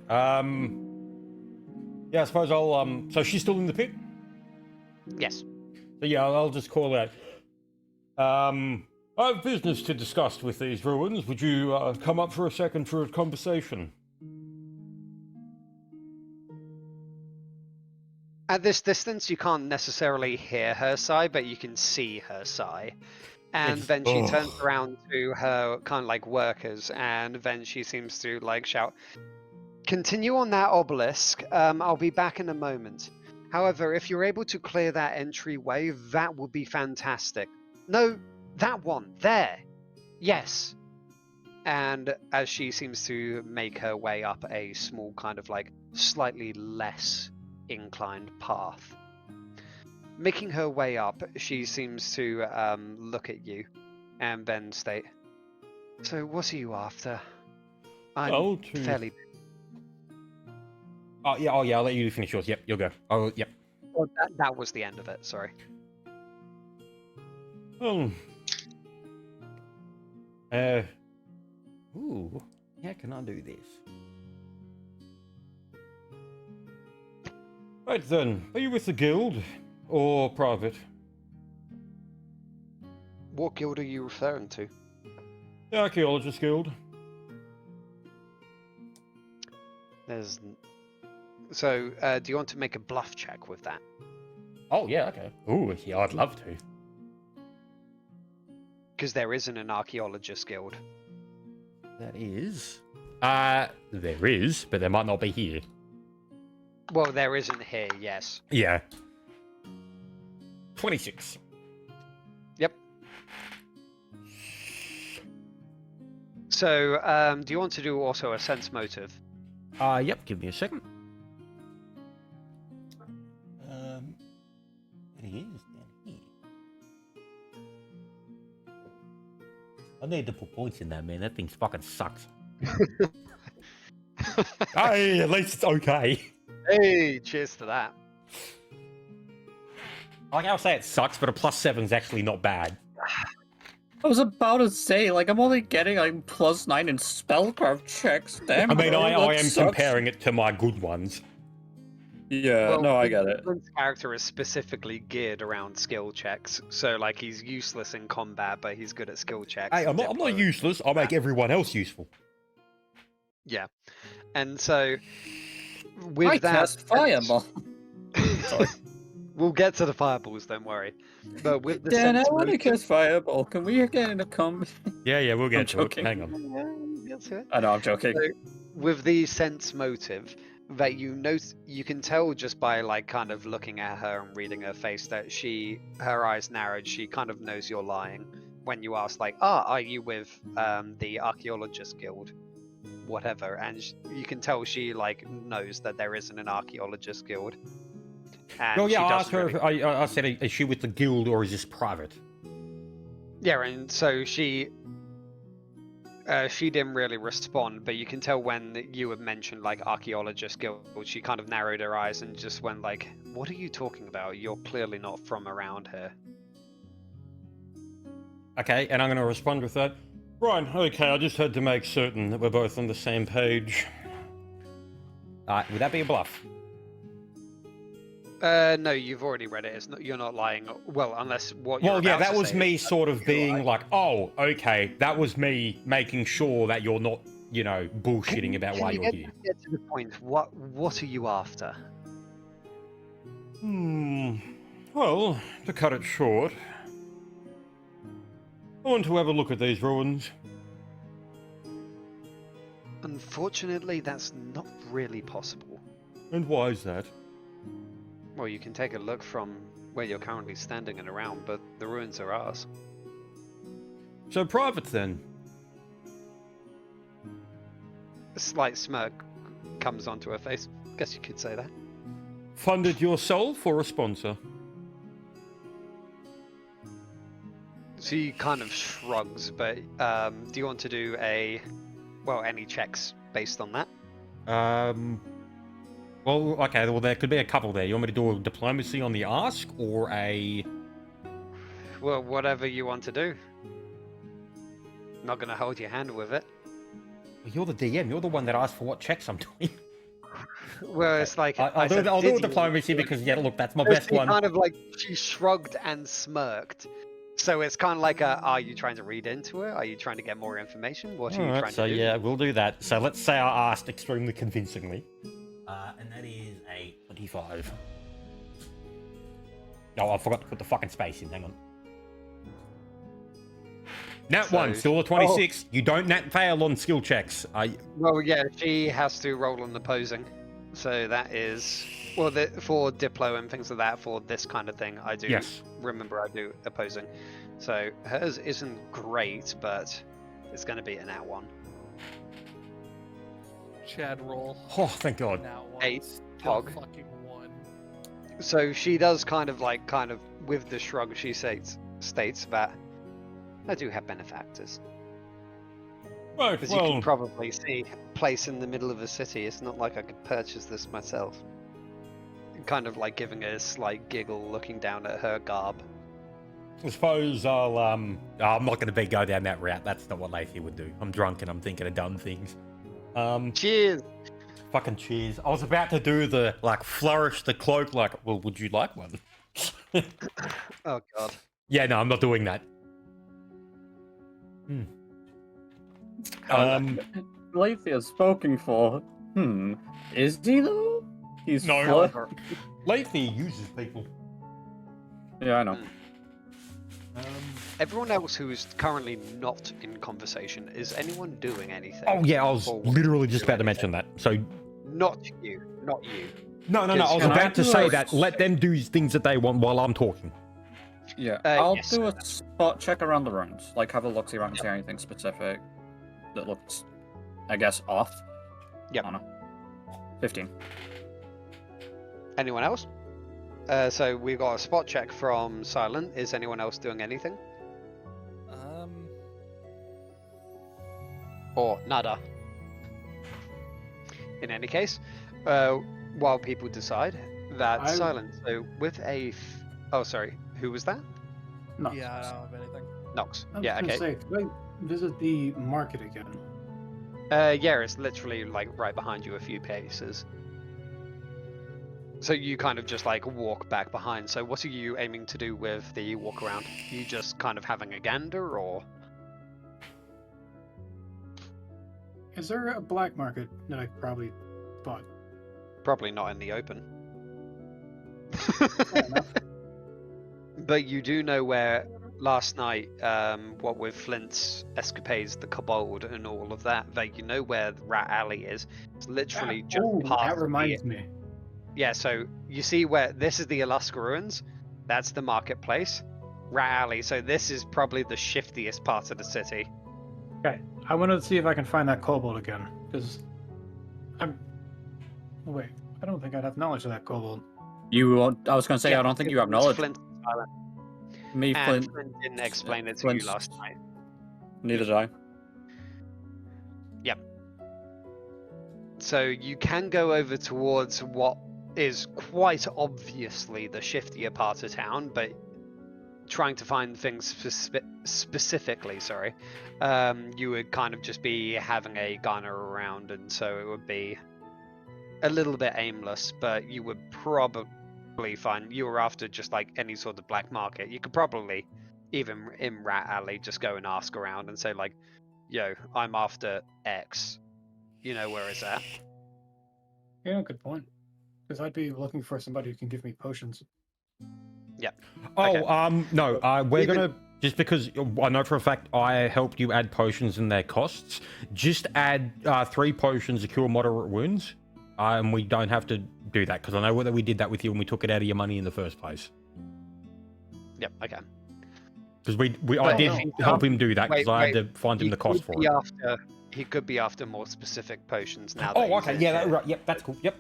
Yeah, I suppose I'll so she's still in the pit? Yes. So yeah, I'll just call out. I have business to discuss with these ruins. Would you come up for a second for a conversation? At this distance, you can't necessarily hear her sigh, but you can see her sigh. And It's- then she ugh. turns around to her kind of like workers, and then she seems to like shout, "Continue on that obelisk. I'll be back in a moment. However, if you're able to clear that entryway, that would be fantastic. No, that one there. Yes." And as she seems to make her way up a small kind of like slightly less inclined path. Making her way up, she seems to look at you and then state, "So what are you after? I'm Oh, to- fairly..." Oh yeah, I'll let you finish yours. Yep, you'll go. Oh, yep. Well, that was the end of it, sorry. Ooh, how can I do this? Right then, are you with the guild or private? What guild are you referring to? The Archaeologist Guild. There's... So, do you want to make a bluff check with that? Oh yeah, okay. Ooh, yeah, I'd love to. Because there isn't an archaeologist guild. That is. There is, but there might not be here. Well, there isn't here, yes. Yeah. 26. Yep. So, do you want to do also a sense motive? Yep, give me a second. It is down here. I need to put points in that, man. That thing fucking sucks. Hey, at least it's okay. Hey, cheers to that. Like, I'll say it sucks, but a +7's actually not bad. I was about to say, like, I'm only getting like +9 in spellcraft checks. Damn. I mean, bro, I that am sucks. comparing it to my good ones. Yeah, Well, no, I get it. Flint's character is specifically geared around skill checks, so like he's useless in combat, but he's good at skill checks. Hey, I'm not useless. I make everyone else useful. Yeah, and so with I that, cast fireball. Sorry. we'll get to the fireballs. Don't worry. But with the Dan, I sense want to motive- cast fireball. Can we get in a combat? Yeah, we'll I'm get to it. joking. Hang on. Yeah, we'll get to it. I know, I'm joking. So, with the sense motive that you can tell just by like kind of looking at her and reading her face that her eyes narrowed. She kind of knows you're lying when you ask like, are you with the archaeologist guild, whatever, and you can tell she like knows that there isn't an archaeologist guild. And Well, yeah, she I doesn't asked her. really- I said, is she with the guild or is this private? Yeah, and so she didn't really respond, but you can tell when you had mentioned like archaeologist guild, she kind of narrowed her eyes and just went like, "What are you talking about? You're clearly not from around here." Okay, and I'm going to respond with that. Right, okay, I just had to make certain that we're both on the same page. Would that be a bluff? No, you've already read it. You're not lying. Well, unless what you're Well, yeah, about that to was say me is that sort of you're being lying. like, oh, okay, that was me making sure that you're not, bullshitting about Can why you you're here. get to the point. What are you after? Well, to cut it short, I want to have a look at these ruins. Unfortunately, that's not really possible. And why is that? Well, you can take a look from where you're currently standing and around, but the ruins are ours. So private then? A slight smirk comes onto her face. Guess you could say that. Funded yourself or a sponsor? She kind of shrugs, but do you want to do any checks based on that? Well, okay, well, there could be a couple there. You want me to do a diplomacy on the ask, or a... Well, whatever you want to do. Not gonna hold your hand with it. You're the DM. You're the one that asked for what checks I'm doing. Well, it's like I'll do "Did a diplomacy you?" because, yeah, look, that's my So best she one. kind of like she shrugged and smirked. So it's kind of like are you trying to read into it? Are you trying to get more information? What are you Alright, trying so to do? yeah, we'll do that. So let's say I asked extremely convincingly. And that is a 25. Oh, I forgot to put the fucking space in. Hang on. Nat So- 1, still a 26. You don't nat fail on skill checks. Well, yeah, she has to roll on opposing. So that is for Diplo and things like that. For this kind of thing, I do. Yes. Remember, I do opposing. So hers isn't great, but it's going to be an at 1. Chad roll. Oh, thank God. Now one. 8, Still Hog. fucking 1. So she does kind of with the shrug, she states that I do have benefactors. Right, As you can probably see, place in the middle of a city. It's not like I could purchase this myself. Kind of like giving a slight giggle, looking down at her garb. I suppose I'm not going to go down that route. That's not what Lathy would do. I'm drunk and I'm thinking of dumb things. Cheers! Fucking cheers. I was about to do the, flourish the cloak, well, would you like one? Oh god. Yeah, no, I'm not doing that. Lately is spoken for. Is he though? He's No. flirt- Lathy uses people. Yeah, I know. Everyone else who is currently not in conversation, is anyone doing anything? Oh, yeah, I was Or want literally just do about to anything? mention that. So, Not you. Not you. no, I was Can I about to do say a- that. Let them do things that they want while I'm talking. Yeah, I'll yes. do a spot check around the rooms. Like, have a look, see if I can see anything specific that looks, I guess, off. Yep. I don't know. 15. Anyone else? So we've got a spot check from Silent. Is anyone else doing anything? Or nada? In any case, while people decide, that Silent. So with a... Oh, sorry. Who was that? No. Yeah, I don't have anything. Nox. I was Yeah, gonna okay. say, could I visit the market again? Yeah, it's literally right behind you a few paces. So you kind of just walk back behind. So what are you aiming to do with the walk around? You just kind of having a gander, or? Is there a black market that I could probably spot? Probably not in the open. Fair enough. But you do know where last night, what with Flint's escapades, the kobold and all of that, you know where the Rat Alley is. It's literally just past that the- reminds me. Yeah, so you see where this is the Alaska Ruins, that's the marketplace. Rat Alley, so this is probably the shiftiest part of the city. Okay, I want to see if I can find that kobold again, because I'm... Oh, wait, I don't think I'd have knowledge of that kobold. I was going to say, I don't think you have it's knowledge. Flint Island, Me, and Flint, Flint didn't explain it to Flint's- you last night. neither did I. So you can go over towards what is quite obviously the shiftier part of town, but trying to find things specifically, you would kind of just be having a gunner around, and so it would be a little bit aimless, but you would probably find you were after just any sort of black market. You could probably, even in Rat Alley, just go and ask around and say yo, I'm after X. You know where it's at. Yeah, good point. Because I'd be looking for somebody who can give me potions. Oh, Okay. no, we're Even- gonna, just because I know for a fact I helped you add potions and their costs, just add 3 potions to cure moderate wounds, and we don't have to do that, because I know whether we did that with you and we took it out of your money in the first place. Yep, okay. Because I But did no, help him do that, because wait, I had to find him the cost for it. He could be after more specific potions now. Oh, that okay, he's yeah, in here. right, yep, that's cool, yep.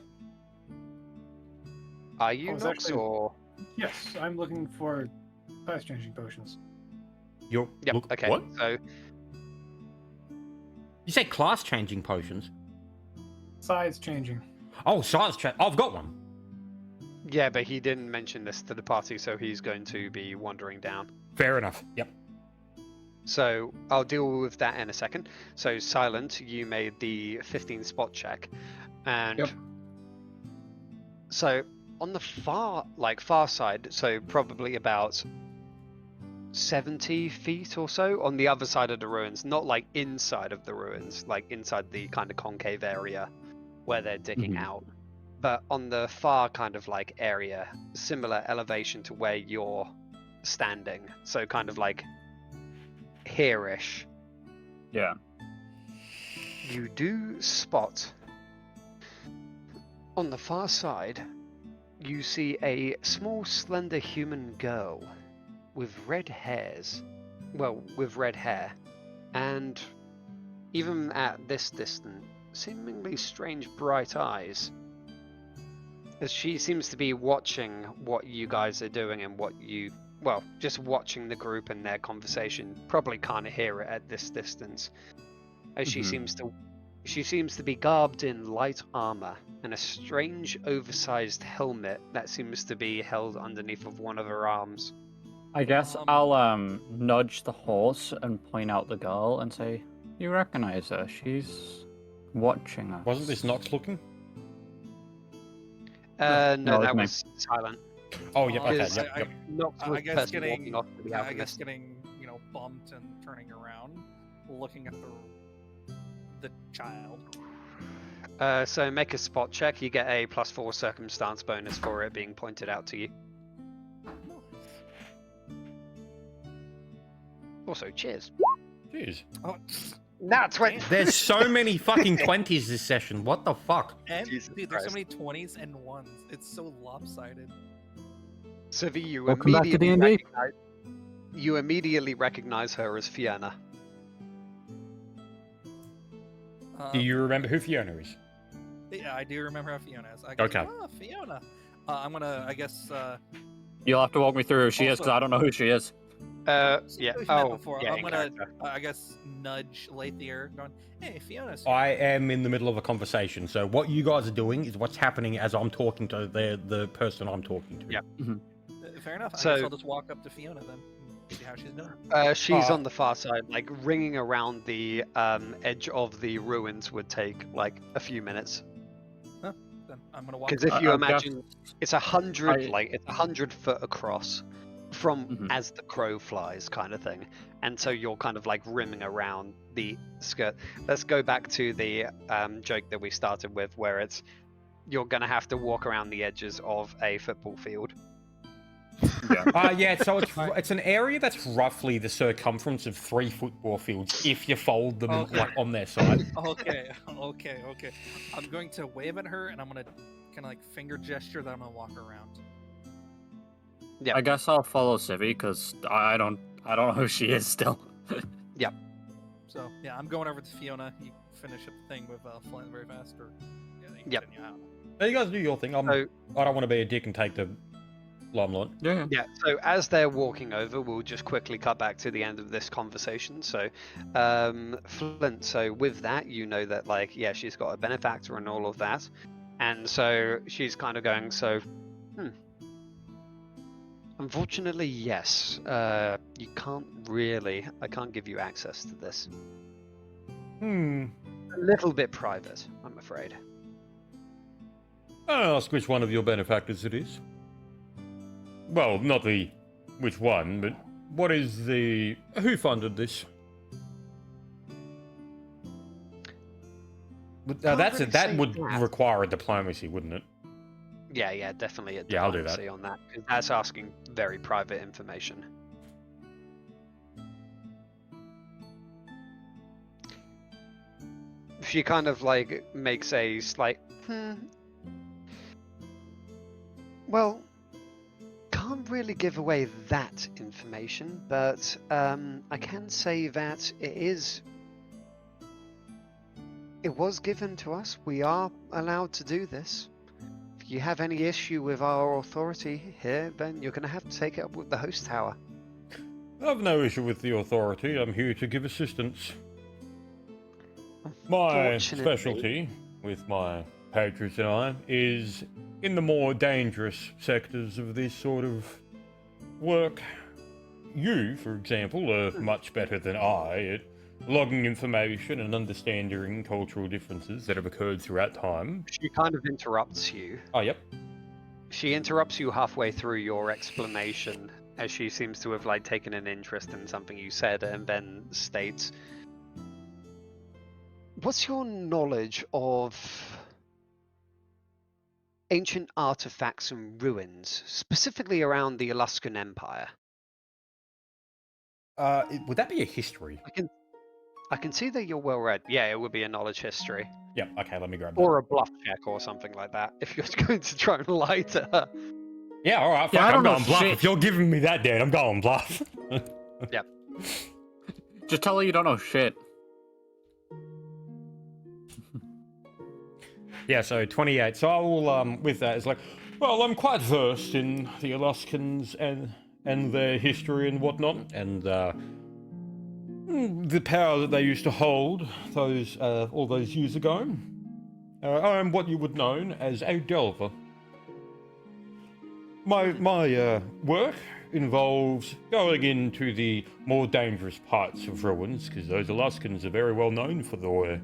Are you I was Nox, actually- or Yes, I'm looking for class-changing potions. You're Yep. look, Okay. What? So You say class changing potions? Size changing. Oh, size change. I've got one. yeah, but he didn't mention this to the party, so he's going to be wandering down. Fair enough. Yep. So I'll deal with that in a second. So Silent, you made the 15 spot check, and Yep. so on the far side, so probably about 70 feet or so on the other side of the ruins, not like inside of the ruins, like inside the kind of concave area where they're digging Mhm. out, but on the far kind of like area, similar elevation to where you're standing, so kind of like here-ish. Yeah. You do spot on the far side, you see a small, slender human girl with red hairs. Well, with red hair. And even at this distance, seemingly strange bright eyes. As she seems to be watching what you guys are doing and what you. Well, just watching the group and their conversation. Probably can't hear it at this distance. As she seems to be garbed in light armor and a strange oversized helmet that seems to be held underneath of one of her arms. I guess I'll nudge the horse and point out the girl and say, "You recognize her? She's watching us." Wasn't this Nox looking? No, No, that it's me. was Silent. Oh, yep. Okay. Because Yep. Nox was I the guess person getting, walking off to the I alchemist. guess getting, bumped and turning around, looking at the child. So make a spot check. You get a +4 circumstance bonus for it being pointed out to you. Also, cheers. Jeez. Oh, That's what. There's so many fucking 20s this session. What the fuck? and Jesus dude, there's so Christ. many 20s and 1s. It's so lopsided. Civi, you Welcome back to immediately D&D. recognize her as Fiona. Do you remember who Fiona is? Yeah, I do remember how Fiona is. I go, Okay. "Ah, Fiona. I'm gonna, I guess. You'll have to walk me through who she is, because Also- I don't know who she is. Yeah. we've met Oh, before. yeah. I'm in gonna, character. I guess, nudge Lathier, going, "Hey, Fiona's here." I am in the middle of a conversation, so what you guys are doing is what's happening as I'm talking to the person I'm talking to. Yep. Fair enough. I So- guess I'll just walk up to Fiona then, and see how she's doing. She's Uh, on the far side, like ringing around the edge of the ruins would take like a few minutes. Then I'm gonna walk. Because if I- you I've got- imagine, it's 100, I- like it's 100 foot across, from Mhm. as the crow flies, kind of thing. And so you're kind of like rimming around the skirt. Let's go back to the joke that we started with, where it's you're gonna have to walk around the edges of a football field. Yeah. Yeah, so it's an area that's roughly the circumference of 3 football fields if you fold them Okay. like on their side. Okay. I'm going to wave at her, and I'm gonna kind of like finger gesture that I'm gonna walk around. Yeah. I guess I'll follow Civi, because I don't know who she is still. So yeah, I'm going over to Fiona. You finish up the thing with Flint very fast, or yeah, you Yep. continue out. Now you guys do your thing. So I don't want to be a dick and take the limelight. Yeah. yeah, so as they're walking over, we'll just quickly cut back to the end of this conversation. So, Flint, so with that, you know that, like, yeah, she's got a benefactor and all of that. And so she's kind of going, unfortunately, yes, I can't give you access to this. A little bit private, I'm afraid. I'll ask which one of your benefactors it is. Well, not the which one, but what is the... Who funded this? Can't That really say would that. require a diplomacy, wouldn't it? Yeah, definitely a Yeah, I'll do diplomacy on that, 'cause that's asking very private information. She kind of like makes a slight well, can't really give away that information, but I can say that it was given to us. We are allowed to do this. If you have any issue with our authority here, then you're going to have to take it up with the host tower. I've no issue with the authority. I'm here to give assistance. My Unfortunately- specialty with my patrons and I is in the more dangerous sectors of this sort of work. You, for example, are much better than I at logging information and understanding cultural differences that have occurred throughout time. She kind of interrupts you. Oh, yep. She interrupts you halfway through your explanation, as she seems to have like taken an interest in something you said, and then states, "What's your knowledge of ancient artifacts and ruins, specifically around the Eluskan Empire?" Would that be a history? I can see that you're well read. Yeah, it would be a knowledge history. Yep, okay, let me grab that. Or a bluff check or something like that, if you're going to try and lie to her. Yeah, alright, Yeah, fuck, I I'm don't know going bluff. shit. If you're giving me that, Dan, I'm going bluff. Just tell her you don't know shit. Yeah, so 28. So I will, with that, it's like, well, I'm quite versed in the Eluskans and their history and whatnot, and the power that they used to hold those all those years ago. I'm what you would know as a delver. My work involves going into the more dangerous parts of ruins, because those Eluskans are very well known for their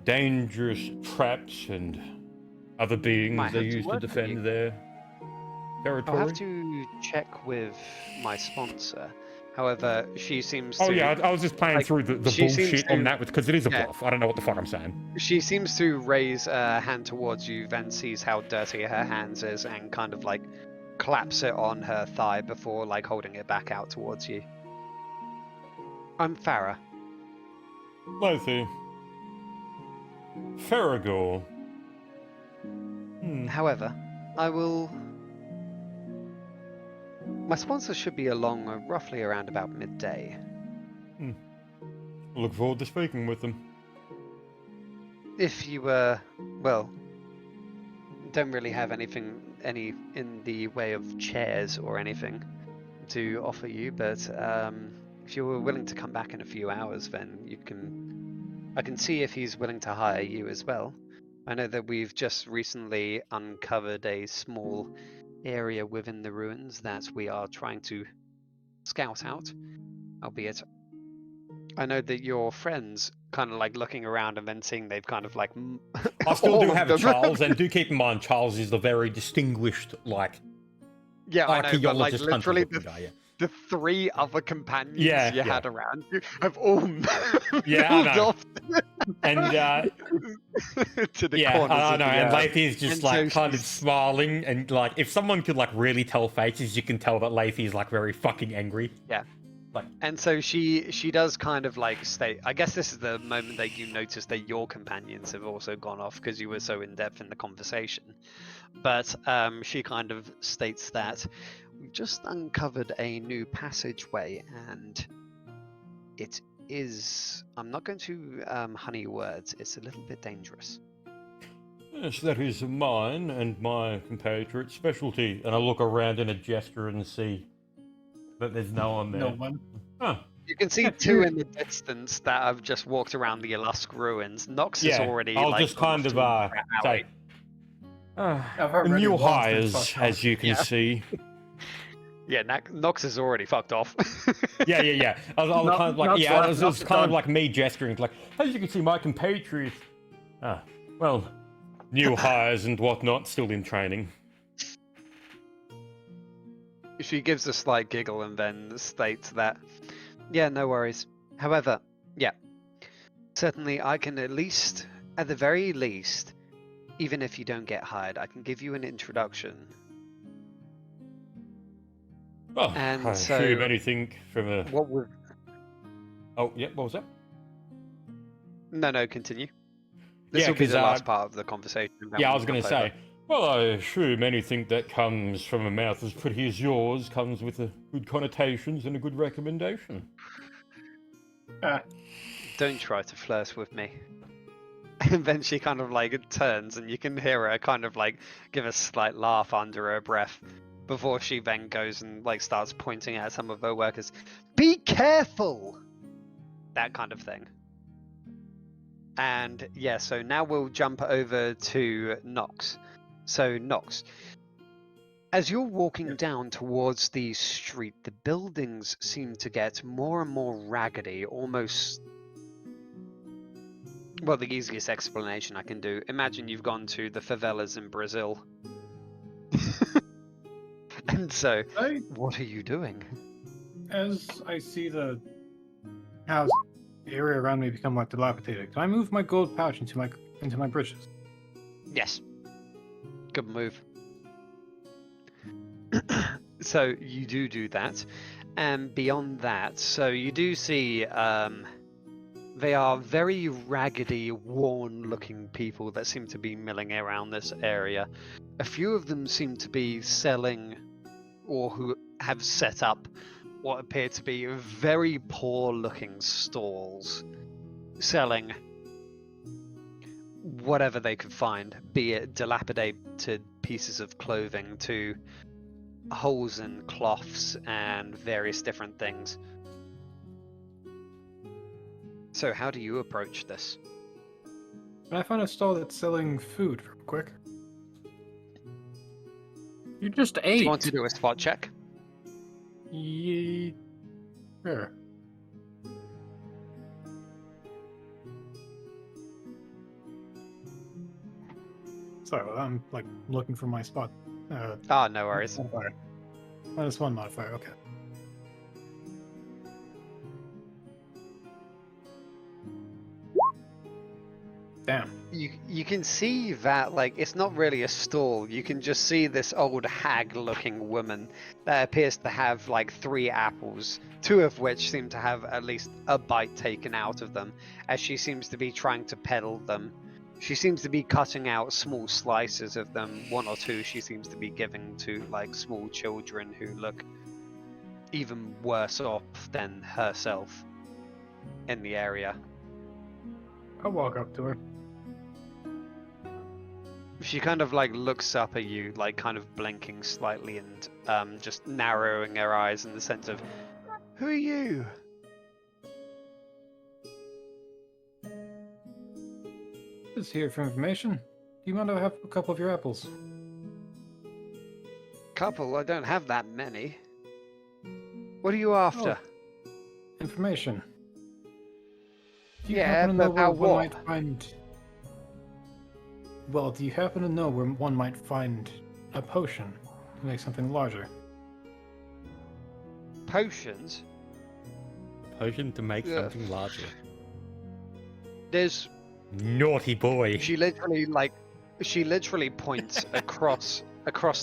dangerous traps and other beings Might they have to use to work with you. defend their territory. I'll have to check with my sponsor. However, she seems to. Oh yeah, I was just playing like, through the she seems bullshit on to- that because it is a yeah. bluff. I don't know what the fuck I'm saying. She seems to raise a hand towards you, then sees how dirty her hands is, and kind of like claps it on her thigh before like holding it back out towards you. I'm Farah. Lethy. Faragor. However, I will. My sponsor should be along roughly around about midday. Look forward to speaking with them. If you don't really have any in the way of chairs or anything to offer you, but if you were willing to come back in a few hours, then I can see if he's willing to hire you as well. I know that we've just recently uncovered a small area within the ruins that we are trying to scout out, albeit I know that your friends kind of like looking around and then seeing they've kind of like I still all do of have a them. Charles, and do keep in mind Charles is the very distinguished, like, Yeah, I know, but like archaeologist literally hunter guy, yeah. the three other companions Yeah, you yeah. had around you have all Yeah, I moved know. off And to the yeah, corners I of know, the and earth. Lethy is just And like so kind of she's- smiling, and like if someone could like really tell faces, you can tell that Lethy is like very fucking angry. And so she does kind of like state, I guess this is the moment that you notice that your companions have also gone off because you were so in depth in the conversation. But she kind of states that we've just uncovered a new passageway, and it is, I'm not going to honey words, it's a little bit dangerous. Yes, that is mine and my compatriot's specialty. And I look around in a gesture and see that there's no one there. No one. Huh. You can see two in the distance that have just walked around the Elusk ruins. Nox is Yeah, already I'll like just kind of say, I've already new lost and hires, fucked as off. you can Yeah. see. Yeah, Nox is already fucked off. Yeah. I was Not- kind of like, not yeah, left, it was not kind of done. like me gesturing, like, as you can see, my compatriots, well, new hires and whatnot, still in training. She gives a slight giggle and then states that, yeah, no worries. However, yeah, certainly I can at least, at the very least, even if you don't get hired, I can give you an introduction. Well, And I so- assume anything from a... What would... Oh, yeah, what was that? No, continue. This Yeah, will be 'cause, the last part of the conversation. then Yeah, I we'll was going to jump over. say, well, I assume anything that comes from a mouth as pretty as yours comes with a good connotations and a good recommendation. Don't try to flirt with me. And then she kind of like turns and you can hear her kind of like give a slight laugh under her breath. before she then goes and like starts pointing at some of her workers. Be careful! That kind of thing. And yeah, so now we'll jump over to Nox. So Nox, as you're walking down towards the street, the buildings seem to get more and more raggedy, almost... Well, the easiest explanation I can do, imagine you've gone to the favelas in Brazil. And so, what are you doing? As I see the house area around me become like dilapidated, can I move my gold pouch into my breeches? Yes. Good move. So you do that, and beyond that, so you do see they are very raggedy, worn-looking people that seem to be milling around this area. A few of them seem to be selling, or who have set up what appear to be very poor-looking stalls, selling whatever they could find, be it dilapidated pieces of clothing to holes in cloths and various different things. So how do you approach this? Can I find a stall that's selling food real quick? You just Do ate. you want to do a spot check? Sure. Sorry, I'm like looking for my spot. No worries. Modifier. -1 modifier, okay. Damn. You can see that, like, it's not really a stall. You can just see this old hag-looking woman that appears to have like 3 apples, 2 of which seem to have at least a bite taken out of them, as she seems to be trying to peddle them. She seems to be cutting out small slices of them. 1 or 2 she seems to be giving to like small children who look even worse off than herself in the area. I'll walk up to her. She kind of like looks up at you, like kind of blinking slightly and just narrowing her eyes in the sense of, who are you? Just here for information. Do you mind if I have a couple of your apples? Couple? I don't have that many. What are you after? Information. Do you Yeah, happen to know but where about one what? might find... Well, do you happen to know where one might find a potion to make something larger? Potions? Potion to make Yeah. something larger. There's... Naughty boy. She literally points across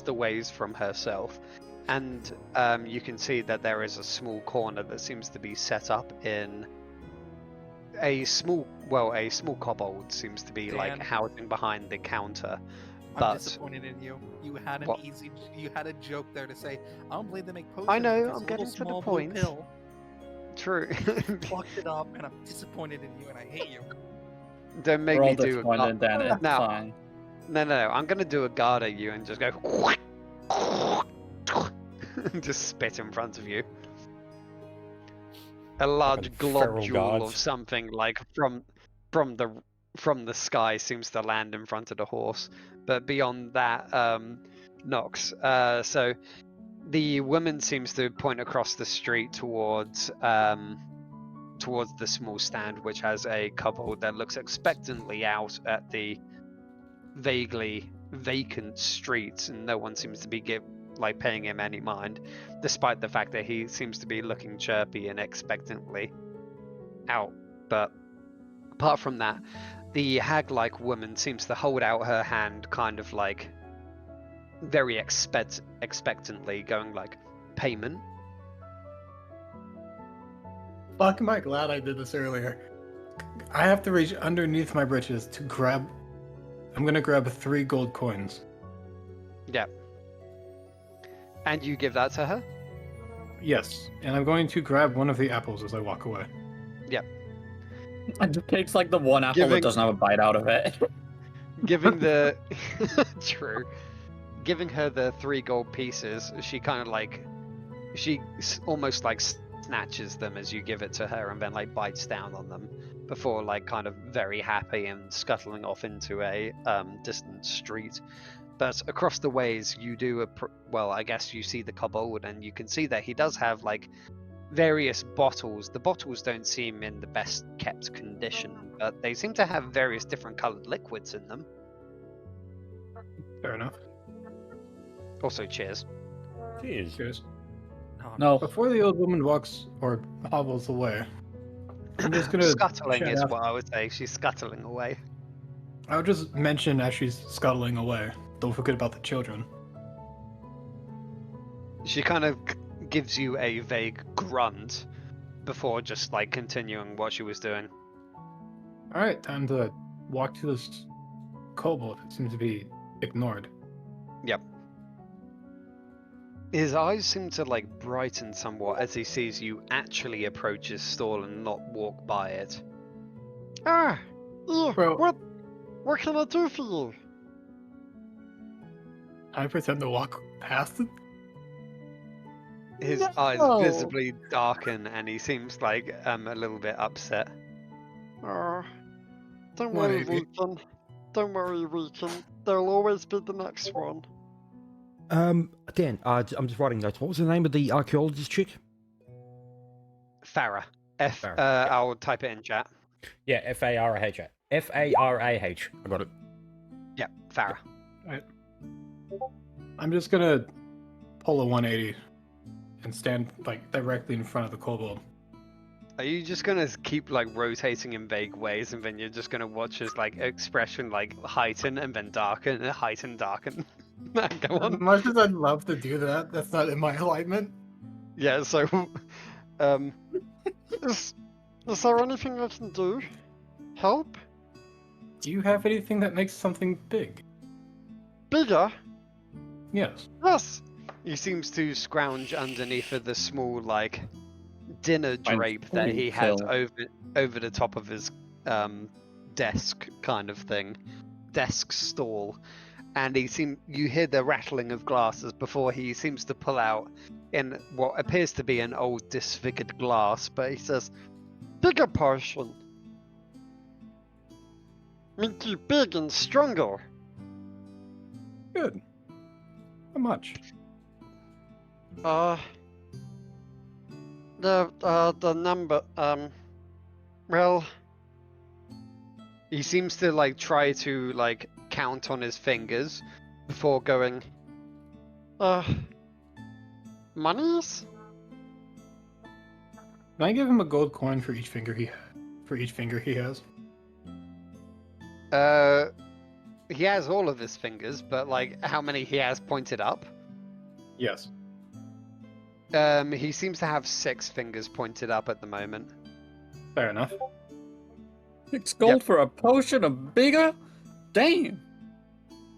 the ways from herself, and you can see that there is a small corner that seems to be set up in a small kobold seems to be like Dan. housing behind the counter. I'm But disappointed in you. You had What? you had a joke there to say, I don't believe they make potions. I know, with this I'm little getting to the small blue point. Pill. True. Plucked it up, and I'm disappointed in you, and I hate you. Don't make We're all me do a disappointed, Dan. It's Now- fine. No, I'm gonna do a guard at you and just go and just spit in front of you. A large Fucking feral globule guards. of something like from the sky seems to land in front of the horse. But beyond that, Nox. So the woman seems to point across the street towards the small stand, which has a couple that looks expectantly out at the vaguely vacant streets, and no one seems to be paying him any mind, despite the fact that he seems to be looking chirpy and expectantly out. But apart from that, the hag-like woman seems to hold out her hand, kind of like very expectantly, going like, payment. Fuck, am I glad I did this earlier. I have to reach underneath my britches to grab... I'm gonna grab 3 gold coins. Yeah. And you give that to her? Yes, and I'm going to grab one of the apples as I walk away. And it takes like the one apple Giving- that doesn't have a bite out of it. Giving the true, giving her the 3 gold pieces, she kind of like, almost like snatches them as you give it to her, and then like bites down on them before like kind of very happy and scuttling off into a distant street. But across the ways, you do well, I guess you see the kobold, and you can see that he does have like various bottles. The bottles don't seem in the best kept condition, but they seem to have various different colored liquids in them. Fair enough. Also, cheers. Cheers. Cheers. No. Before the old woman walks or hobbles away, I'm just gonna Scuttling shout is out- what I would say. She's scuttling away. I would just mention as she's scuttling away. Don't forget about the children. She kind of gives you a vague grunt before just like continuing what she was doing. All right, time to walk to this kobold. It seems to be ignored. Yep. His eyes seem to like brighten somewhat as he sees you actually approach his stall and not walk by it. Ah, yeah, Bro. what can I do for you? I pretend to walk past it. His No. eyes visibly darken and he seems like a little bit upset. Oh, don't worry, 180. Weekend. Don't worry, Weekend. There'll always be the next one. Dan, I'm just writing notes. What was the name of the archaeologist chick? Farah. Farah. I'll type it in chat. Yeah, F-A-R-A-H. F-A-R-A-H. I got it. Yeah, Farah. I'm just gonna pull a 180 and stand like directly in front of the kobold. Are you just gonna keep like rotating in vague ways, and then you're just gonna watch his like expression like heighten and then darken and heighten, darken? Go As on. much as I'd love to do that, that's not in my alignment. Yeah. So, Is there anything I can do? Help? Do you have anything that makes something big? Bigger? Yes. Yes. he seems to scrounge underneath of the small like dinner Fine. drape that he Ooh, has Phil. over the top of his desk kind of thing, desk stall. And you hear the rattling of glasses before he seems to pull out in what appears to be an old disfigured glass, but he says, Bigger portion. Make you big and stronger. Good. How much? The number, well, he seems to like try to like count on his fingers before going, monies? Can I give him a gold coin for each finger he has? he has all of his fingers, but like how many he has pointed up? Yes. He seems to have 6 fingers pointed up at the moment. Fair enough. 6 gold for a potion of bigger? Damn.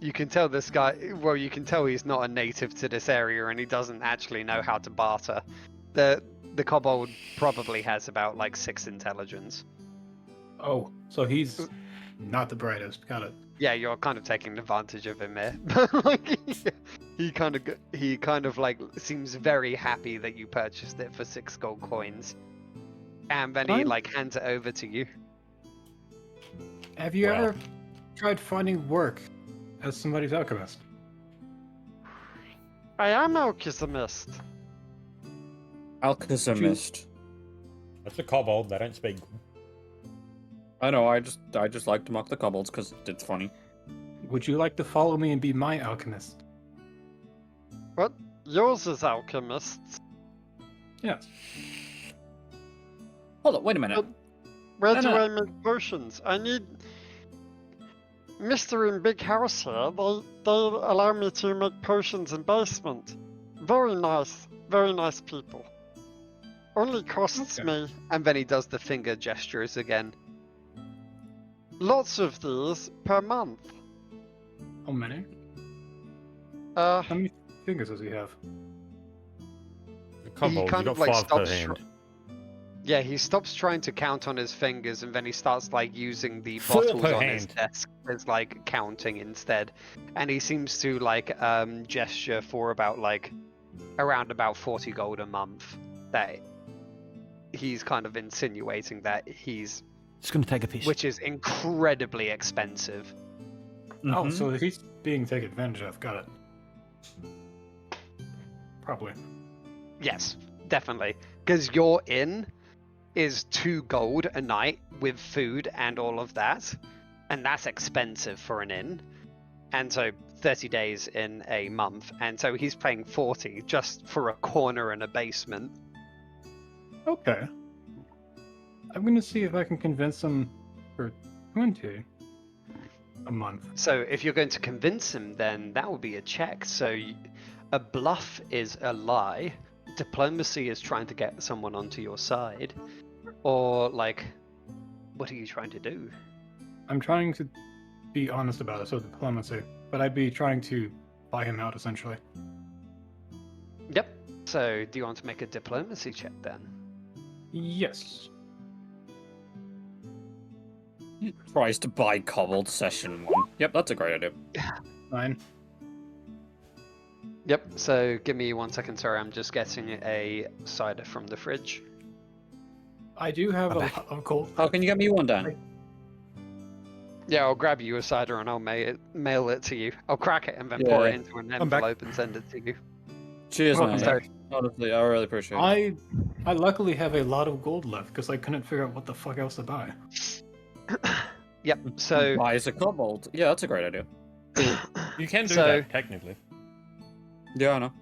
You can tell this guy, well, you can tell he's not a native to this area and he doesn't actually know how to barter. The kobold probably has about like 6 intelligence. Oh, so he's not the brightest. Got it. Yeah, you're kind of taking advantage of him here. Like, he kind of like seems very happy that you purchased it for 6 gold coins. And then he Fine. like hands it over to you. Have you Wow. ever tried finding work as somebody's alchemist? I am alchemist. Alchemist. That's a kobold. They don't speak. I know, I just like to mock the kobolds because it's funny. Would you like to follow me and be my alchemist? What? Yours is alchemists. Yes. Hold on, wait a minute. Where No, do no. I make potions? I need... Mr. and Big House here, they allow me to make potions in basement. Very nice people. Only costs Okay. me And then he does the finger gestures again. lots of these per month. How many? Uh, How many fingers does he have? The kobold, you kind got of, like, 5 per stops hand. Yeah, he stops trying to count on his fingers, and then he starts like using the Four bottles per on his hand. desk as like counting instead. And he seems to like gesture for about like around about 40 gold a month. That he's kind of insinuating that he's, It's gonna take a piss. which is incredibly expensive. Oh, Mhm. so he's being taken advantage of. Got it. Probably. Yes, definitely. Because your inn is 2 gold a night with food and all of that. And that's expensive for an inn. And so 30 days in a month. And so he's paying 40 just for a corner and a basement. Okay. I'm gonna see if I can convince him for 20 a month. So if you're going to convince him, then that will be a check. So a bluff is a lie. Diplomacy is trying to get someone onto your side. Or like, what are you trying to do? I'm trying to be honest about it, so diplomacy. But I'd be trying to buy him out, essentially. Yep. So do you want to make a diplomacy check then? Yes. Tries to buy Cobbled Session 1. Yep, that's a great idea. 9. Yep. So give me 1 second. Sorry, I'm just getting a cider from the fridge. I do have I'm a back. lot of gold. How can you get me one, Dan? Yeah, I'll grab you a cider and I'll mail it to you. I'll crack it and then Yeah, pour yeah. it into an I'm back. envelope and send it to you. Cheers, Welcome man. back. Honestly, I really appreciate it. I luckily have a lot of gold left because I couldn't figure out what the fuck else to buy. Yep. So Buys a Cobbled. Yeah, that's a great idea. You can do So- that technically. Yeah, I know.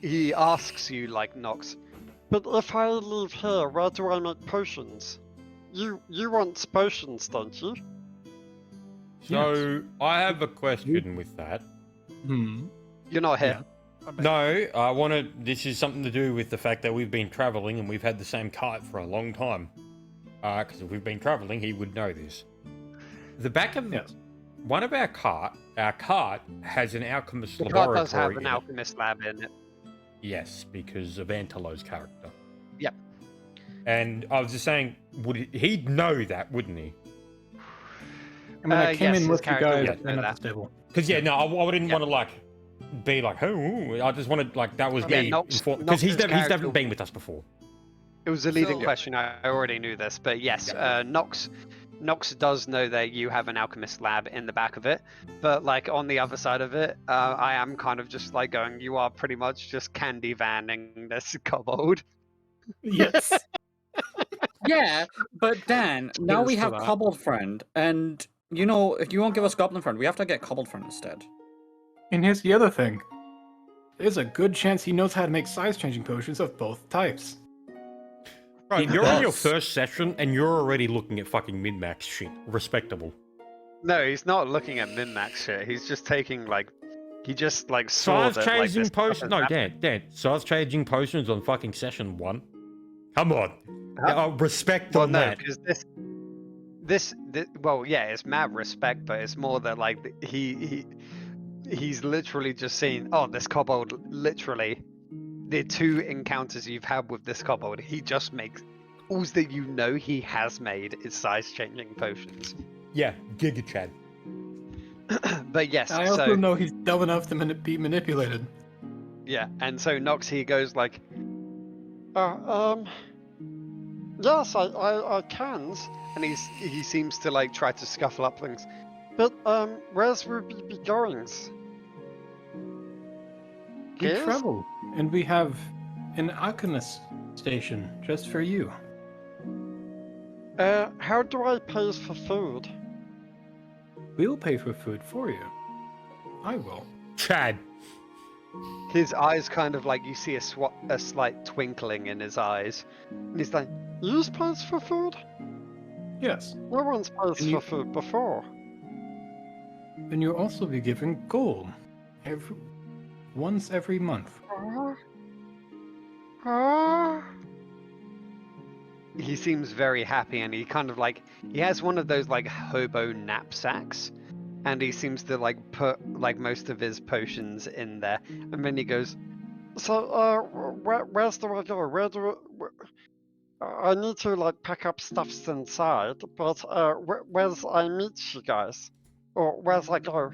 he asks you like Nox. But if I leave here, where do I make potions? You want potions, don't you? So I have a question with that. You're not here. I'm back. No, I want to. This is something to do with the fact that we've been traveling and we've had the same cart for a long time. Because if we've been traveling, he would know this. The back of Yes. one of our cart has an alchemist The cart laboratory. does have an in it. alchemist lab in it. Yes, because of Antelo's character. Yep. And I was just saying, he'd know that, wouldn't he? I mean, I came yes, in his with you character guys would know and that. at the stable. Because no, I didn't Yep. want to like be like, oh, I just wanted like that was Yeah, me. Nox- Because he's Nox's never character- been with us before. It was a leading So- question. I already knew this, but yes, Nox does know that you have an alchemist lab in the back of it. But like on the other side of it, I am kind of just like going, you are pretty much just candy vanning this kobold. Yes. Yeah, but Dan, now Cheers we to have that. Cobbled Friend, and you know, if you won't give us Goblin Friend, we have to get Cobbled Friend instead. And here's the other thing. There's a good chance he knows how to make size-changing potions of both types. Right, He you're in your does. first session and you're already looking at fucking min-max shit. Respectable. No, he's not looking at min-max shit. He's just taking like, he just like saw Size that like changing this potions. No, happened. Dan. Size changing potions on fucking session 1. Come on. Huh? I'll respect Well, on no, that. because this, well, yeah, it's mad respect, but it's more that like he's literally just seen, oh, this kobold, literally, the 2 encounters you've had with this kobold, he just makes, all that you know he has made is size-changing potions. Yeah, Giga Chad. But yes, I also so, know he's dumb enough to be manipulated. yeah, and so Nox, he goes like, Yes, I can. and he seems to like try to scuffle up things. But where's Ruby be going? We Yes? travel, and we have an alchemist station just for you. How do I pay for food? We'll pay for food for you. I will. Chad. His eyes kind of like, you see a slight twinkling in his eyes, and he's like, You pays for food? Yes. No one's paid for you- food before. And you'll also be given gold once every month. he seems very happy, and he kind of like, he has one of those like hobo knapsacks, and he seems to like put like most of his potions in there, and then he goes, So, where's the I go? I need to like pack up stuffs inside, but where's I meet you guys? Or where's I go?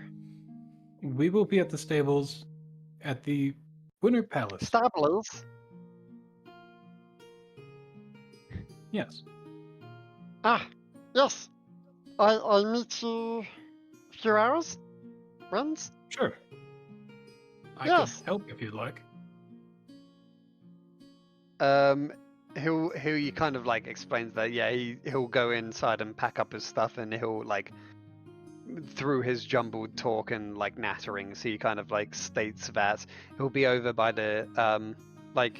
We will be at the stables at the Winter Palace. Stabblers? Yes. Ah, yes. I meet you a few hours? Friends? Sure. I Yes. can help if you'd like. He kind of like explains that he'll go inside and pack up his stuff, and he'll like through his jumbled talk and like natterings, he kind of like states that he'll be over by the like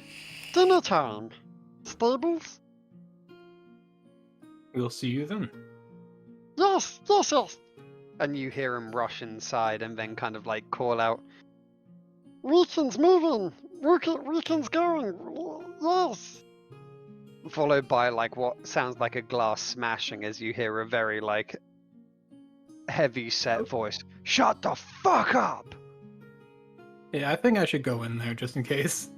Dinner time. Stables? We'll see you then. Yes, yes, yes. and you hear him rush inside and then kind of like call out, Weekend's moving. Weekend's going. Yes. followed by like what sounds like a glass smashing as you hear a very like heavy set voice, shut the fuck up. Yeah, I think I should go in there just in case.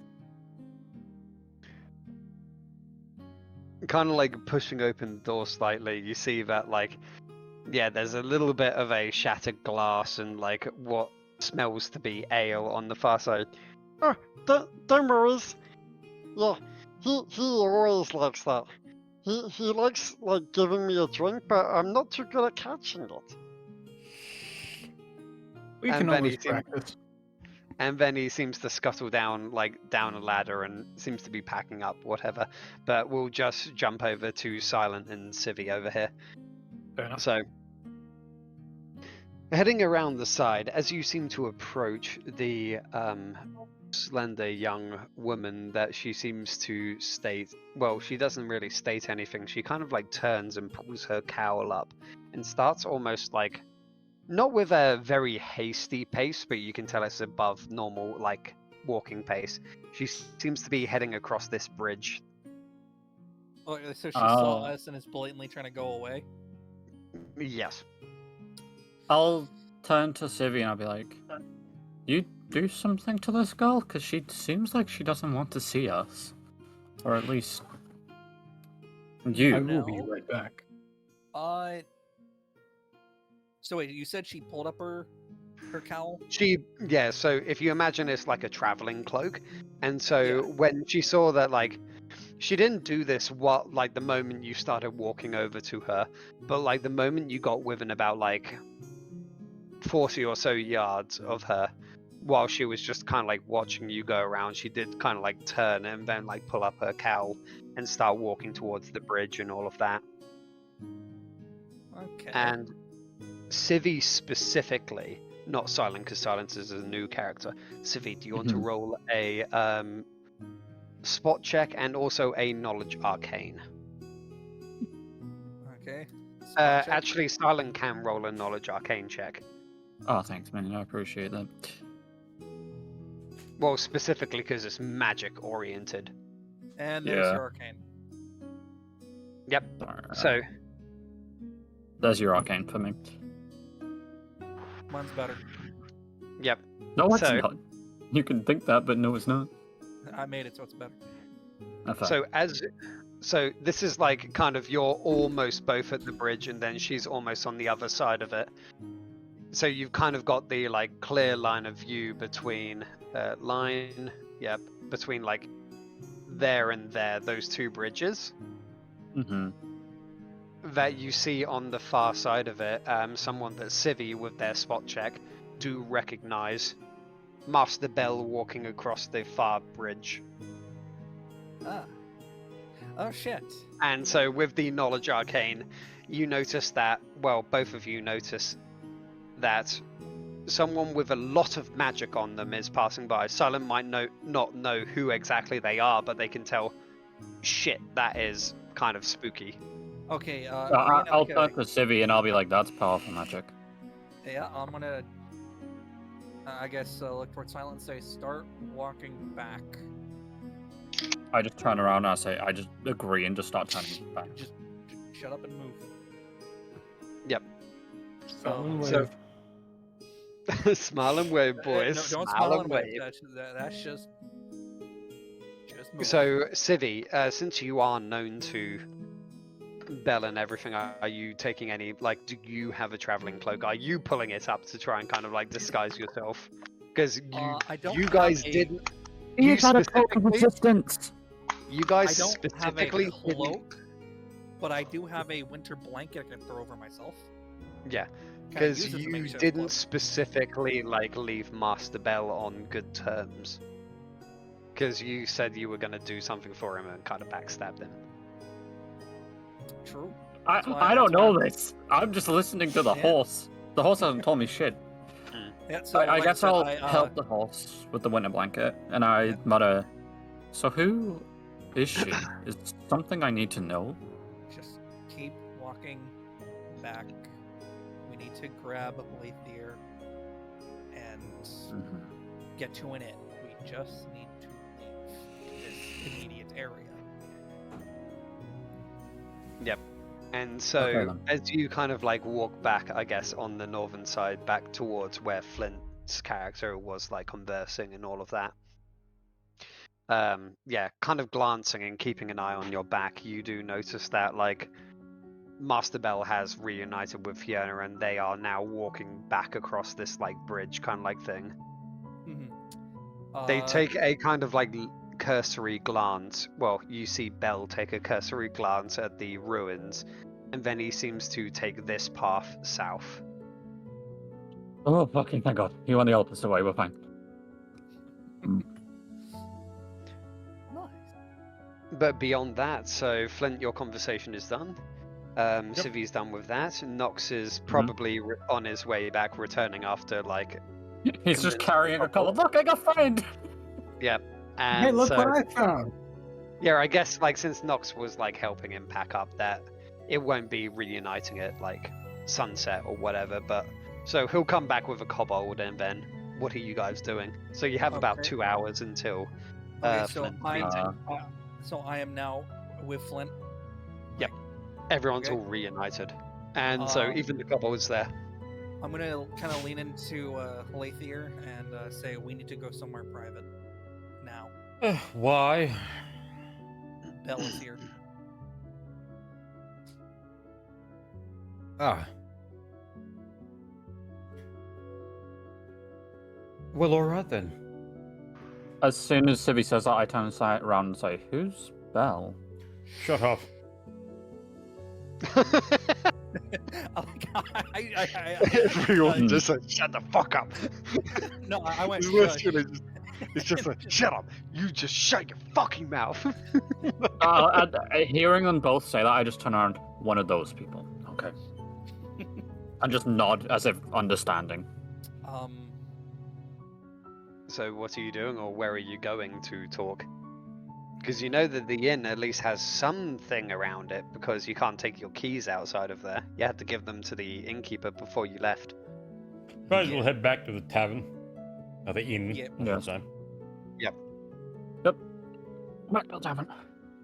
Kind of like pushing open the door slightly, you see that like there's a little bit of a shattered glass and like what smells to be ale on the far side. Oh, don't worry. Yeah, he always likes that. He likes like giving me a drink, but I'm not too good at catching it. We And can then always he seems- practice. And then he seems to scuttle down a ladder and seems to be packing up whatever. But we'll just jump over to Silent and Civi over here. Fair enough. So, heading around the side, as you seem to approach the slender young woman that she seems to state, well, she doesn't really state anything. She kind of like turns and pulls her cowl up and starts almost like, not with a very hasty pace, but you can tell it's above normal like walking pace. She seems to be heading across this bridge. Oh, so she saw Oh. us and is blatantly trying to go away. Yes. I'll turn to Civi and I'll be like, you do something to this girl? Because she seems like she doesn't want to see us. Or at least... I you. will be No. right back. So wait, you said she pulled up her cowl? So if you imagine it's like a traveling cloak, and so Yeah. when she saw that, like, she didn't do this like the moment you started walking over to her, but like the moment you got within about like 40 or so yards of her, while she was just kind of like watching you go around, she did kind of like turn and then like pull up her cowl and start walking towards the bridge and all of that. Okay. And Civi specifically, not Silent, because Silence is a new character. Civi, do you want to Mhm. roll a spot check and also a knowledge arcane? Okay. Spot check. Actually, Silent can roll a knowledge arcane check. Oh, thanks, man. I appreciate that. Well, specifically because it's magic oriented. And there's Yeah. your arcane. Yep. Alright. So There's your arcane for me. Mine's better. yep. No, it's So- not. You can think that, but no, it's not. I made it so it's better. So this is like kind of you're almost both at the bridge and then she's almost on the other side of it. So you've kind of got the like clear line of view between between like there and there, those two bridges Mm-hmm. that you see on the far side of it. Someone that Civi with their spot check do recognize Master Bell walking across the far bridge. Ah. Oh shit. And so with the knowledge arcane, you notice that, well, both of you notice that someone with a lot of magic on them is passing by. Silent might not know who exactly they are, but they can tell, shit, that is kind of spooky. Okay, I'll turn to Civi and I'll be like, that's powerful magic. Yeah, I'm gonna I guess look towards Silent, say start walking back. I just turn around and I say, I just agree and just start turning back. Just shut up and move. Yep. Someone So- wave. Smile and wave, boys. No, don't smile smile and and wave. wave. That's just Let's move. So, Civi, since you are known to Bell and everything, are you taking any, like, do you have a traveling cloak? Are you pulling it up to try and kind of, like, disguise yourself? Because I don't you have guys a- didn't... You You got a cloak of specifically... resistance. You I guys don't have a specifically didn't... cloak, but I do have a winter blanket I can throw over myself. Yeah, Kinda because use it as a you makeshift didn't cloak. specifically, like, leave Master Bell on good terms. Because you said you were going to do something for him and kind of backstabbed him. True. I That's why- don't that's why- know this. I'm just listening to the Yeah. horse. The horse hasn't told me shit. Yeah, so I like guess said, I'll I, help the horse with the winter blanket, and I Yeah. mutter, "So who is she? Is something I need to know?" Just keep walking back. We need to grab Lathier and get to an inn. We just need to leave this immediate area. Yep. And so, Okay, then. as you kind of like walk back, I guess, on the northern side, back towards where Flint's character was like conversing and all of that. Yeah, kind of glancing and keeping an eye on your back, you do notice that like Master Bell has reunited with Fiona and they are now walking back across this like bridge kind of like thing. They take a kind of like cursory glance. Well, you see Bell take a cursory glance at the ruins, and then he seems to take this path south. Oh, fucking thank God. He went the opposite way, we're fine. Nice. But beyond that, so Flint, your conversation is done. Civi's done with that. Nox is probably on his way back, returning after like. He's just carrying a couple. Look, I got friend! Yep. And Hey, look so, what I found. yeah, I guess like since Nox was like helping him pack up, that it won't be reuniting at like sunset or whatever. But so he'll come back with a kobold, and then what are you guys doing? So you have about Okay. 2 hours until Okay, so Flint's I'm meeting. so I am now with Flint. Yep. Everyone's okay. all reunited, and so even the kobold's there. I'm gonna kind of lean into Lathier and say we need to go somewhere private now. Why? Bell is here. Ah. Well, alright then. As soon as Civi says that, I turn around and say, "Who's Bell?" Shut up. Everyone just said, "Shut the fuck up." No, I went. It's shush. literally just- it's just like, "Shut up! You just shut your fucking mouth." Hearing them both say that, I just turn around. One of those people. Okay. And just nod as if understanding. So what are you doing, or where are you going to talk? Because you know that the inn at least has something around it, because you can't take your keys outside of there. You had to give them to the innkeeper before you left. Suppose we'll head back to the tavern. Or the inn. Yep. I should Yeah. say. Back to the tavern.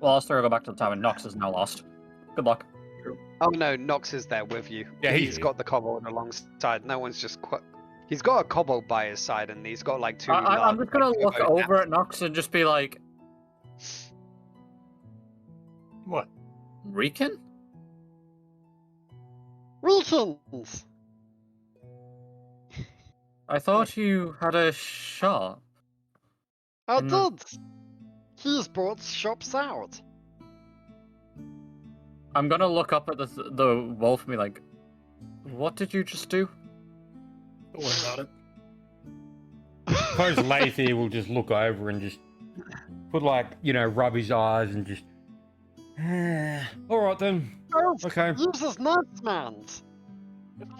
Well, I'll go back to the tavern. Nox is now lost. Good luck. Oh no, Nox is there with you. Yeah, he's he- got the kobold alongside. No one's just he's got a kobold by his side, and he's got like two. I'm large, just gonna like, look kobold over at Nox and just be like, What? "Rican? Weekends! I thought you had a shop." I Mm. did! He's brought shops out. I'm gonna look up at the wolf and be like, "What did you just do?" Don't worry about it. Suppose Lathier will just look over and just put like, rub his eyes and just. Alright then. Elf Okay. uses nightmans.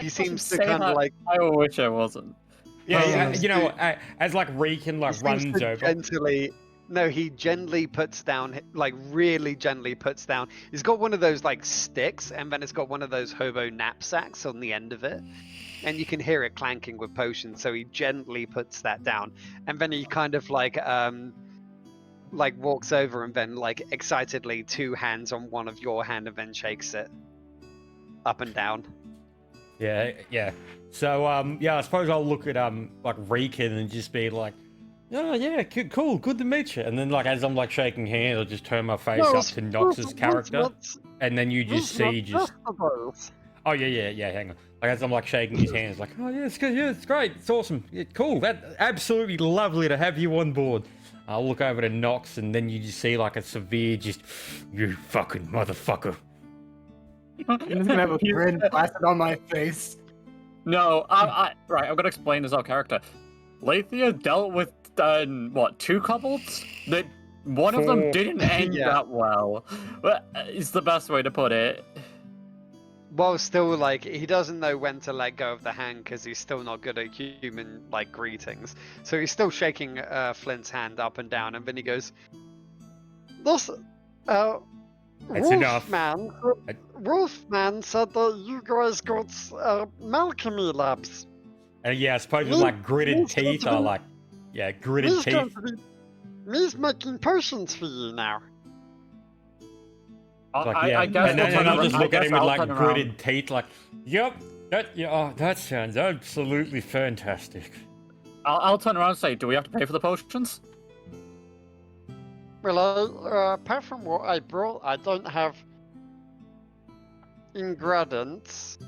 He seems to Say kind of that. like. I wish I wasn't. Yeah, seems you know, to- as like Reekin like he seems runs to over. gently. No, he gently puts down, like really gently puts down. He's got one of those like sticks, and then it's got one of those hobo knapsacks on the end of it, and you can hear it clanking with potions. So he gently puts that down, and then he kind of like walks over and then like excitedly 2 hands on one of your hand and then shakes it up and down. Yeah. So, I suppose I'll look at like Reekin and just be like, Oh yeah, cool, good to meet you. And then like as I'm like shaking hands, I'll just turn my face No, up to Nox's character, and then you just see just. vegetables. Oh yeah. Hang on. Like as I'm like shaking his hands, like, oh yeah, it's good, yeah, it's great, it's awesome, yeah, cool. That absolutely lovely to have you on board. I'll look over to Nox, and then you just see like a severe, just you fucking motherfucker. I'm just gonna have a grin plastered on my face. No, right, I'm gonna explain this our character. Lathia dealt with, what, 2 kobolds? That one of them 4. didn't end Yeah. that well. It's the best way to put it. While still, like, he doesn't know when to let go of the hand because he's still not good at human, like, greetings. So he's still shaking Flint's hand up and down, and then he goes, This, That's enough. Wolfman said that you guys got alchemy labs. And yeah, I suppose with like gritted teeth or like, yeah, gritted Me's going teeth. to be, Me's making potions for you now. Like, yeah, I guess and then I'll I'll turn just around- look I at him guess with I'll like turn gritted around. teeth, like, yep, that sounds absolutely fantastic. I'll turn around and say, do we have to pay for the potions? Well, apart from what I brought, I don't have ingredients.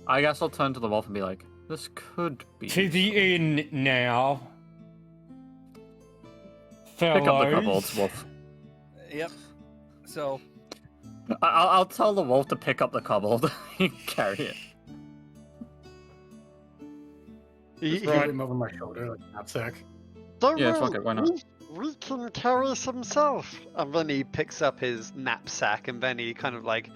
I guess I'll turn to the wolf and be like, this could be... To the inn now, Pick up the fellows. kobolds, wolf. Yep. So I'll tell the wolf to pick up the kobold and carry it. Just throw him over my shoulder like a knapsack. Don't Yeah, worry, fuck it, why not? We can carry some self. and then he picks up his knapsack, and then he kind of, like,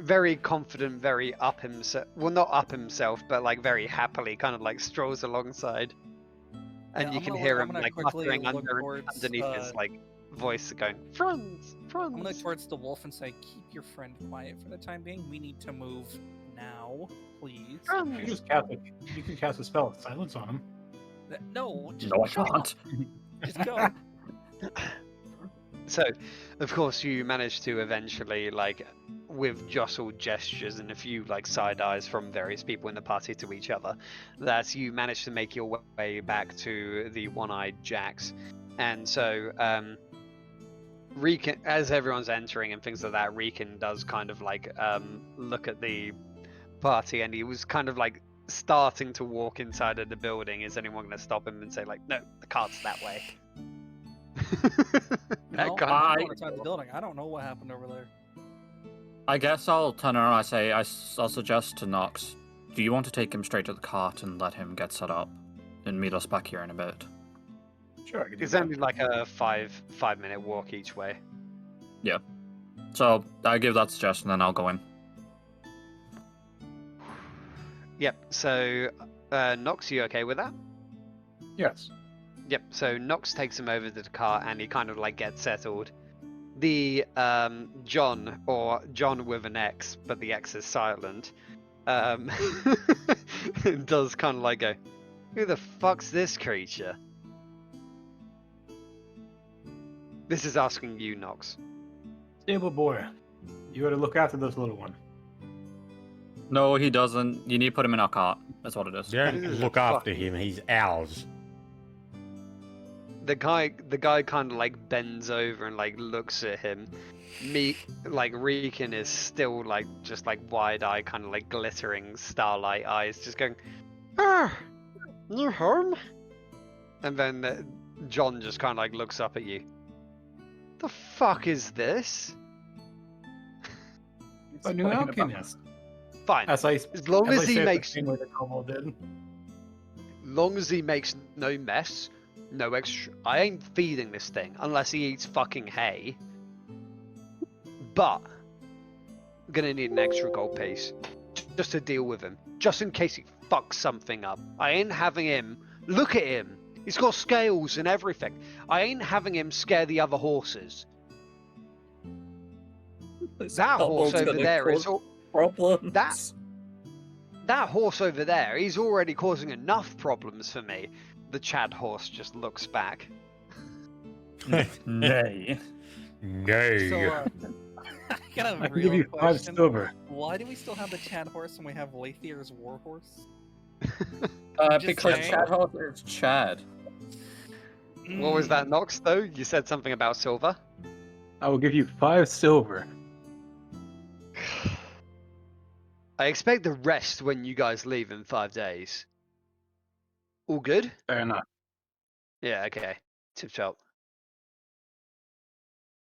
very confident, very up himself. Well, not up himself, but, like, very happily kind of, like, strolls alongside. And Yeah, you I'm can gonna hear look- him, I'm gonna like, quickly muttering look towards, underneath his, like, voice going, Friends. I'm gonna look towards the wolf and say, "Keep your friend quiet for the time being. We need to move now, please." You can cast a spell of silence on him. No, just No, I go. can't. Just go. So, of course, you manage to eventually, like, with jostled gestures and a few, like, side eyes from various people in the party to each other, that you manage to make your way back to the one-eyed Jacks. And so, Reekin, as everyone's entering and things like that, Reekin does kind of, like, look at the party, and he was kind of, like, starting to walk inside of the building. Is anyone going to stop him and say, like, no, the cart's that way? No, kind I'm of- going inside the building. I don't know what happened over there. I guess I'll turn around and I say, I'll suggest to Nox, do you want to take him straight to the cart and let him get set up? And meet us back here in a bit. Sure, I can do It's that. only like a five-minute walk each way. So, I give that suggestion and I'll go in. Yep. So, Nox, you okay with that? Yes. Yep. So Nox takes him over to the car, and he kind of like gets settled. The John, or John with an X, but the X is silent, does kind of like go, "Who the fuck's this creature?" This is asking you, Nox. Stable boy. You gotta look after this little one. No, he doesn't. You need to put him in our cart. That's what it is. Don't look after him. He's ours. The guy kind of like bends over and like looks at him. Like Reekin is still like just like wide eye, kind of like glittering starlight eyes, just going, Ah, new home? and then John just kind of like looks up at you. The fuck is this? A new alchemist. Fine, As I, as long as as I he say it the makes, same way the kobold did. long as he makes no mess, no extra. I ain't feeding this thing unless he eats fucking hay. But I'm gonna need an extra gold piece just to deal with him, just in case he fucks something up. I ain't having him. Look at him. He's got scales and everything. I ain't having him scare the other horses. That horse over there is all. Problems. That horse over there, he's already causing enough problems for me. The Chad horse just looks back. Nay. No. So, I got a I can give real you 5 question. silver. Why do we still have the Chad horse when we have Lathier's war horse? Just Because saying. Chad Hoth is Chad. What was that, Nox, though? You said something about silver? I will give you 5 silver. I expect the rest when you guys leave in 5 days. All good? Fair enough. Yeah, okay. Tip top.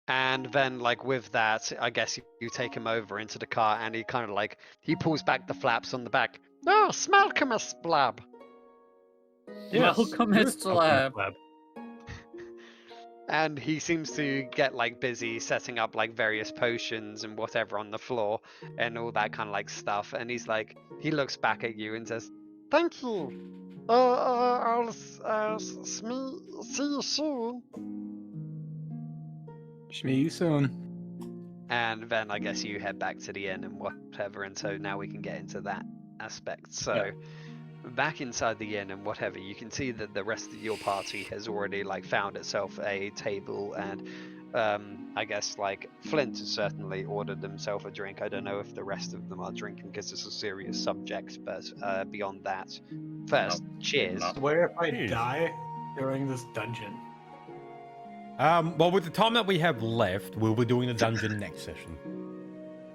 And then, like, with that, I guess you take him over into the car, and he kind of like, he pulls back the flaps on the back. No, Smalcolmus Blab. Malcolm is the lab. And he seems to get like busy setting up like various potions and whatever on the floor and all that kind of like stuff. And he's like, he looks back at you and says, Thank you. I'll see you soon. See you soon. and then I guess you head back to the inn and whatever. And so now we can get into that aspect. So back inside the inn and whatever, you can see that the rest of your party has already like found itself a table, and I guess like Flint has certainly ordered himself a drink. I don't know if the rest of them are drinking because it's a serious subject, but beyond that, first, cheers. not. Where if I Jeez. die during this dungeon? Well, with the time that we have left, we'll be doing the dungeon next session.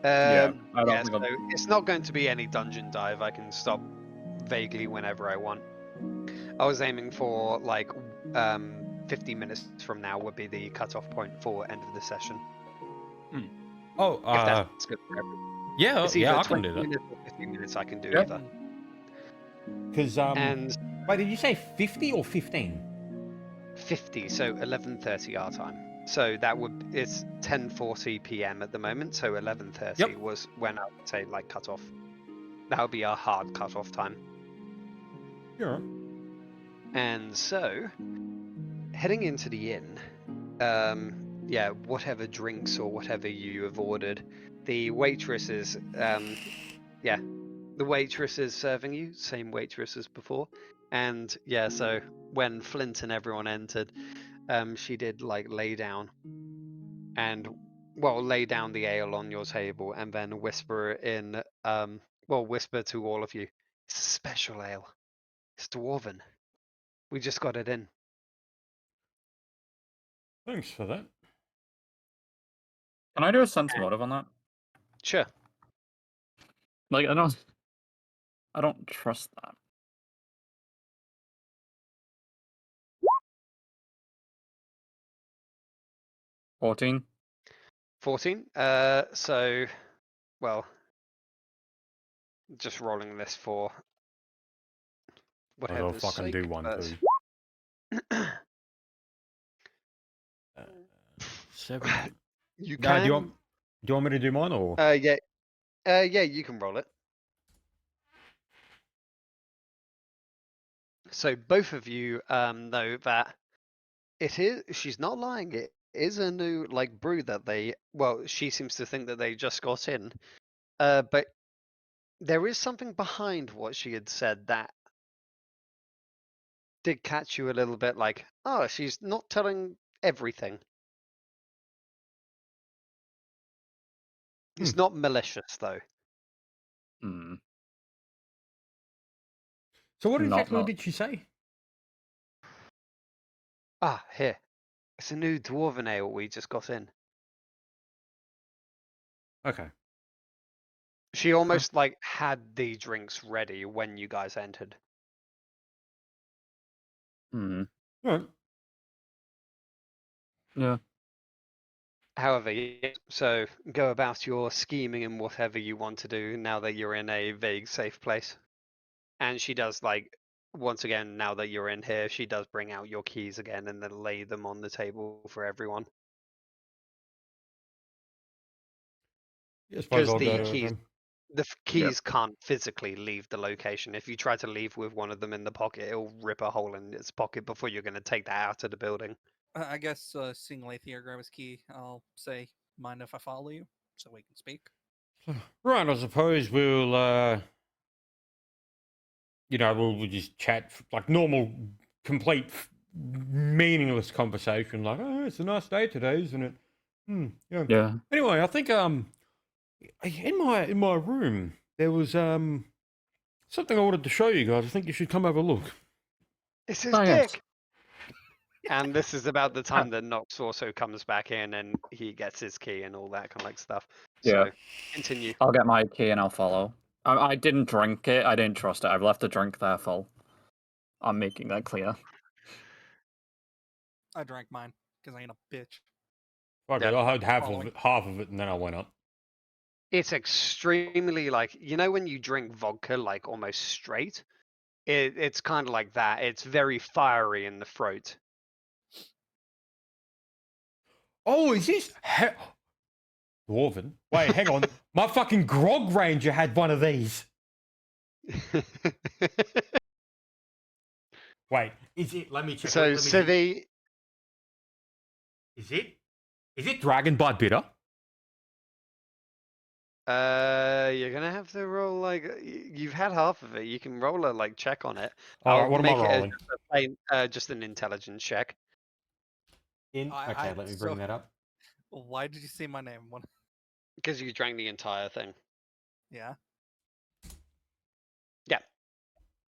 Yeah, I don't think so I'm- it's not going to be any dungeon dive. I can stop vaguely whenever I want. I was aiming for like 50 minutes from now would be the cutoff point for end of the session. Oh, If that's good for everyone. yeah, It's yeah, either I can 20 do that. minutes or 15 minutes. I can do Yeah. either. Because And wait, did you say 50 or 15? 50, so 11:30 our time. So that would, it's 10:40 p.m. at the moment. So 11:30 Yep. was when I would say like cut off. That would be our hard cut off time. Yeah. And so, heading into the inn, yeah, whatever drinks or whatever you have ordered, the waitress is, yeah, the waitress is serving you, same waitress as before. And yeah, so when Flint and everyone entered, she did like lay down and, well, lay down the ale on your table and then whisper in, well, whisper to all of you, it's a special ale. It's dwarven. We just got it in. Thanks for that. Can I do a sense motive on that? Sure. Like, I don't trust that. $14. 14. So, well, just rolling this for I'll whatever's fucking do one but- too. 7. You No, can. do you want me to do mine or? Yeah. Yeah, you can roll it. So both of you know that it is. She's not lying. It is a new like brew that they. Well, she seems to think that they just got in. But there is something behind what she had said that did catch you a little bit. Like, oh, she's not telling everything. It's not malicious though. Hmm. So what Not- exactly not- did she say? Ah, here. It's a new dwarven ale we just got in. Okay. She almost like had the drinks ready when you guys entered. Hmm. All right. Yeah. However, so go about your scheming and whatever you want to do now that you're in a vague safe place. And she does like, once again, now that you're in here, she does bring out your keys again and then lay them on the table for everyone. Yeah, I suppose Because I'll the go to keys, them. the keys can't physically leave the location. If you try to leave with one of them in the pocket, it'll rip a hole in its pocket before you're going to take that out of the building. I guess seeing Lathier grab his key, I'll say, mind if I follow you, so we can speak. Right, I suppose we'll, we'll just chat like normal, complete, meaningless conversation. Like, oh, it's a nice day today, isn't it? Yeah. Yeah. Anyway, I think in my room there was Something I wanted to show you guys. I think you should come have a look. It's his Oh, yes. dick. And this is about the time that Nox also comes back in and he gets his key and all that kind of like stuff. Yeah. So continue. I'll get my key and I'll follow. I didn't drink it. I didn't trust it. I've left the drink there full. I'm making that clear. I drank mine because I ain't a bitch. Okay, Yeah. I had Following. half of it, and then I went up. It's extremely like, you know when you drink vodka like almost straight? It's kind of like that. It's very fiery in the throat. Oh, is this Dwarven? Wait, hang on. My fucking Grog Ranger had one of these. Wait, is it? Let me check. So let me see. Civi, Is it? Is it Dragon Blood Bitter? you're gonna have to roll like you've had half of it. You can roll a like check on it. All right, I'll what am I make it as rolling? just a just an intelligence check. Okay, let me bring that up. Why did you say my name? What? Because you drank the entire thing. Yeah.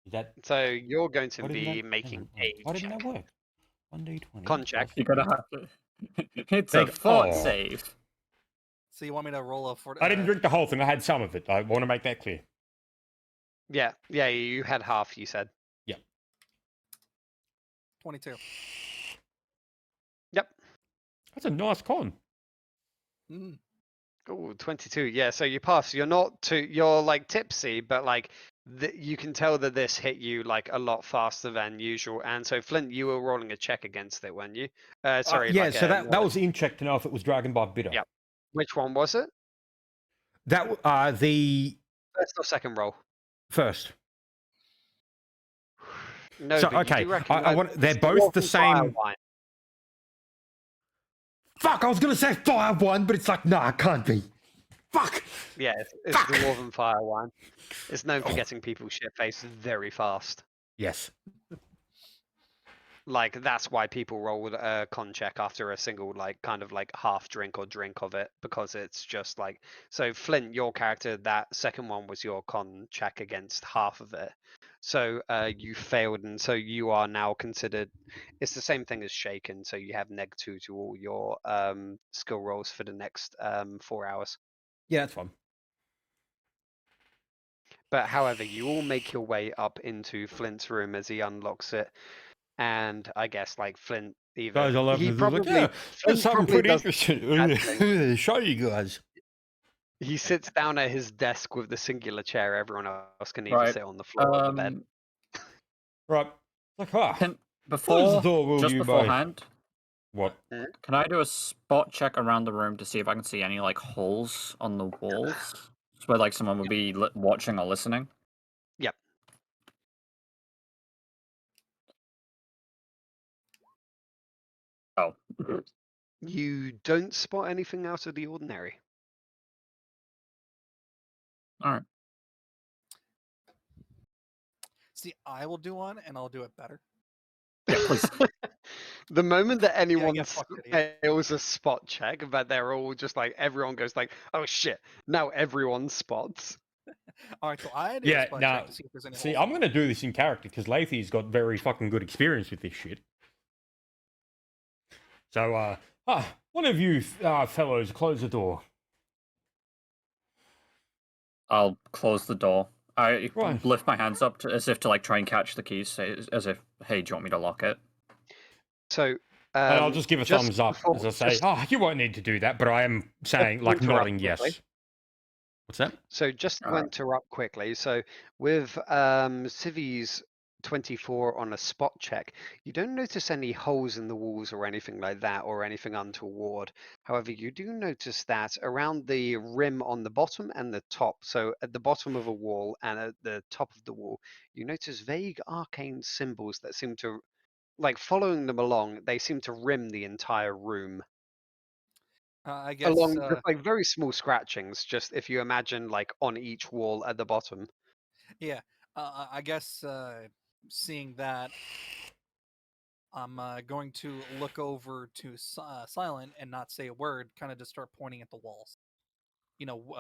Is that? So you're going to Why didn't be that, making a why didn't that check. work? 1d20. Con check. You're gonna have to. It's a Big fort oh. save. So you want me to roll a I didn't drink the whole thing. I had some of it. I want to make that clear. Yeah, you had half. You said. 22. Yep. That's a nice con. Mm. Oh, 22. Yeah, so you pass. You're not too. You're like tipsy, but like you can tell that this hit you like a lot faster than usual. And so Flint, you were rolling a check against it, weren't you? Sorry. Yeah, like so that more- was in check to know if it was Dragon Blood Bitter. Yeah. Which one was it? That the First or second roll? first. No, So, but okay, you do I recognize want. They're it's both the Dwarven Fire same. Wine. Fuck! I was gonna say fire one, but it's like, nah, it can't be. Fuck! Yeah, it's Fuck! the Dwarven Fire Wine. It's known for getting people shit faced very fast. Yes. Like that's why people roll a con check after a single like kind of like half drink or drink of it, because it's just like, so Flint, your character, that second one was your con check against half of it, so you failed, and so you are now considered, it's the same thing as shaken, so you have -2 to all your skill rolls for the next 4 hours. Yeah, that's fine. But however, you all make your way up into Flint's room as he unlocks it. And I guess like Flint, either Guys, I love he this. probably, Like, yeah, Flint that's something probably pretty does interesting. Show you guys. he sits down at his desk with the singular chair. Everyone else can either Right. sit on the floor or the bed. Right. Like, ah, Can close before the door, will just you, both? beforehand, What? can I do a spot check around the room to see if I can see any like holes on the walls where like someone would be watching or listening? Yep. Oh. You don't spot anything out of the ordinary. All right. See, I will do one, and I'll do it better. Yeah, please. The moment that anyone fucked, idiot. fails a spot check, but they're all just like, everyone goes like, oh shit, now everyone spots. All right, so I do a Yeah, spot now, check to see if there's any see, holes. I'm going to do this in character because Lathy's got very fucking good experience with this shit. So, one of you fellows, close the door. I'll close the door. I Right. lift my hands up as if to like try and catch the keys, as if, hey, do you want me to lock it? So And I'll just give a thumbs up before- as I say, just- you won't need to do that, but I am saying, like, interrupt nodding yes. quickly. What's that? So just to Alright. interrupt quickly, so with Civi's 24 on a spot check, you don't notice any holes in the walls or anything like that, or anything untoward. However, you do notice that around the rim on the bottom and the top, so at the bottom of a wall and at the top of the wall, you notice vague arcane symbols that seem to, like following them along, they seem to rim the entire room. I guess. Along just like very small scratchings, just if you imagine like on each wall at the bottom. Yeah. I guess seeing that, I'm going to look over to Silent and not say a word, kind of just start pointing at the walls. You know,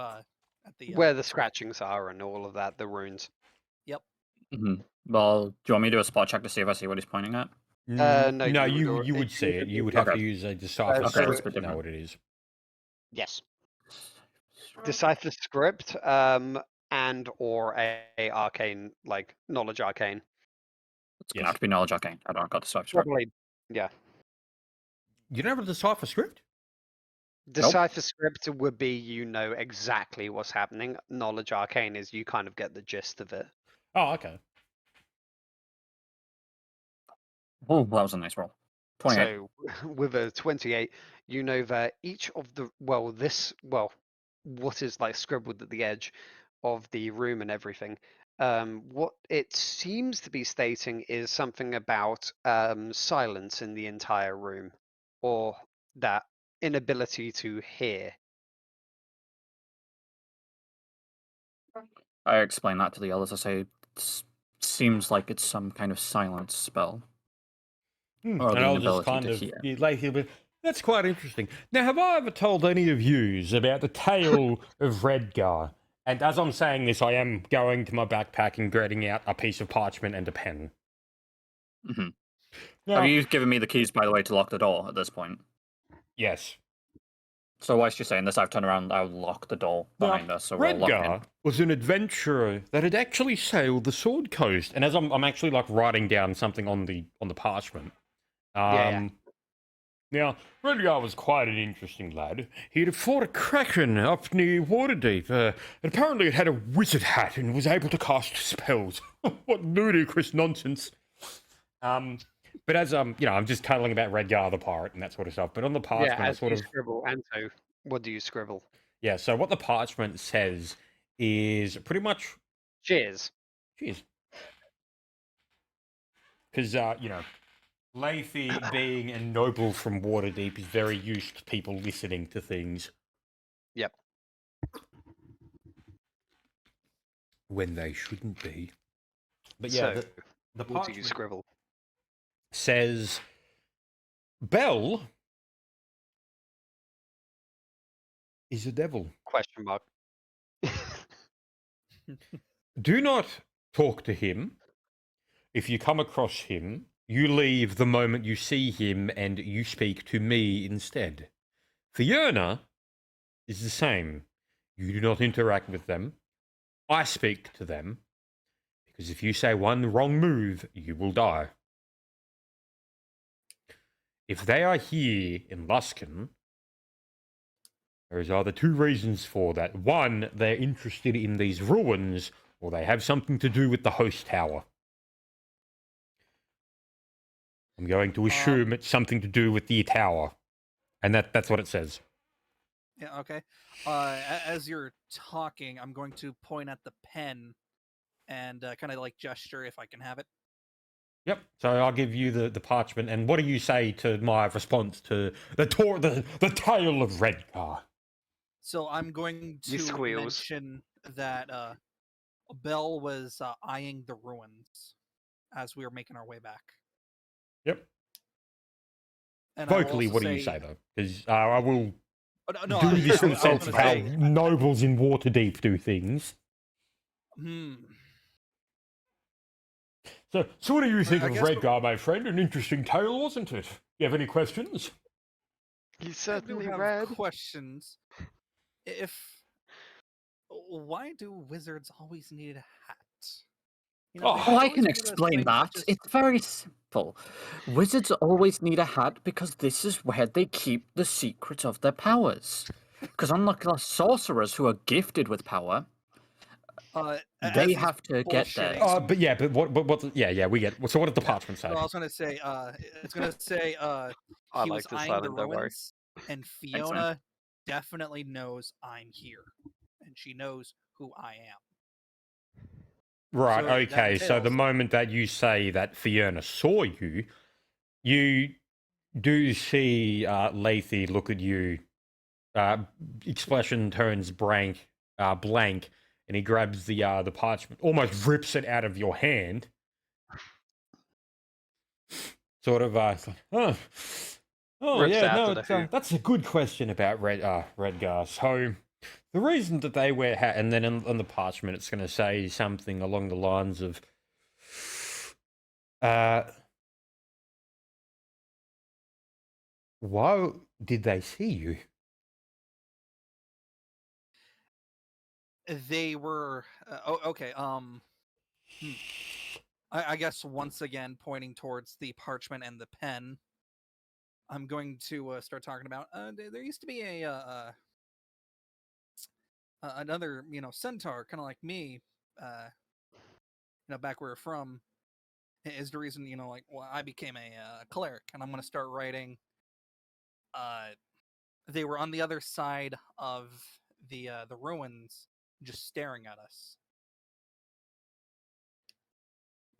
at the Where the scratchings are and all of that, the runes. Well, do you want me to do a spot check to see if I see what he's pointing at? No, no, you you would would see it. You would Okay. have to use a decipher Okay, that's a script bit to know different. what it is. Yes. decipher script, and or a arcane, like knowledge arcane. It's gonna Yes. have to be knowledge arcane. I don't got the script. Right. Probably, yeah. You don't have a decipher script? Decipher script would be you know exactly what's happening. Knowledge arcane is you kind of get the gist of it. Oh, okay. Oh, that was a nice roll. 28. So with a 28, you know that each of the what is like scribbled at the edge of the room and everything. What it seems to be stating is something about silence in the entire room, or that inability to hear. I explain that to the others. I say, seems like it's some kind of silence spell. Or And the I'll just inability kind to of hear. be like, that's quite interesting. Now, have I ever told any of yous about the tale of Redgar? And as I'm saying this, I am going to my backpack and getting out a piece of parchment and a pen. Mm-hmm. Now, Have you given me the keys, by the way, to lock the door at this point? yes. So whilst you're saying this, I've turned around, I'll lock the door behind us, so we're all locked in. Redgar was an adventurer that had actually sailed the Sword Coast. And as I'm actually like writing down something on the parchment. Yeah. Now, Redgar was quite an interesting lad. He'd fought a kraken up near Waterdeep. And apparently it had a wizard hat and was able to cast spells. What ludicrous nonsense. But as I'm just cuddling about Redgar the pirate and that sort of stuff. But on the parchment, Yeah, I as sort you of scribble. And so, what do you scribble? yeah. So what the parchment says is pretty much Cheers. cheers, because Leafy, being a noble from Waterdeep, is very used to people listening to things. Yep. When they shouldn't be. But yeah, So, the what do you parchment scribble? says, Bell is a devil. Question mark. Do not talk to him. If you come across him, you leave the moment you see him and you speak to me instead. Fiona is the same. You do not interact with them. I speak to them. Because if you say one wrong move, you will die. If they are here in Luskan, there is either two reasons for that. One, they're interested in these ruins, or they have something to do with the host tower. I'm going to assume it's something to do with the tower. And that's what it says. Yeah, okay. As you're talking, I'm going to point at the pen and kind of like gesture if I can have it. Yep. So I'll give you the parchment. And what do you say to my response to the tale of Redcar? So I'm going He to squeals. mention that Bell was eyeing the ruins as we were making our way back. Yep. And I will Vocally, also what do you say, though? Because I will do this in the sense of how nobles in Waterdeep do things. So what do you think of Redgar, my friend? An interesting tale, wasn't it? You have any questions? He's I do certainly have red. questions. Why do wizards always need a hat? You know, Oh, they Oh, I always can wear those explain things that. just- It's very simple. Wizards always need a hat because this is where they keep the secrets of their powers. Because unlike us sorcerers who are gifted with power, as they he's have to get there. bullshitting- we get. So what does the parchment say? Well, I was gonna say, it's gonna say, I he like was the eyeing silent, the don't worry. ruins, and Fiona definitely knows I'm here, and she knows who I am. Right, So that okay. So the entails- moment that you say that Fiona saw you, you do see Lethe look at you. Expression turns blank, and he grabs the parchment, almost rips it out of your hand. Sort of, it's like, oh Rips yeah, out no, of the hoop. that's a good question about Redgar. So The reason that they wear hat, and then on the parchment, it's going to say something along the lines of, why did they see you? They were okay. I guess once again pointing towards the parchment and the pen. I'm going to start talking about. There used to be another centaur, kind of like me. Back where we're from, is the reason like I became a cleric, and I'm going to start writing. They were on the other side of the ruins, just staring at us.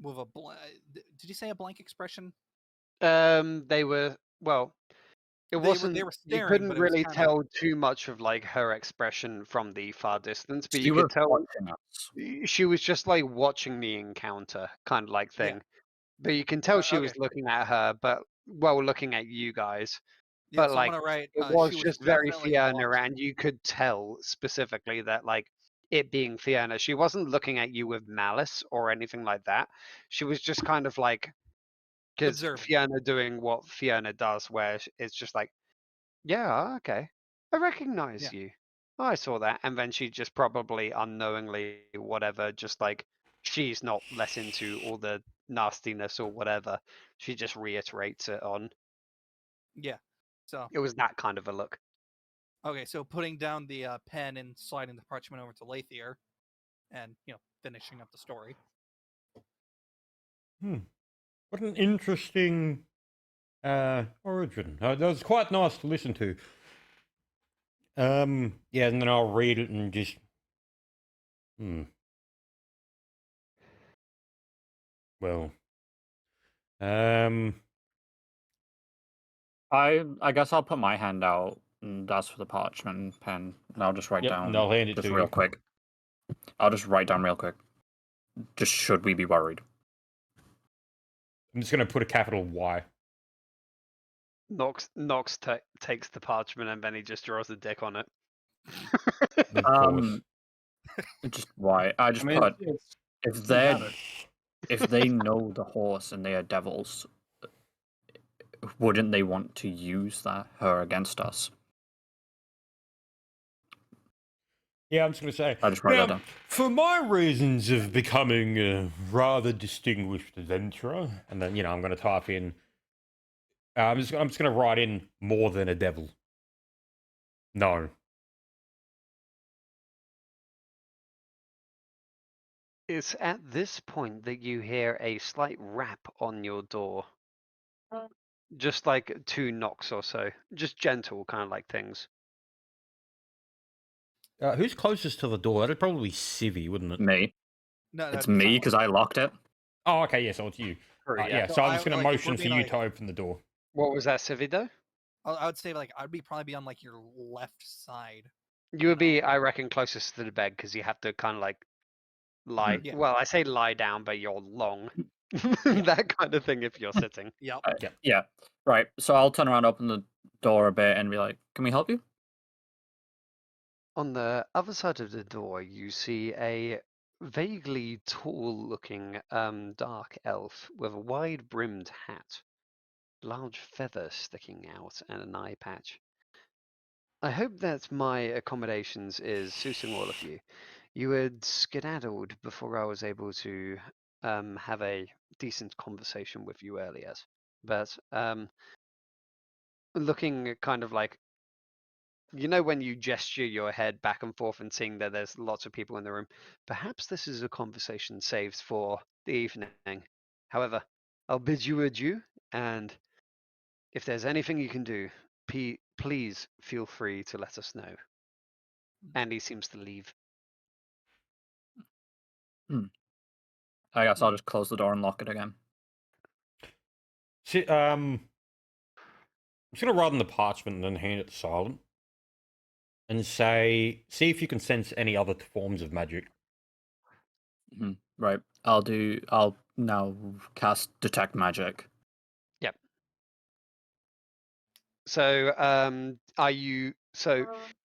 With a did you say a blank expression? They were well. It They wasn't. were You staring, couldn't but it was really kind of tell too much of like her expression from the far distance, but She you was could tell watching us. she was just like watching the encounter, kind of like Yeah. thing. But you can tell she okay. was looking at her, but looking at you guys. Yeah, But so I'm like gonna write. it was She was just very definitely Fiona, watching. and you could tell specifically that like it being Fiona, she wasn't looking at you with malice or anything like that. She was just kind of like, because Observing. Fiona doing what Fiona does, where it's just like, yeah, okay, I recognize Yeah. you. Oh, I saw that, and then she just probably unknowingly, whatever, just like she's not less into all the nastiness or whatever. She just reiterates it on. Yeah. So It was that kind of a look. okay, so putting down the pen and sliding the parchment over to Lathier, and finishing up the story. What an interesting origin. That was quite nice to listen to. Yeah, and then I'll read it and just. Well. I guess I'll put my hand out and ask for the parchment and pen, and I'll just write Yep, down and I'll hand it just to real you. quick. I'll just write down real quick. Just should we be worried? I'm just going to put a capital Y. Nox takes the parchment and then he just draws a dick on it. Of course. Just why? I just put if they know the horse and they are devils, wouldn't they want to use her against us? Yeah, I'm just going to say. I just wrote that down. For my reasons of becoming a rather distinguished adventurer, and then I'm going to type in. I'm just going to write in more than a devil. No. It's at this point that you hear a slight rap on your door. Just like 2 knocks or so. Just gentle, kind of like things. Who's closest to the door? That'd probably be Civvy, wouldn't it? Me. No, It's that'd be me fine. because I locked it. Oh, okay, yeah, so it's you. Yeah, So so I'm just going to like, if motion we're for being, you like- to open the door. What was that, Civi, though? I would say like I'd probably be on like your left side. You would be, I reckon, closest to the bed because you have to kind of like lie. Yeah. Well, I say lie down, but you're long. That kind of thing if you're sitting. Yep. Yeah. Right. So I'll turn around, open the door a bit, and be like, "Can we help you?" On the other side of the door, you see a vaguely tall-looking dark elf with a wide-brimmed hat, large feather sticking out, and an eye patch. I hope that my accommodations is suiting all of you. You had skedaddled before I was able to have a decent conversation with you earlier, but looking kind of like, when you gesture your head back and forth and seeing that there's lots of people in the room, perhaps this is a conversation saved for the evening. However, I'll bid you adieu, and if there's anything you can do, please feel free to let us know. And he seems to leave. I guess I'll just close the door and lock it again. See, I'm just going to write on the parchment and then hand it to Silent. And see if you can sense any other forms of magic. Right. I'll now cast Detect Magic. Yep. So,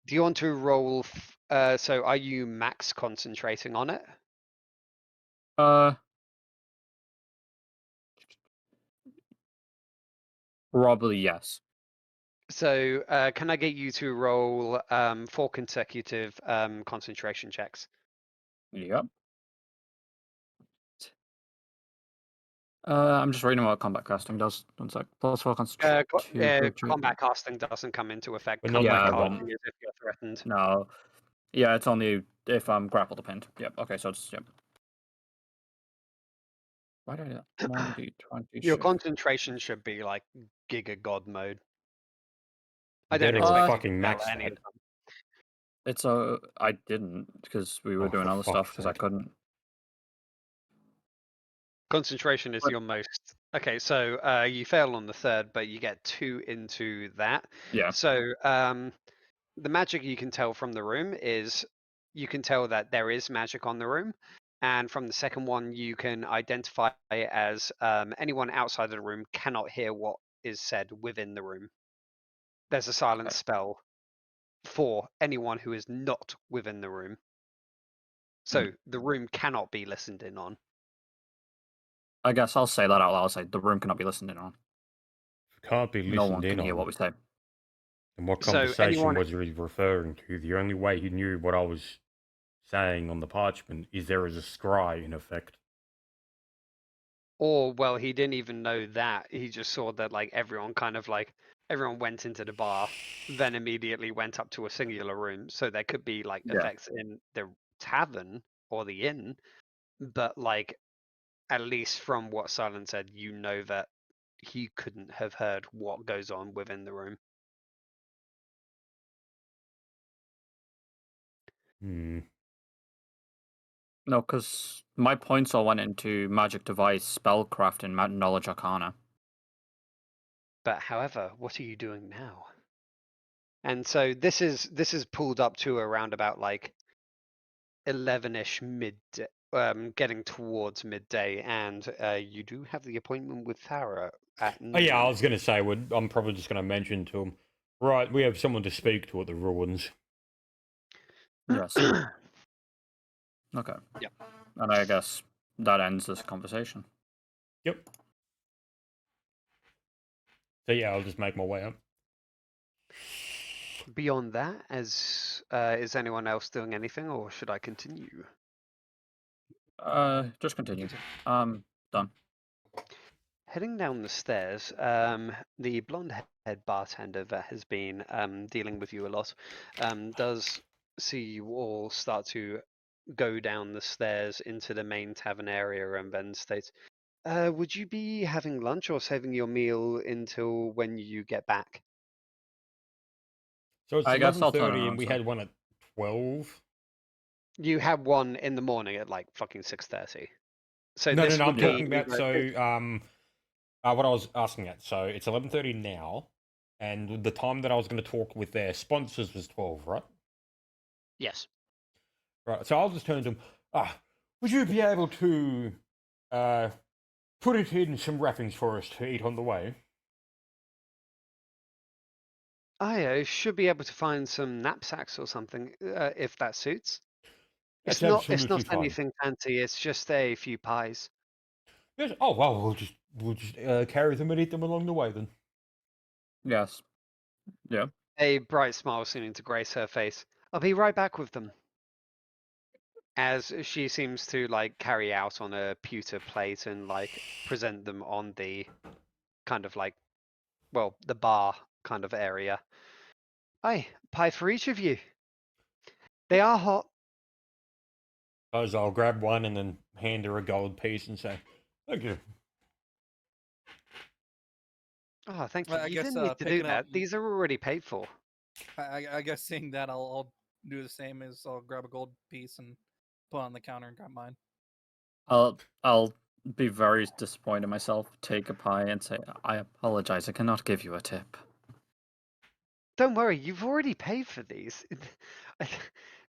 do you want to roll So are you max concentrating on it? Uh, probably yes. So can I get you to roll 4 consecutive concentration checks? Yep. I'm just reading what combat casting does. One sec. +4 concentration. Combat casting doesn't come into effect. But not Combat Yeah, now. casting is if you're threatened. No. Yeah, it's only if I'm grappled or pinned. Yep. Okay, so it's yep. Why did I do that? 1d20 Your shift. concentration should be like Giga God mode. I You don't better expect you fucking to fail max at any that. of them. It's I didn't because we were Oh, doing for other stuff fuck's because I sake. couldn't. Concentration is But- your most. Okay, so you fail on the third, but you get 2 into that. Yeah. So the magic you can tell from the room is you can tell that there is magic on the room. And from the second one, you can identify as anyone outside of the room cannot hear what is said within the room. There's a silence spell for anyone who is not within the room. So the room cannot be listened in on. I guess I'll say that out loud. I'll say the room cannot be listened in on. Can't be No one listened can in hear on. what we say. And what So conversation anyone- was he referring to? The only way he knew what I was saying on the parchment is there is a scry in effect. Or well, he didn't even know that. He just saw that like everyone went into the bar, then immediately went up to a singular room. So there could be like Yeah. effects in the tavern or the inn, but like at least from what Silent said, you know that he couldn't have heard what goes on within the room. Hmm. No, because my points all went into magic device, spellcraft, and knowledge arcana. But however, what are you doing now? And so this is pulled up to around about like 11ish getting towards midday, and you do have the appointment with Thara at Oh yeah, I noon. was going to say, I'm probably just going to mention to him, right, we have someone to speak to at the ruins. Yes. Okay. Yep. And I guess that ends this conversation. Yep. So yeah, I'll just make my way up. Beyond that, is anyone else doing anything, or should I continue? Just continue. Done. Heading down the stairs, the blonde-haired bartender that has been dealing with you a lot does see you all start to go down the stairs into the main tavern area and then states, would you be having lunch or saving your meal until when you get back? So it's I guess I'll turn 11:30 around, and we so- had one at 12. You had one in the morning at like fucking 6:30. So No, this I'm would be talking about, either- so what I was asking at. So it's 11:30 now, and the time that I was going to talk with their sponsors was 12, right? Yes. Right. So I'll just turn to them. Would you be able to put it in some wrappings for us to eat on the way? I should be able to find some knapsacks or something if that suits. That's It's absolutely not fine. anything fancy. It's just a few pies. Yes. Oh well, we'll just carry them and eat them along the way then. Yes. Yeah. A bright smile seeming to grace her face. I'll be right back with them. As she seems to like carry out on a pewter plate and like present them on the kind of like, well, the bar kind of area. Aye, pie for each of you. They are hot. Suppose I'll grab one and then hand her a gold piece and say, "Thank you." Oh, thank you. Well, I You guess, didn't need to do picking up- that. These are already paid for. I guess seeing that, I'll do the same. As I'll grab a gold piece and put it on the counter and grab mine. I'll be very disappointed in myself. Take a pie and say, "I apologize. I cannot give you a tip." Don't worry, you've already paid for these.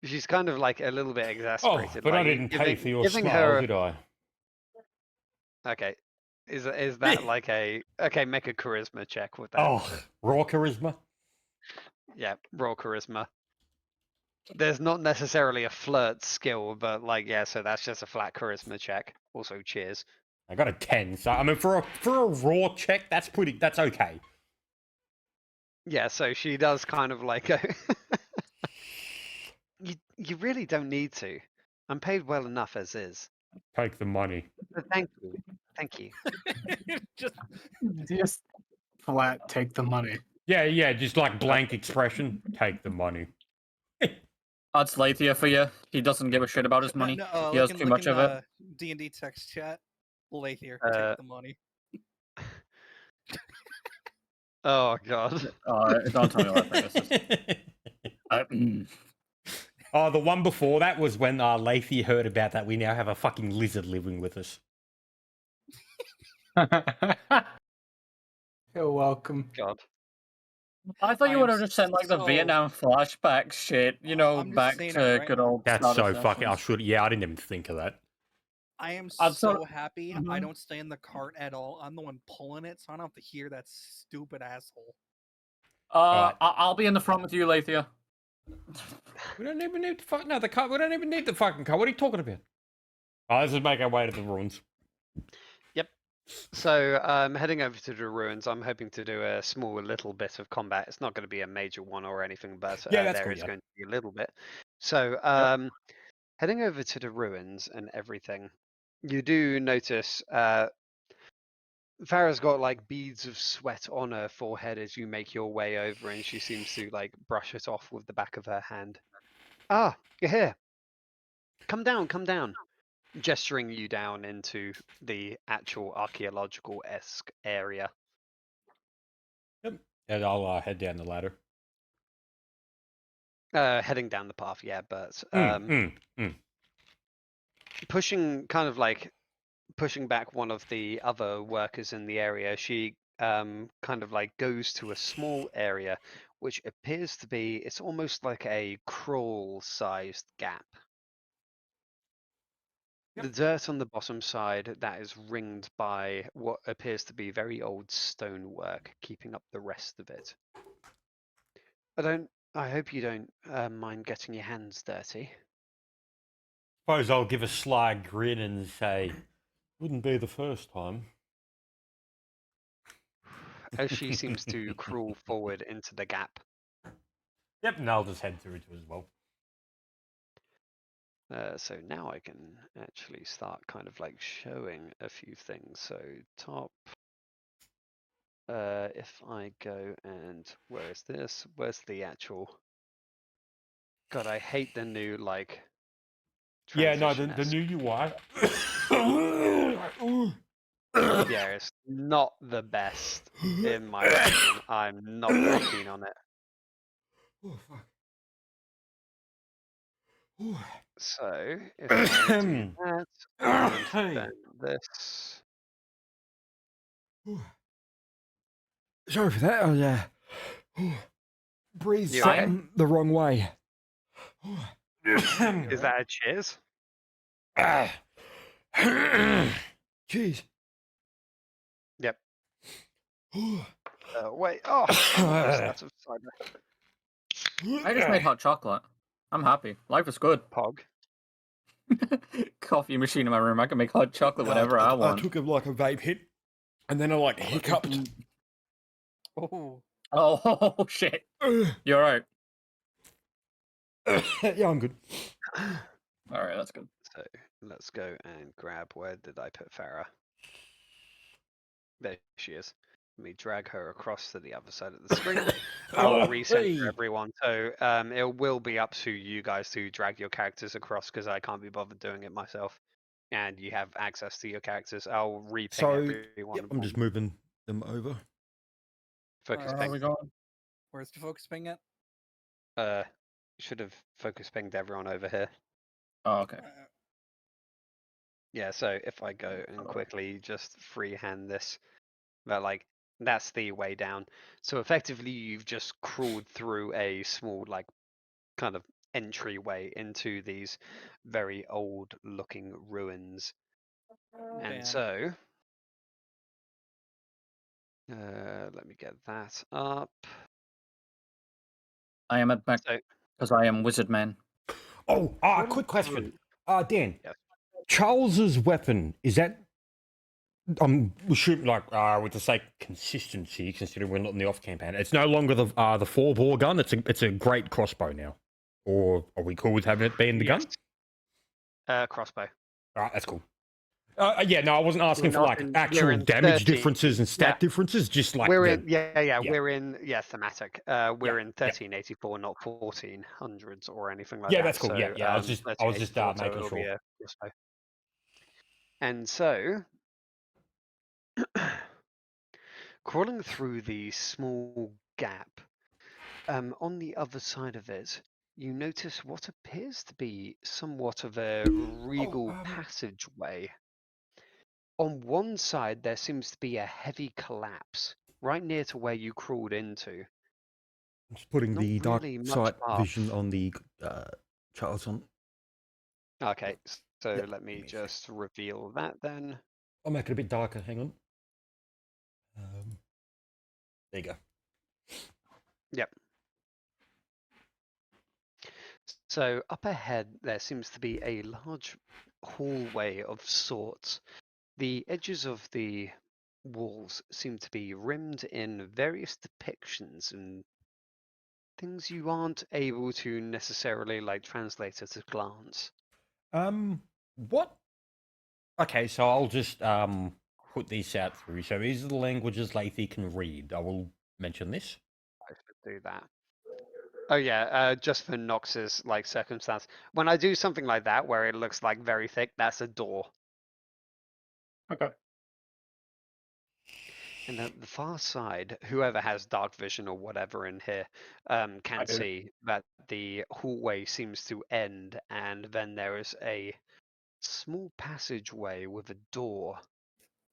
She's kind of like a little bit Oh, exasperated. but I like, didn't pay for your giving smile, her. did I? Okay, is that like a okay? Make a charisma check with that. Oh, raw charisma. Yeah, raw charisma. There's not necessarily a flirt skill, but like, yeah, so that's just a flat charisma check. Also, cheers. I got a 10, so I mean, for a raw check, that's okay. Yeah, so she does kind of like go, you really don't need to. I'm paid well enough as is. Take the money. But thank you. Thank you. Just flat take the money. Yeah, just like blank expression. Take the money. That's Lathia for you. He doesn't give a shit about his money. He has too much of it. D&D text chat. Lathier, Uh, take the money. Oh god. Don't tell me what this is. Oh, the one before that was when Lathy heard about that. We now have a fucking lizard living with us. You're welcome. God. I thought I you am would have just sent like the so- Vietnam flashback shit, you know, I'm just back saying it to right good now. old. That's starter so fucking. I sessions. should. Yeah, I didn't even think of that. I am I'm so so- happy I Mhm. don't stay in the cart at all. I'm the one pulling it, so I don't have to hear that stupid asshole. Alright. I'll be in the front with you, Lathia. We don't even need the car. We don't even need the fucking car. What are you talking about? Oh, let's just make our way to the ruins. So, heading over to the ruins, I'm hoping to do a small little bit of combat. It's not going to be a major one or anything, but Yeah, that's there cool, is yeah. going to be a little bit. So, heading over to the ruins and everything, you do notice Farah's got like beads of sweat on her forehead as you make your way over, and she seems to like brush it off with the back of her hand. Ah, you're here. Come down, come down. Gesturing you down into the actual archaeological-esque area. Yep. And I'll head down the ladder. Heading down the path, yeah, but pushing kind of like pushing back one of the other workers in the area, she kind of like goes to a small area which appears to be, it's almost like a crawl-sized gap. Yep. The dirt on the bottom side that is ringed by what appears to be very old stonework, keeping up the rest of it. I hope you don't mind getting your hands dirty. Suppose I'll give a sly grin and say, "Wouldn't be the first time." As she seems to crawl forward into the gap. Yep, and I'll just head through it as well. So now I can actually start kind of like showing a few things. So top, if I go and where is this? Where's the actual? God, I hate the new like. Yeah, no, the transition-esque. new UI. Yeah, it's not the best in my opinion. I'm not very keen on it. Oh, fuck. Ooh. So if I do that and then this. Sorry for that. I breathed You okay? something the wrong way. Is that a cheers? Jeez. Yep. Wait. Oh, I'm almost out of cider. I just made hot chocolate. I'm happy. Life is good. Pog. Coffee machine in my room. I can make hot chocolate whenever I want. I took a vape hit, and then I hiccuped. Oh, Oh shit! You're right. Yeah, I'm good. All right, that's good. So let's go and grab. Where did I put Farah? There she is. Let me drag her across to the other side of the screen. I'll recenter everyone. So it will be up to you guys to drag your characters across because I can't be bothered doing it myself. And you have access to your characters. I'll reping So, everyone. yep, I'm just moving them over. Focus Where are ping. we going? where's the focus ping at? Should have focus pinged everyone over here. Oh, okay. Yeah, so if I go and quickly just freehand this, but like that's the way down. So effectively you've just crawled through a small like kind of entryway into these very old looking ruins. And Damn. so let me get that up. I am at my So Because I am wizard man. Oh, quick question. Dan, Yes. Charles's weapon, is that... I'm assuming, like, with the sake consistency, considering we're not in the off campaign, it's no longer the 4-bore gun. It's a great crossbow now. Or are we cool with having it be in the gun? Crossbow. All right, that's cool. Yeah, no, I wasn't asking for not like in- actual we're in damage 30. differences and stat differences. Just like We're the, in, yeah, yeah. we're in, thematic. We're in yeah. 1384, not 1400s or anything like Yeah, that. that's cool. So, Yeah, I was just 1384, so making it'll be sure. a crossbow. And so, crawling through the small gap, on the other side of it, you notice what appears to be somewhat of a regal passageway. On one side, there seems to be a heavy collapse, right near to where you crawled into. I'm just putting Not the dark really much sight path. vision on the Charles on. Okay, so Yep, let me give me a sec. just reveal that then. I'll make it a bit darker. Hang on. There you go. Yep. So up ahead, there seems to be a large hallway of sorts. The edges of the walls seem to be rimmed in various depictions and things you aren't able to necessarily like translate at a glance. What? Okay, so I'll just put these out through. So these are the languages Lathy can read. I will mention this. I should do that. Oh yeah, just for Nox's like circumstance. When I do something like that where it looks like very thick, that's a door. Okay. And at the far side, whoever has dark vision or whatever in here can do. see that the hallway seems to end, and then there is a small passageway with a door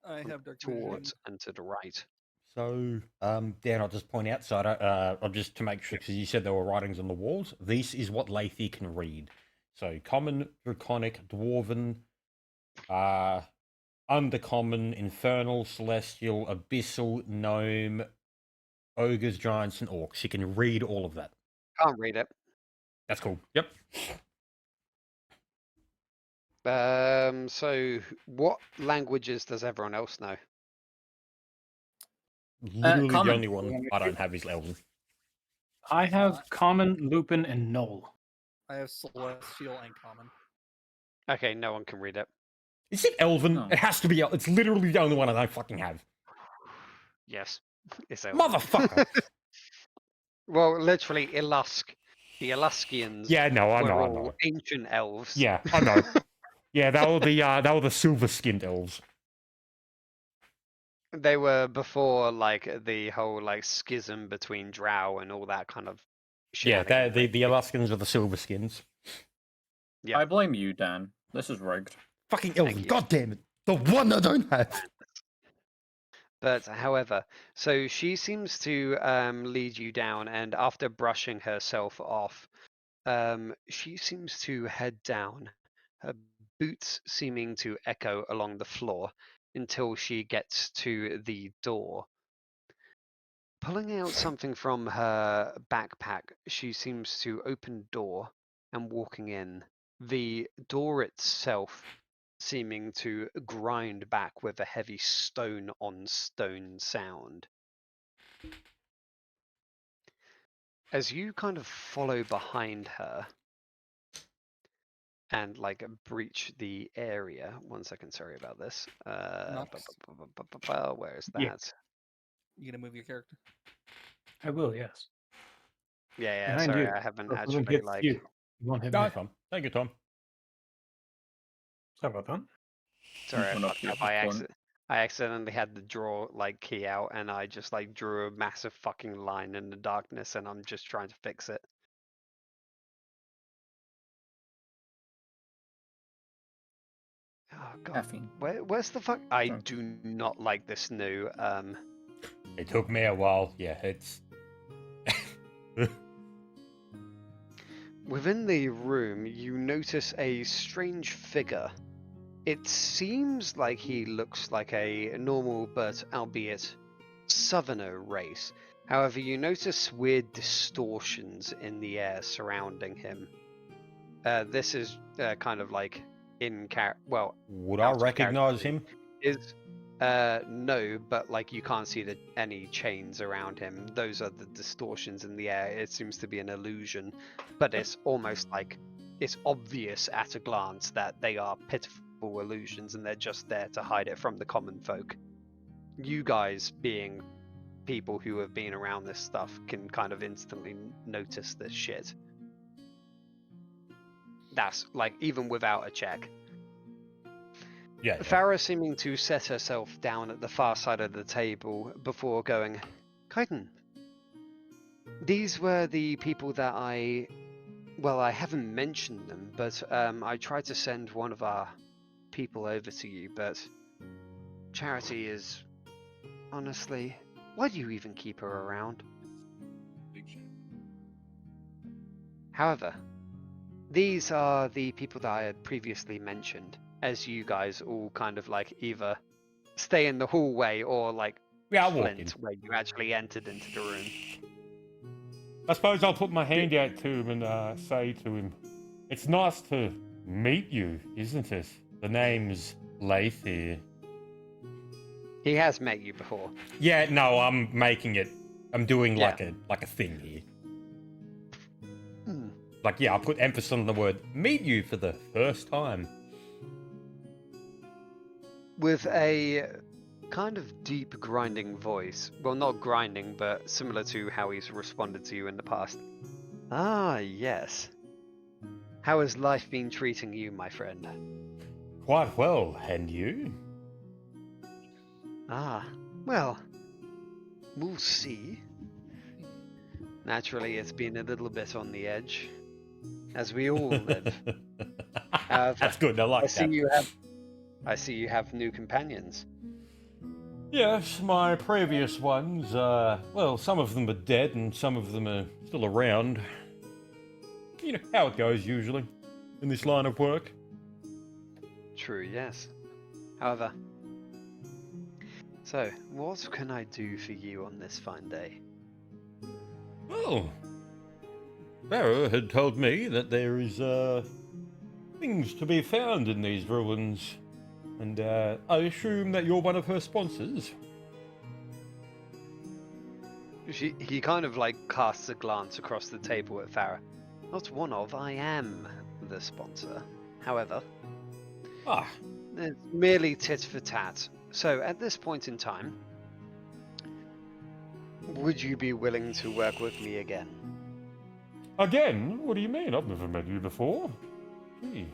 I have dark towards vision. and to the right. So, Dan, I'll just point out, so I'm just to make sure, because you said there were writings on the walls. This is what Lathy can read. So, common, draconic, dwarven, undercommon, infernal, celestial, abyssal, gnome, ogres, giants, and orcs. You can read all of that. Can't read it. That's cool. Yep. So what languages does everyone else know? Literally the common. only one I don't have is Elven. I have common, lupin, and null. I have celestial and common. Okay, no one can read it. Is it Elven? No. It has to be. It's literally the only one I don't fucking have. Yes, it's Elven. Motherfucker. Well, literally, Ilusk. The Iluskians Yeah, no, I were know, I all know. ancient elves. Yeah, I know. Yeah, they were the silver-skinned elves. They were before like the whole like schism between Drow and all that kind of shit. Yeah, the Alaskans are the silver-skins. Yeah. I blame you, Dan. This is rigged. Fucking Elven. you. God damn it. The one I don't have. But however, so she seems to lead you down, and after brushing herself off, she seems to head down, her boots seeming to echo along the floor until she gets to the door. Pulling out something from her backpack, she seems to open door and walking in. The door itself seeming to grind back with a heavy stone on stone sound. As you kind of follow behind her and like breach the area. 1 second, sorry about this. Where is that? Yeah. You gonna move your character? I will, yes. Yeah, Behind sorry, you. I haven't So if someone actually hits like. you, you won't hit No, me. it's fine. Take your time. Sorry about that. Sorry, I Well, not fucked yet, up. this point. I accidentally had the draw like key out, and I just like drew a massive fucking line in the darkness, and I'm just trying to fix it. Oh god, Caffeine. where's the fuck? I Drunk. do not like this new It took me a while. Yeah, it's... Within the room, you notice a strange figure. It seems like he looks like a normal but albeit southerner race. However, you notice weird distortions in the air surrounding him. This is kind of like in character. Well, Would I out of recognize character him? is no, but like you can't see any chains around him. Those are the distortions in the air. It seems to be an illusion, but it's almost like it's obvious at a glance that they are pitiful illusions and they're just there to hide it from the common folk. You guys, being people who have been around this stuff, can kind of instantly notice this shit. That's like even without a check. Yeah. Farah seeming to set herself down at the far side of the table before going, Kaiten, these were the people that I haven't mentioned them, but I tried to send one of our people over to you, but Charity is, honestly, why do you even keep her around? However, these are the people that I had previously mentioned, as you guys all kind of like either stay in the hallway or like Yeah, I'll walk in. flint where you actually entered into the room. I suppose I'll put my hand out to him and say to him, it's nice to meet you, isn't it? The name's Lath here. He has met you before. Yeah, no, I'm making it. I'm doing Yeah. like a thing here. Hmm. Like, yeah, I put emphasis on the word meet you for the first time. With a kind of deep grinding voice. Well, not grinding, but similar to how he's responded to you in the past. Ah, yes. How has life been treating you, my friend? Quite well, and you? Ah, well, we'll see. Naturally, it's been a little bit on the edge, as we all live. That's good, I like that. I see you have new companions. Yes, my previous ones, well, some of them are dead and some of them are still around. You know how it goes usually in this line of work. True, yes. However, so what can I do for you on this fine day? Well, Barrow had told me that there is, things to be found in these ruins. And, I assume that you're one of her sponsors? He kind of like casts a glance across the table at Farah. Not one of, I am the sponsor. However, Ah, it's merely tit for tat. So at this point in time, would you be willing to work with me again? again? What do you mean? I've never met you before. Gee.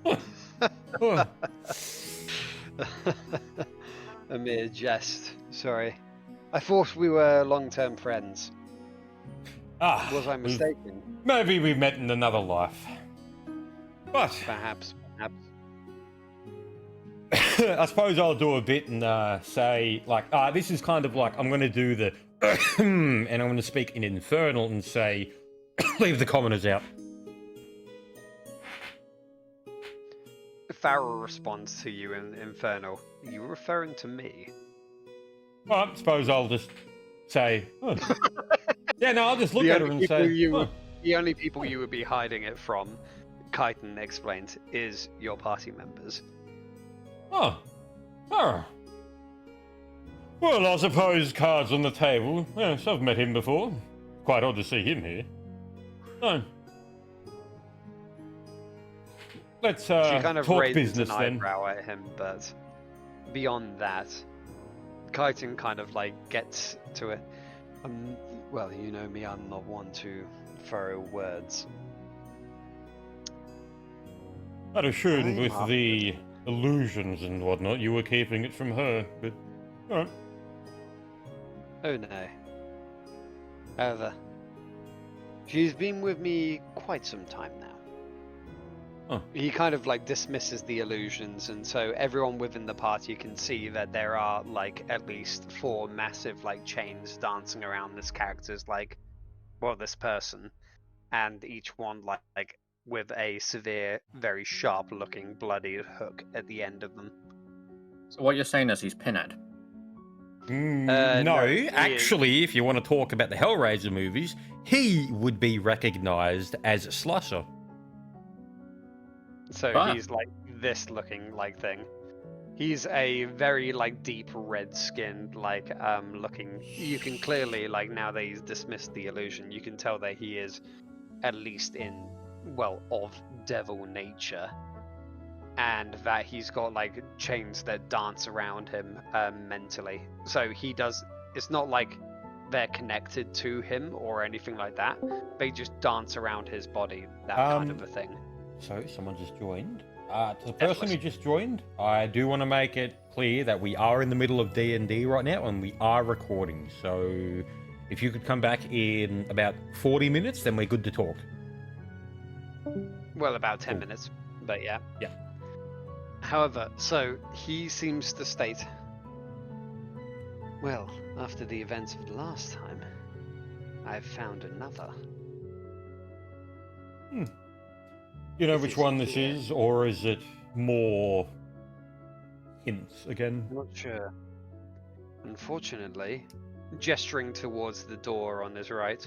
Oh, A mere jest. Sorry. I thought we were long-term friends. ah, Was I we've- mistaken? Maybe we met in another life. But Perhaps. I suppose I'll do a bit and say, like, this is kind of like, I'm going to do the and I'm going to speak in Infernal and say, leave the commoners out. Farah responds to you in Infernal. Are you referring to me? Well, I suppose I'll just say, oh. Yeah, no, I'll just look The at her only and people say, you oh. would- The only people you would be hiding it from, Kaiten explains, is your party members. Oh. Oh. Well, I suppose cards on the table. Yes, I've met him before. Quite odd to see him here. So, let's She kind of talk raises business an then. eyebrow at him, but beyond that, Kaiten kind of like gets to it. Well, you know me, I'm not one to throw words. I'd assumed I'm with up. the illusions and whatnot, you were keeping it from her, but alright. Oh no. However, she's been with me quite some time now. Oh. He kind of like dismisses the illusions, and so everyone within the party can see that there are like at least 4 massive like chains dancing around this character's like, well, this person, and each one like with a severe, very sharp-looking bloodied hook at the end of them. So what you're saying is he's Pinhead. No, no, he is. actually, if you want to talk about the Hellraiser movies, he would be recognised as a slasher. So Ah. he's like this looking like thing. He's a very like deep red skinned like looking. You can clearly like now that he's dismissed the illusion, you can tell that he is at least in of devil nature, and that he's got like chains that dance around him mentally. So he does. It's not like they're connected to him or anything like that. They just dance around his body. That kind of a thing. So, someone just joined. To the person who just joined, I do want to make it clear that we are in the middle of D&D right now, and we are recording. So, if you could come back in about 40 minutes, then we're good to talk. Well, about 10 Cool. minutes, but yeah. Yeah. However, so he seems to state, well, after the events of the last time, I've found another. You know It which is one this here. is, or is it more hints again? I'm not sure. Unfortunately, gesturing towards the door on his right,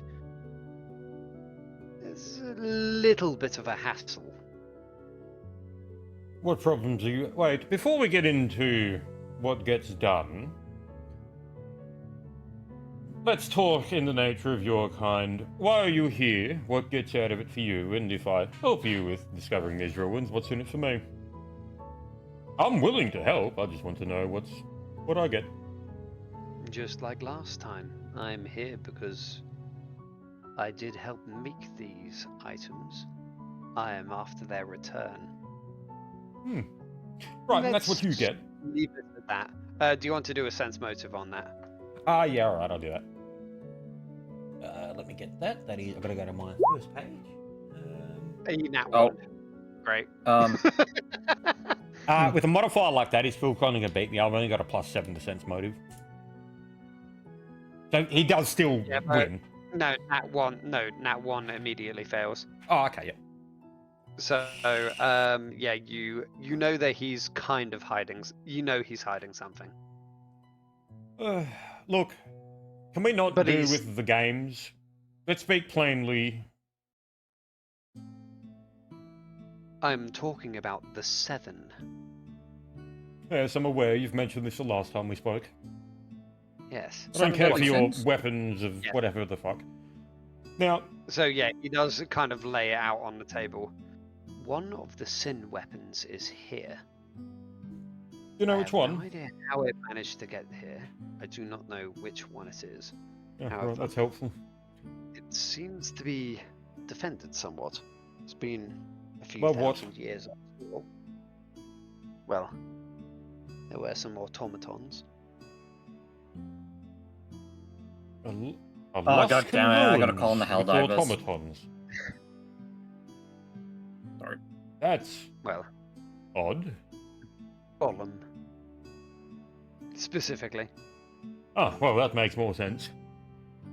it's a little bit of a hassle. What problems are you... Wait, before we get into what gets done, let's talk in the nature of your kind. Why are you here? What gets out of it for you? And if I help you with discovering these ruins, what's in it for me? I'm willing to help. I just want to know what I get. Just like last time, I'm here because I did help make these items. I am after their return. Right, and that's what you Let's get. Leave it at that. Do you want to do a sense motive on that? Yeah, alright, I'll do that. Let me get that. That is, I've got to go to my first page. Nat Oh. one. Great. With a modifier like that, he's still kind of going to beat me. I've only got a +7 to sense motive. So he does still Yeah, but- win. No, Nat 1. No, Nat 1 immediately fails. Oh, okay, yeah. So, yeah, you know that he's kind of hiding. You know he's hiding something. Look, can we not But do he's- with the games? Let's speak plainly. I'm talking about the 7. Yes, I'm aware you've mentioned this the last time we spoke. Yes. I don't Seven care what, for your sense? weapons of Yeah. whatever the fuck. Now, So yeah, he does kind of lay it out on the table. One of the sin weapons is here. you know I which have one? no idea how it managed to get here. I do not know which one it is. Yeah, however. right, that's helpful. It seems to be defended somewhat. It's been a few Well, what? thousand years after all. Well, there were some automatons. A Oh, Luskan God damn it, I gotta ruins call in the with Helldivers. automatons. Sorry. That's Well, odd. Gollum. Specifically. Ah, well, that makes more sense.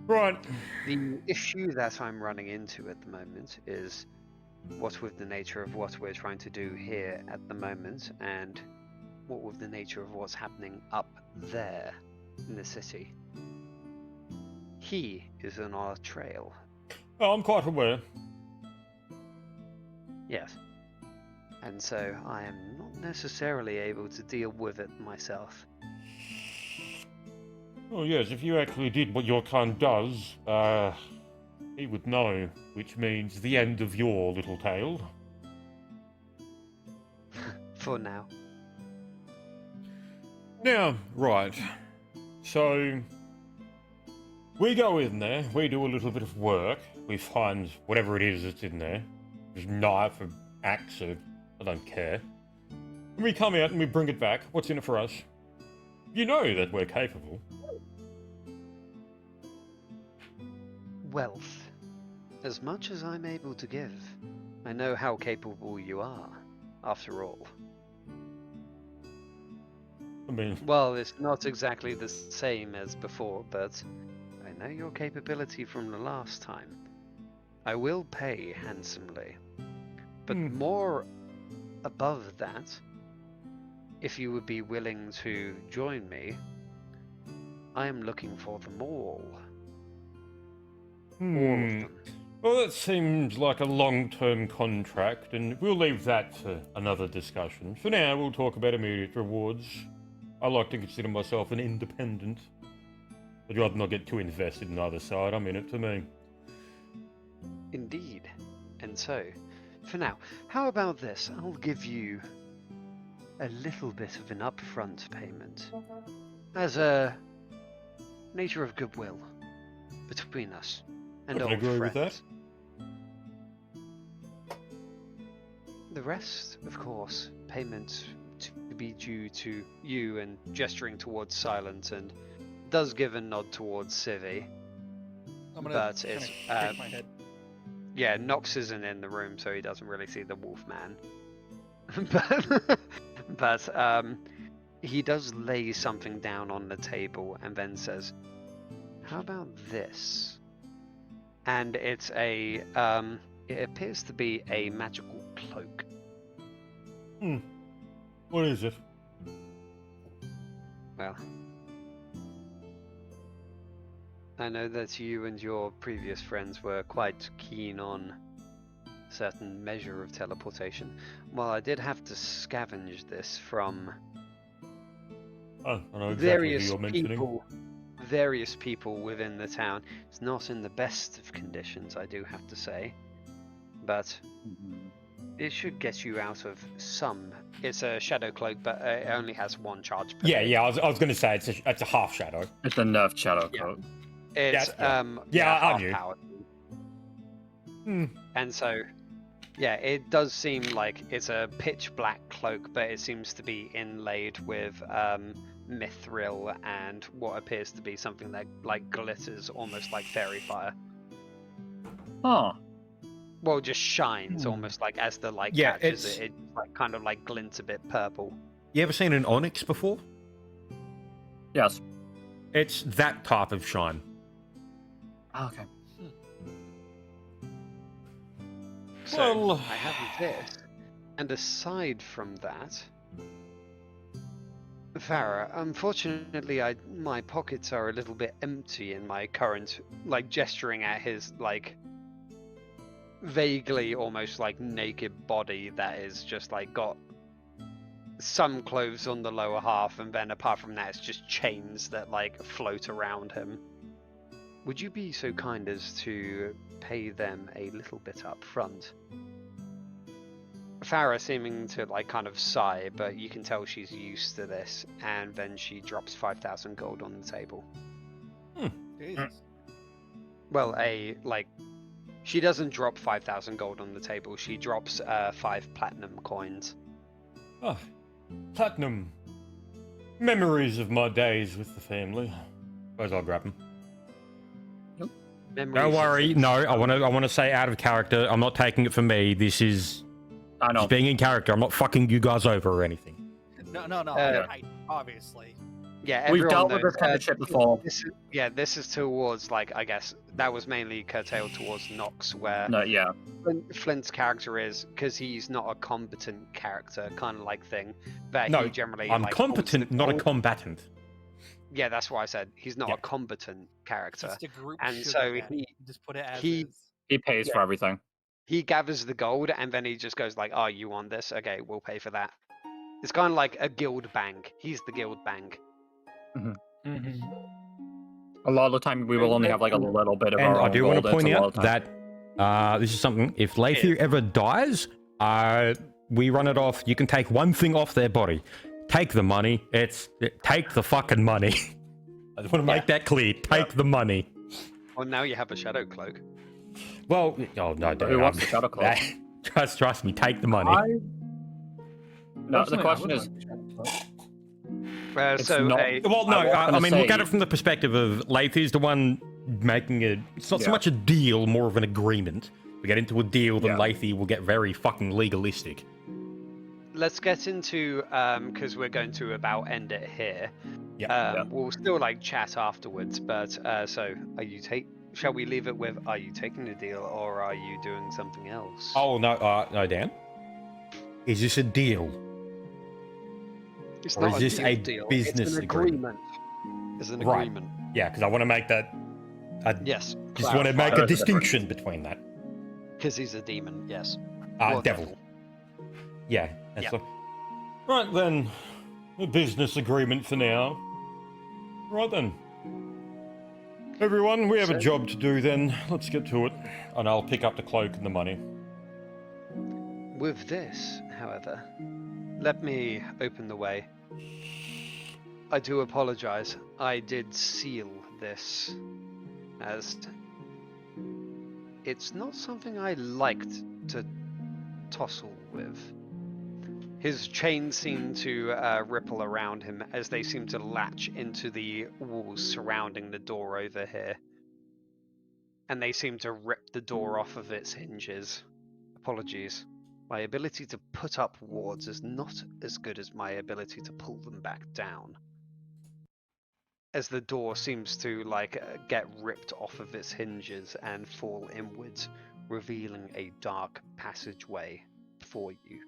Right. The issue that I'm running into at the moment is what with the nature of what we're trying to do here at the moment, and what with the nature of what's happening up there in the city. He is on our trail. Oh, I'm quite aware. Yes. And so I am not necessarily able to deal with it myself. Oh, yes, if you actually did what your kind does, he would know, which means the end of your little tale. For now. Now, right. So, we go in there, we do a little bit of work, we find whatever it is that's in there. There's a knife, an axe, I don't care. And we come out and we bring it back. What's in it for us? You know that we're capable. Wealth. As much as I'm able to give, I know how capable you are, after all. I mean, Well, it's not exactly the same as before, but I know your capability from the last time. I will pay handsomely. But more above that, if you would be willing to join me, I am looking for them all. All of Hmm. them. Well, that seems like a long-term contract, and we'll leave that for another discussion. For now, we'll talk about immediate rewards. I like to consider myself an independent. I'd rather not get too invested in either side. I'm in it for me. Indeed. And so, for now, how about this? I'll give you a little bit of an upfront payment as a nature of goodwill between us and I can old agree with friends. The rest, of course, payment to be due to you and gesturing towards Silent and does give a nod towards Civi. I'm gonna But kinda it's, shake my head. Yeah, Nox isn't in the room, so he doesn't really see the Wolfman. but he does lay something down on the table and then says, "How about this?" And it's a it appears to be a magical cloak. What is it? Well, I know that you and your previous friends were quite keen on a certain measure of teleportation. Well, I did have to scavenge this from Oh, I know exactly who you're mentioning. various people within the town. It's not in the best of conditions, I do have to say, but it should get you out of some. It's a shadow cloak, but it only has one charge per day. Yeah. I was going to say it's a half shadow. It's a nerfed shadow Yeah. coat. It's Yeah, I half knew. powered. Hmm. And so, yeah, it does seem like it's a pitch black cloak, but it seems to be inlaid with mithril and what appears to be something that like glitters almost like fairy fire. Huh. Well, just shines almost like as the light Yeah, catches it's- it. It like kind of like glints a bit purple. You ever seen an onyx before? Yes. It's that type of shine. Okay. So Well- I have this, and aside from that, Farah, unfortunately, my pockets are a little bit empty in my current, like gesturing at his like vaguely almost like naked body that is just like got some clothes on the lower half, and then apart from that, it's just chains that like float around him. Would you be so kind as to pay them a little bit up front? Farah seeming to like kind of sigh, but you can tell she's used to this, and then she drops 5,000 gold on the table. Jesus. Well, she doesn't drop 5,000 gold on the table. She drops 5 platinum coins. Oh, platinum. Memories of my days with the family. Suppose I'll grab them. Memories Don't of worry. the- No, I want to say out of character. I'm not taking it for me. This is I know. just being in character. I'm not fucking you guys over or anything. No. Obviously. Yeah, We've everyone dealt with knows, this kind of shit before. This is towards like I guess that was mainly curtailed towards Nox, where No, yeah. Flint's character is because he's not a competent character kind of like thing. That No, he generally I'm like, competent, holds the not a gold. combatant. Yeah, that's why I said he's not Yeah. a competent character. Just a group And sugar so daddy. Just put it as he- is. He pays for everything. He gathers the gold and then he just goes like, "Oh, you want this? Okay, we'll pay for that." It's kind of like a guild bank. He's the guild bank. A lot of the time, we will only have like a little bit of And our I own do want gold. to It's point a lot out of time. that this is something. If Lathier ever dies, we run it off. You can take one thing off their body. Take the money. Take the fucking money. I just want to make that clear. Take the money. Well, now you have a shadow cloak. Well, oh no, Who wants the shadow cloak? Trust me. Take the money. No, the question is, It's So not- Well, no, I was I gonna mean, look say- at it from the perspective of Lathi's the one making it. It's not so Yeah. much a deal, more of an agreement. We get into a deal, then Yeah. Lathi will get very fucking legalistic. let's get into because we're going to about end it here. Yeah. We'll still like chat afterwards, but so are you shall we leave it with are you taking the deal or are you doing something else? Oh no, Dan. Is this a deal? it's or not is this deal a deal. business it's an agreement? agreement. As an Right. agreement. Yeah, because I want to make that. I Yes. just want to make a Clarify. distinction between that. Because he's a demon, yes. Ah, Or devil. Yeah, that's Yeah. what. Right then, a business agreement for now. Right then. Everyone, we have a So- job to do then. Let's get to it. And I'll pick up the cloak and the money. With this, however, let me open the way. I do apologize. I did seal this as it's not something I liked to tussle with. His chains seem to ripple around him as they seem to latch into the walls surrounding the door over here. And they seem to rip the door off of its hinges. Apologies. My ability to put up wards is not as good as my ability to pull them back down. As the door seems to get ripped off of its hinges and fall inwards, revealing a dark passageway for you.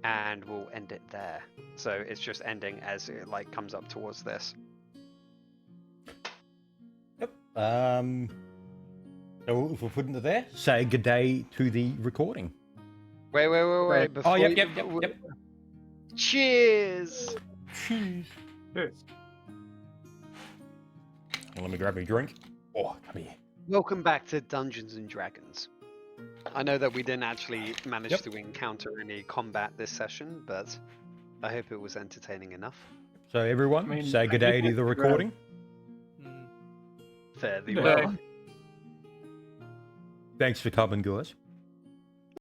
And we'll end it there. So it's just ending as it comes up towards this. Yep. So if we're putting it there, say good day to the recording. Wait. Oh, Before yep, you- yep, yep, yep. Cheers! Cheers. Yes. Let me grab me a drink. Oh, come here. Welcome back to Dungeons and Dragons. I know that we didn't actually manage Yep. to encounter any combat this session, but I hope it was entertaining enough. So everyone, I mean, say I good did day to like the to grab- recording. Mm. Fairly Yeah. well. Thanks for coming, guys.